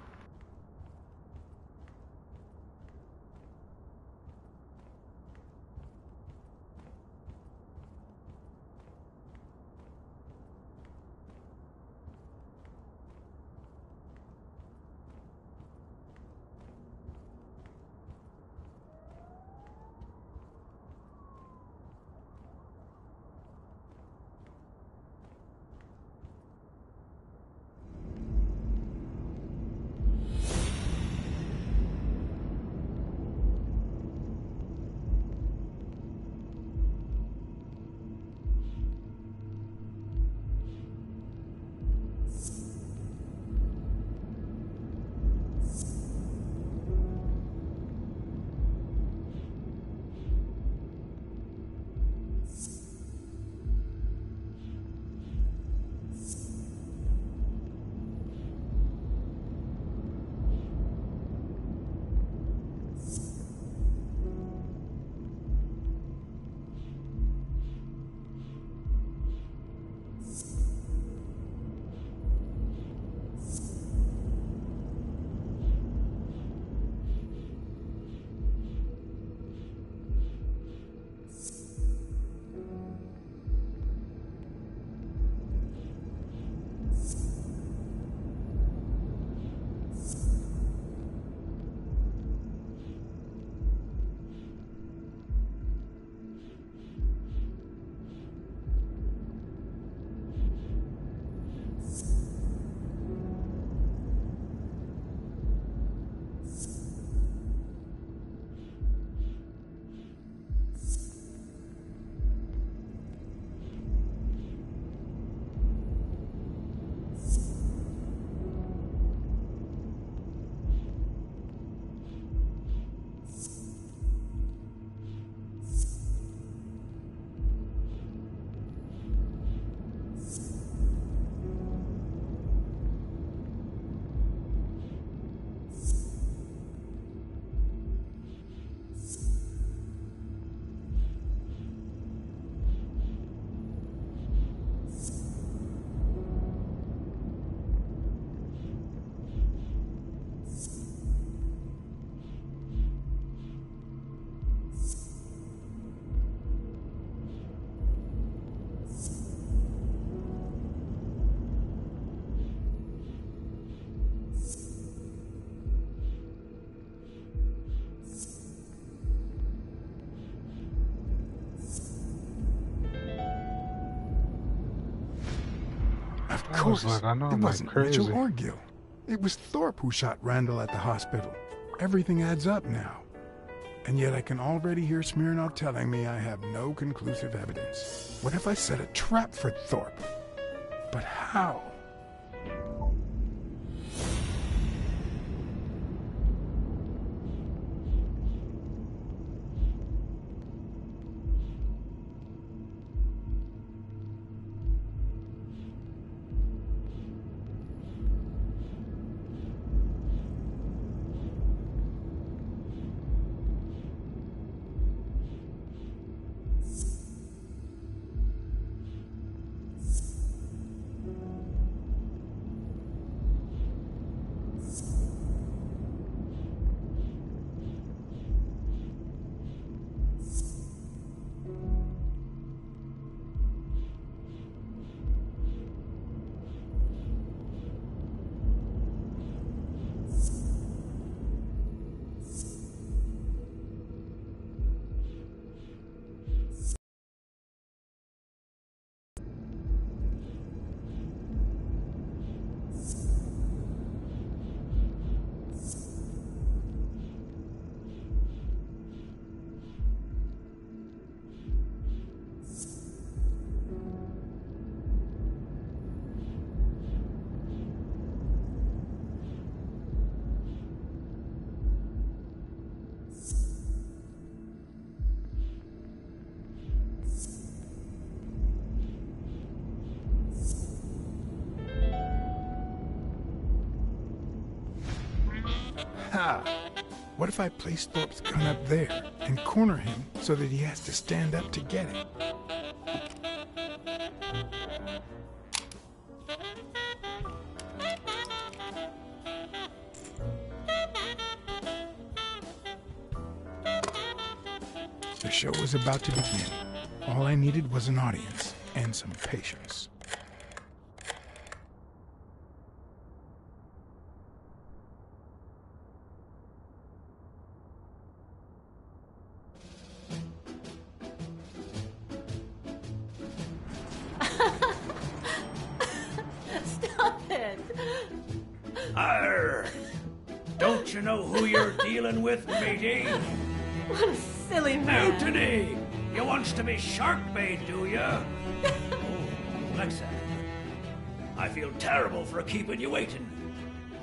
Of course, it wasn't Mitchell or Gil. It was Thorpe who shot Randall at the hospital. Everything adds up now. And yet I can already hear Smirnoff telling me I have no conclusive evidence. What if I set a trap for Thorpe? But how? What if I place Thorpe's gun up there and corner him so that he has to stand up to get it? The show was about to begin. All I needed was an audience and some patience. Stop it! Arr! Don't you know who you're dealing with, matey? What a silly man. Mutiny! You wants to be shark bait, do ya? Oh, Blacksad. I feel terrible for keeping you waiting.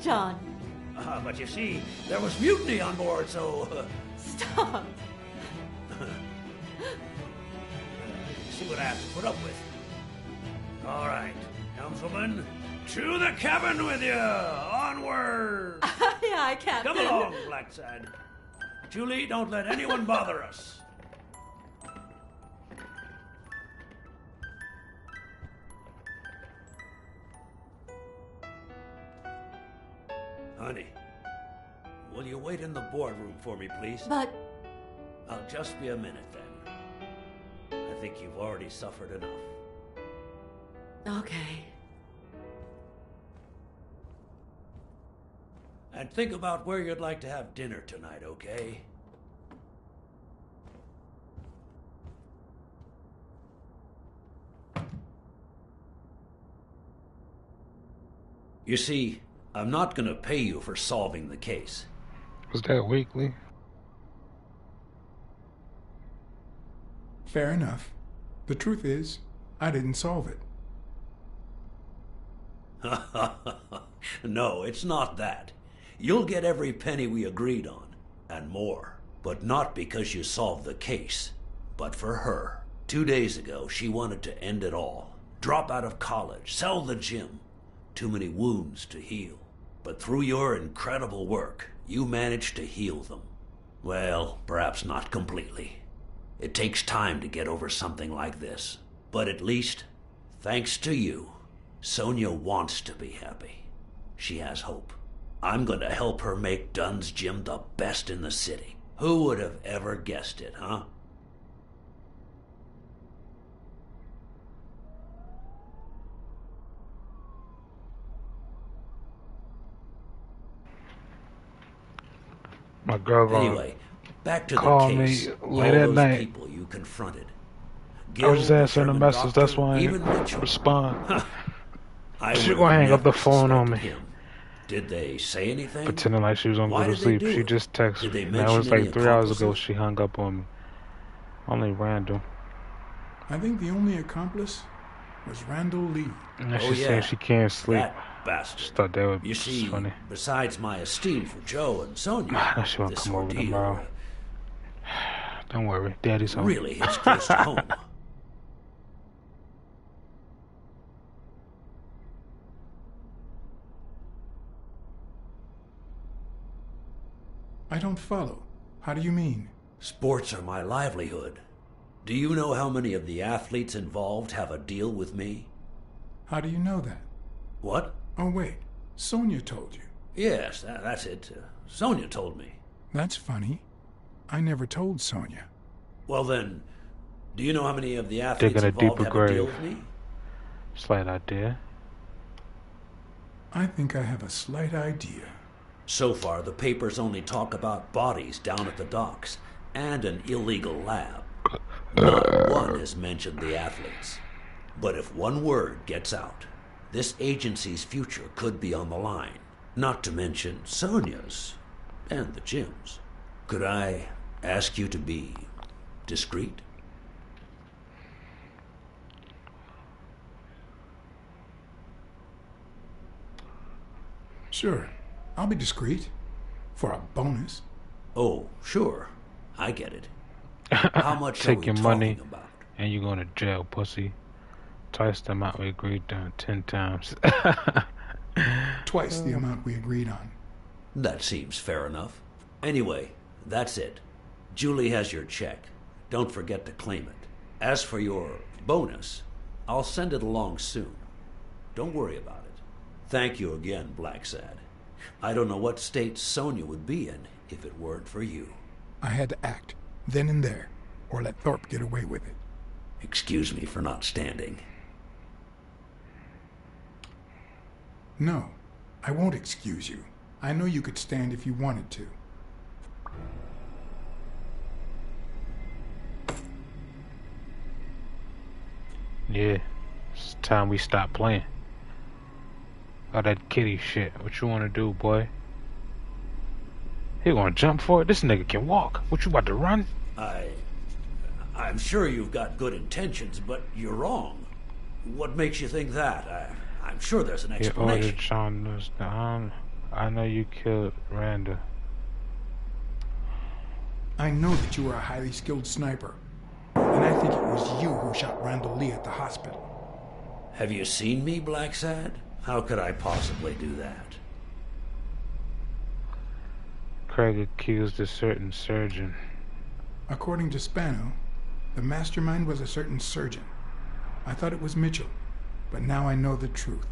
John. But you see, there was mutiny on board, so... Stop. See what I have to put up with. All right, councilman, to the cabin with you! Onward! Aye, Captain. Come along, Blacksad. Julie, don't let anyone bother us. Honey, will you wait in the boardroom for me, please? But... I'll just be a minute, then. I think you've already suffered enough. Okay. And think about where you'd like to have dinner tonight, okay? You see, I'm not gonna pay you for solving the case. Was that weekly? Fair enough. The truth is, I didn't solve it. No, it's not that. You'll get every penny we agreed on, and more. But not because you solved the case, but for her. 2 days ago, she wanted to end it all. Drop out of college, sell the gym. Too many wounds to heal. But through your incredible work, you managed to heal them. Well, perhaps not completely. It takes time to get over something like this. But at least, thanks to you, Sonia wants to be happy. She has hope. I'm going to help her make Dunn's Gym the best in the city. Who would have ever guessed it, huh? My girl Anyway, back to the call case. me All late at those night. people you confronted. I was just Gil, answering the German message. doctor, That's why I even didn't Mitchell. respond. I She would gonna have hang up the never phone on me. suspected him. Did they say anything? Pretending like she was gonna Why go to did they sleep. do She it? just texted Did they me. That was mention any like 3 hours ago. accomplices? She hung up on me. Only random. I think the only accomplice was Randall Lee. And Oh, she's yeah. saying she can't sleep. That bastard. Just thought that would You be see, funny. besides my esteem for Joe and Sonia, Now she won't this come over ordeal tomorrow. Don't worry, Daddy's home. really hits close to home. I don't follow. How do you mean? Sports are my livelihood. Do you know how many of the athletes involved have a deal with me? How do you know that? What? Oh, wait. Sonia told you. Yes, that's it. Sonia told me. That's funny. I never told Sonia. Well then, do you know how many of the athletes Digging a involved deeper have a deal grave. with me? Slight idea. I think I have a slight idea. So far, the papers only talk about bodies down at the docks and an illegal lab. Not one has mentioned the athletes. But if one word gets out, this agency's future could be on the line. Not to mention Sonia's and the gym's. Could I ask you to be discreet? Sure. I'll be discreet. For a bonus. Oh, sure. I get it. How much are Take we your talking money about? and you're going to jail, pussy. Twice the amount we agreed on 10 times. Twice the amount we agreed on. That seems fair enough. Anyway, that's it. Julie has your check. Don't forget to claim it. As for your bonus, I'll send it along soon. Don't worry about it. Thank you again, Blacksad. I don't know what state Sonia would be in if it weren't for you. I had to act, then and there, or let Thorpe get away with it. Excuse me for not standing. No, I won't excuse you. I know you could stand if you wanted to. Yeah, it's time we stop playing. All that kitty shit. What you wanna do, boy? He gonna jump for it? This nigga can walk. What, you about to run? I'm sure you've got good intentions, but you're wrong. What makes you think that? I'm sure there's an explanation. He ordered Sean down. I know you killed Randall. I know that you are a highly skilled sniper, and I think it was you who shot Randall Lee at the hospital. Have you seen me, Blacksad? How could I possibly do that? Craig accused a certain surgeon. According to Spano, the mastermind was a certain surgeon. I thought it was Mitchell, but now I know the truth.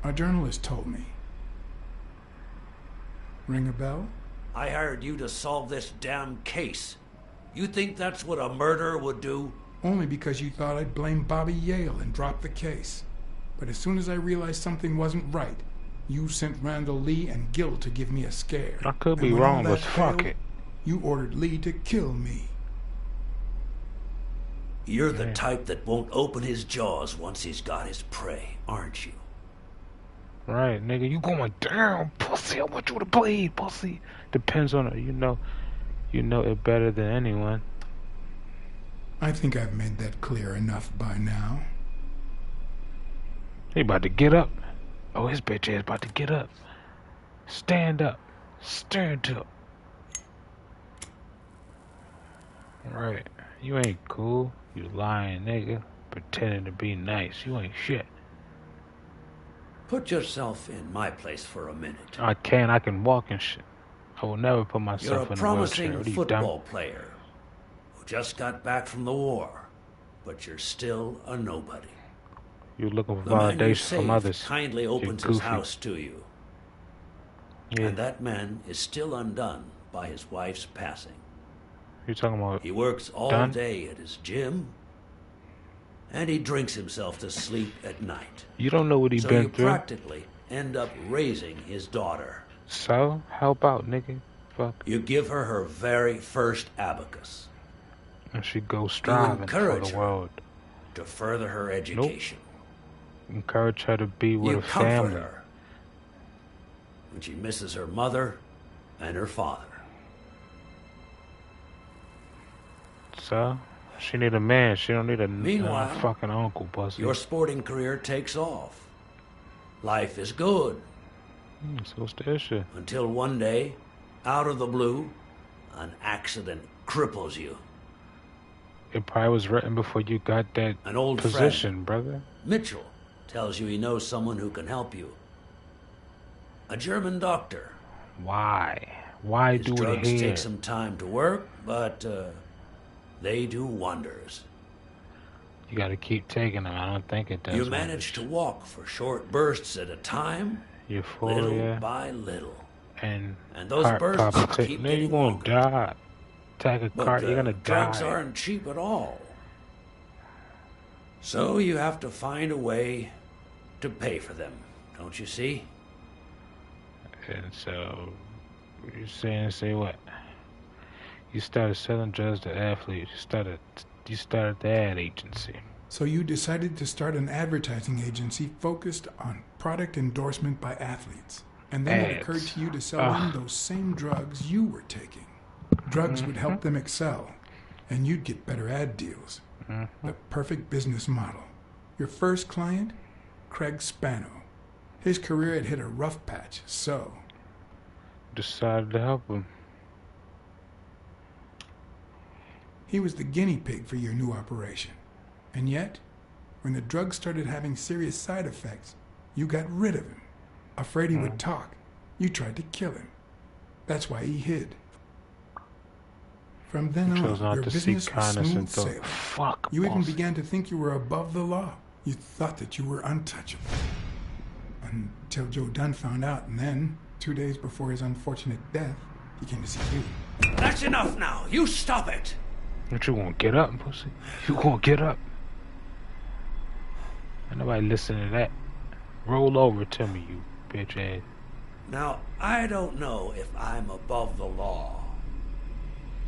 A journalist told me. Ring a bell? I hired you to solve this damn case. You think that's what a murderer would do? Only because you thought I'd blame Bobby Yale and drop the case. But as soon as I realized something wasn't right, you sent Randall Lee and Gil to give me a scare. I could be wrong, but fuck it. You ordered Lee to kill me. You're the type that won't open his jaws once he's got his prey, aren't you? Right, nigga, you going down, pussy. I want you to bleed, pussy. Depends on it, you know it better than anyone. I think I've made that clear enough by now. He about to get up. Oh, his bitch ass about to get up. Stand up. Stand up. Right. You ain't cool. You lying nigga. Pretending to be nice. You ain't shit. Put yourself in my place for a minute. I can walk and shit. I will never put myself in a wheelchair. You're a promising football player who just got back from the war, but you're still a nobody. You're looking for the man you validation from others. Kindly opens his house to you. Yeah. And that man is still undone by his wife's passing. You talking about? He works all day at his gym, and he drinks himself to sleep at night. You don't know what he's been through. So you practically end up raising his daughter. So help out, nigga. Fuck. You give her her very first abacus, and she goes striving for the world to further her education. Nope. Encourage her to be with a family. Her when she misses her mother and her father. So she need a man. She don't need a Meanwhile, fucking uncle, pussy. Your sporting career takes off. Life is good. So what's the issue? Until one day, out of the blue, an accident cripples you. It probably was written before you got that an old position, friend, brother. Mitchell tells you he knows someone who can help you. A German doctor. Why? Why His do it drugs here? take some time to work, but they do wonders. You gotta keep taking them. I don't think it does. You manage to walk for short bursts at a time, Euphoria, little by little. And those bursts keep man, you're gonna die. Attack a cart, you're gonna die. Drugs aren't cheap at all. So you have to find a way to pay for them, don't you see? And so, you're saying, say what? You started selling drugs to athletes. You started the ad agency. So you decided to start an advertising agency focused on product endorsement by athletes. And then it occurred to you to sell them those same drugs you were taking. Drugs would help them excel, and you'd get better ad deals. The perfect business model. Your first client? Craig Spano. His career had hit a rough patch, so... decided to help him. He was the guinea pig for your new operation. And yet, when the drug started having serious side effects, you got rid of him, afraid he would talk, You tried to kill him. That's why he hid. From then You chose on, not your to seek business was kindness smooth and thought, sailing. fuck, You even boss. began to think you were above the law. You thought that you were untouchable. Until Joe Dunn found out, and then, 2 days before his unfortunate death, he came to see you. That's enough now. You stop it. But you won't get up, pussy. You won't get up. Ain't nobody listening to that. Roll over to me, you bitch ass. Now, I don't know if I'm above the law,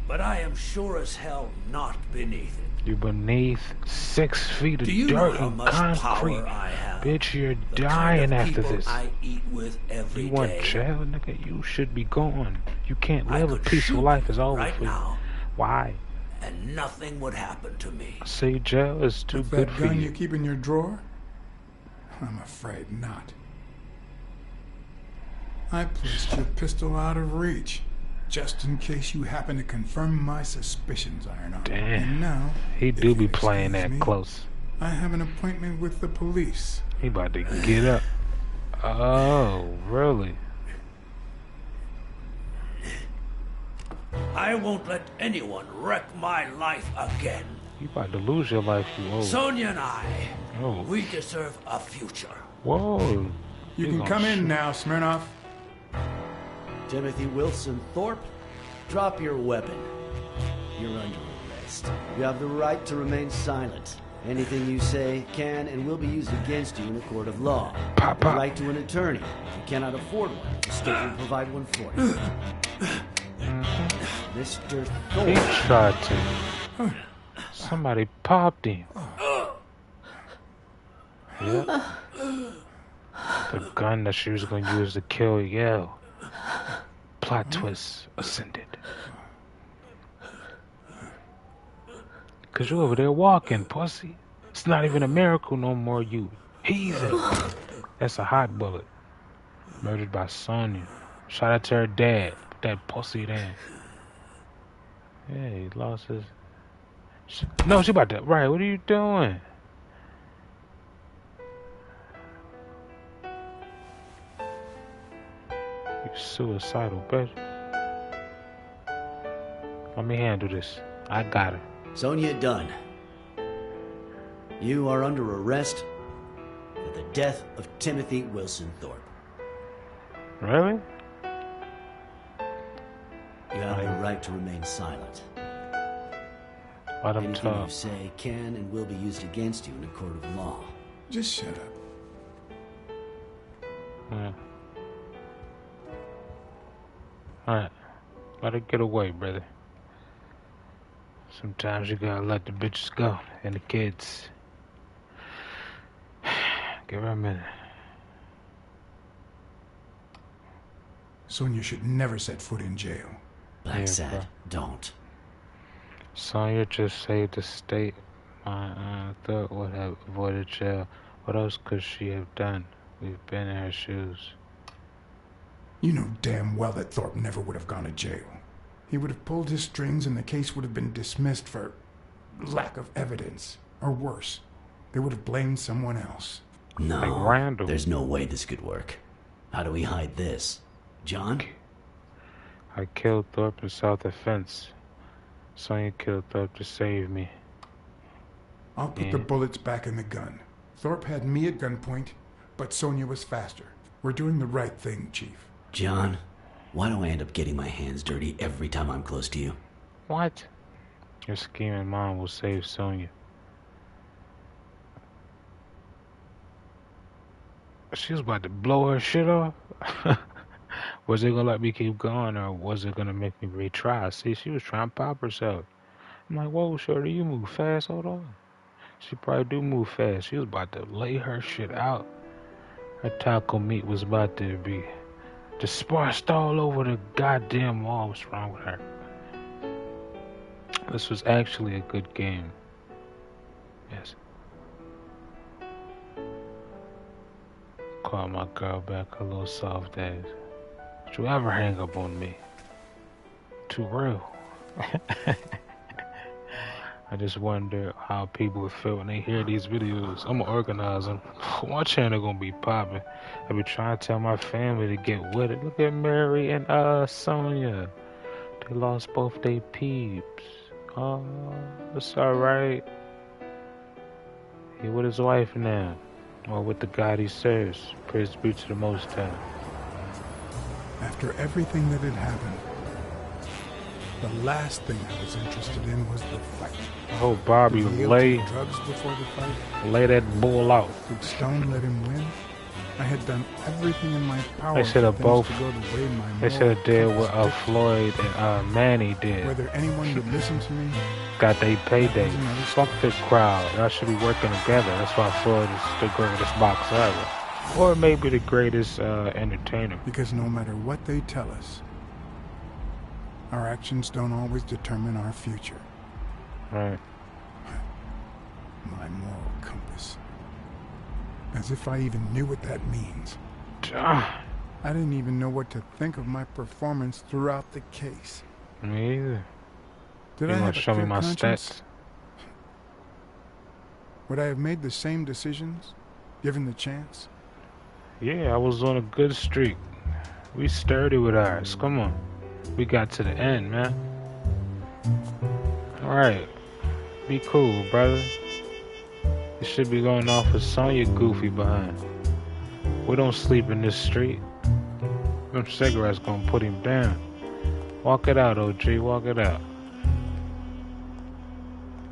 but I am sure as hell not beneath it. You beneath 6 feet of Do you know dirt how and much concrete. power I have? Bitch, you're The dying kind of after people this. I eat with every You want day. jail, nigga? You should be gone. You can't I live a could peaceful shoot life. It's over right for you. now. Why? And nothing would happen to me. See, jail is too With good that for gun you. you keep in your drawer? I'm afraid not. I placed your pistol out of reach, just in case you happen to confirm my suspicions, Iron Arm. Damn. And now, He if do you be playing excuse that me, close. I have an appointment with the police. He about to get up. Oh, really? I won't let anyone wreck my life again. You about to lose your life, you old. Sonia and I, Oh. we deserve a future. Whoa. You can come in now, Smirnoff. Timothy Wilson Thorpe, drop your weapon. You're under arrest. You have the right to remain silent. Anything you say can and will be used against you in a court of law. Papa. The right to an attorney. If you cannot afford one, the state will provide one for you. Mr. He Thorpe. tried to. Somebody popped him. Yeah. The gun that she was going to use to kill Yale. Plot twist ascended. Cause you over there walking, pussy. It's not even a miracle no more, you heathen. That's a hot bullet. Murdered by Sonya. Shot out to her dad. Put that pussy there. Yeah, he lost his... No, she about to... Right, what are you doing? You suicidal, bitch. Let me handle this. I got her. Sonia Dunn. You are under arrest for the death of Timothy Wilson Thorpe. Really? You have the right to remain silent. Let him Anything you talk. say can and will be used against you in a court of law. Just shut up. Yeah. Alright. Let her get away, brother. Sometimes you gotta let the bitches go. And the kids. Give her a minute. Sonia should never set foot in jail. Blacksad, don't. Sonya just saved the state. My thought would have avoided jail. What else could she have done? We've been in her shoes. You know damn well that Thorpe never would have gone to jail. He would have pulled his strings and the case would have been dismissed for lack of evidence. Or worse, they would have blamed someone else. No, Like Randall. there's no way this could work. How do we hide this? John? I killed Thorpe in self-defense. Sonya killed Thorpe to save me. I'll put the bullets back in the gun. Thorpe had me at gunpoint, but Sonia was faster. We're doing the right thing, Chief. John, why do I end up getting my hands dirty every time I'm close to you? What? Your scheming mom will save Sonya. She was about to blow her shit off. Was it gonna let me keep going, or was it gonna make me retry? See, she was trying to pop herself. I'm like, whoa, shorty, you move fast. Hold on. She probably do move fast. She was about to lay her shit out. Her taco meat was about to be dispersed all over the goddamn wall. What's wrong with her? This was actually a good game. Yes. Call my girl back, a little soft ass. Don't you ever hang up on me. Too real. I just wonder how people would feel when they hear these videos. I'm gonna organize them. My channel gonna be popping. I be trying to tell my family to get with it. Look at Mary and Sonia. They lost both their peeps. Oh, it's alright. He with his wife now. Or with the God he serves. Praise be to the Most High. After everything that had happened, the last thing I was interested in was the fight. I hope Bobby Did he yield lay to drugs before the fight? Lay that bull out. Did Stone let him win? I had done everything in my power. They should have both. To go the way my They should have did what Floyd and Manny did. Whether anyone would listen to me. Got they payday. Fuck the crowd. Y'all should be working together. That's why Floyd is the greatest boxer ever. Or maybe the greatest entertainer. Because no matter what they tell us, our actions don't always determine our future. Right. My moral compass. As if I even knew what that means. I didn't even know what to think of my performance throughout the case. Me either. Did you I want have to a show me clear my conscience? stats? Would I have made the same decisions, given the chance? Yeah, I was on a good streak. We sturdy with ours. Come on. We got to the end, man. Alright. Be cool, brother. You should be going off with Sonya goofy behind. We don't sleep in this street. Them cigarettes gonna put him down. Walk it out, OG. Walk it out.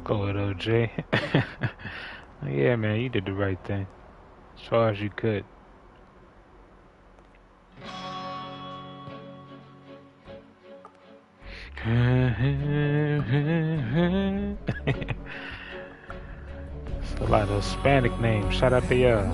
Go it, OG. Yeah, man, you did the right thing. As far as you could. It's a lot of Hispanic names. Shout out to y'all.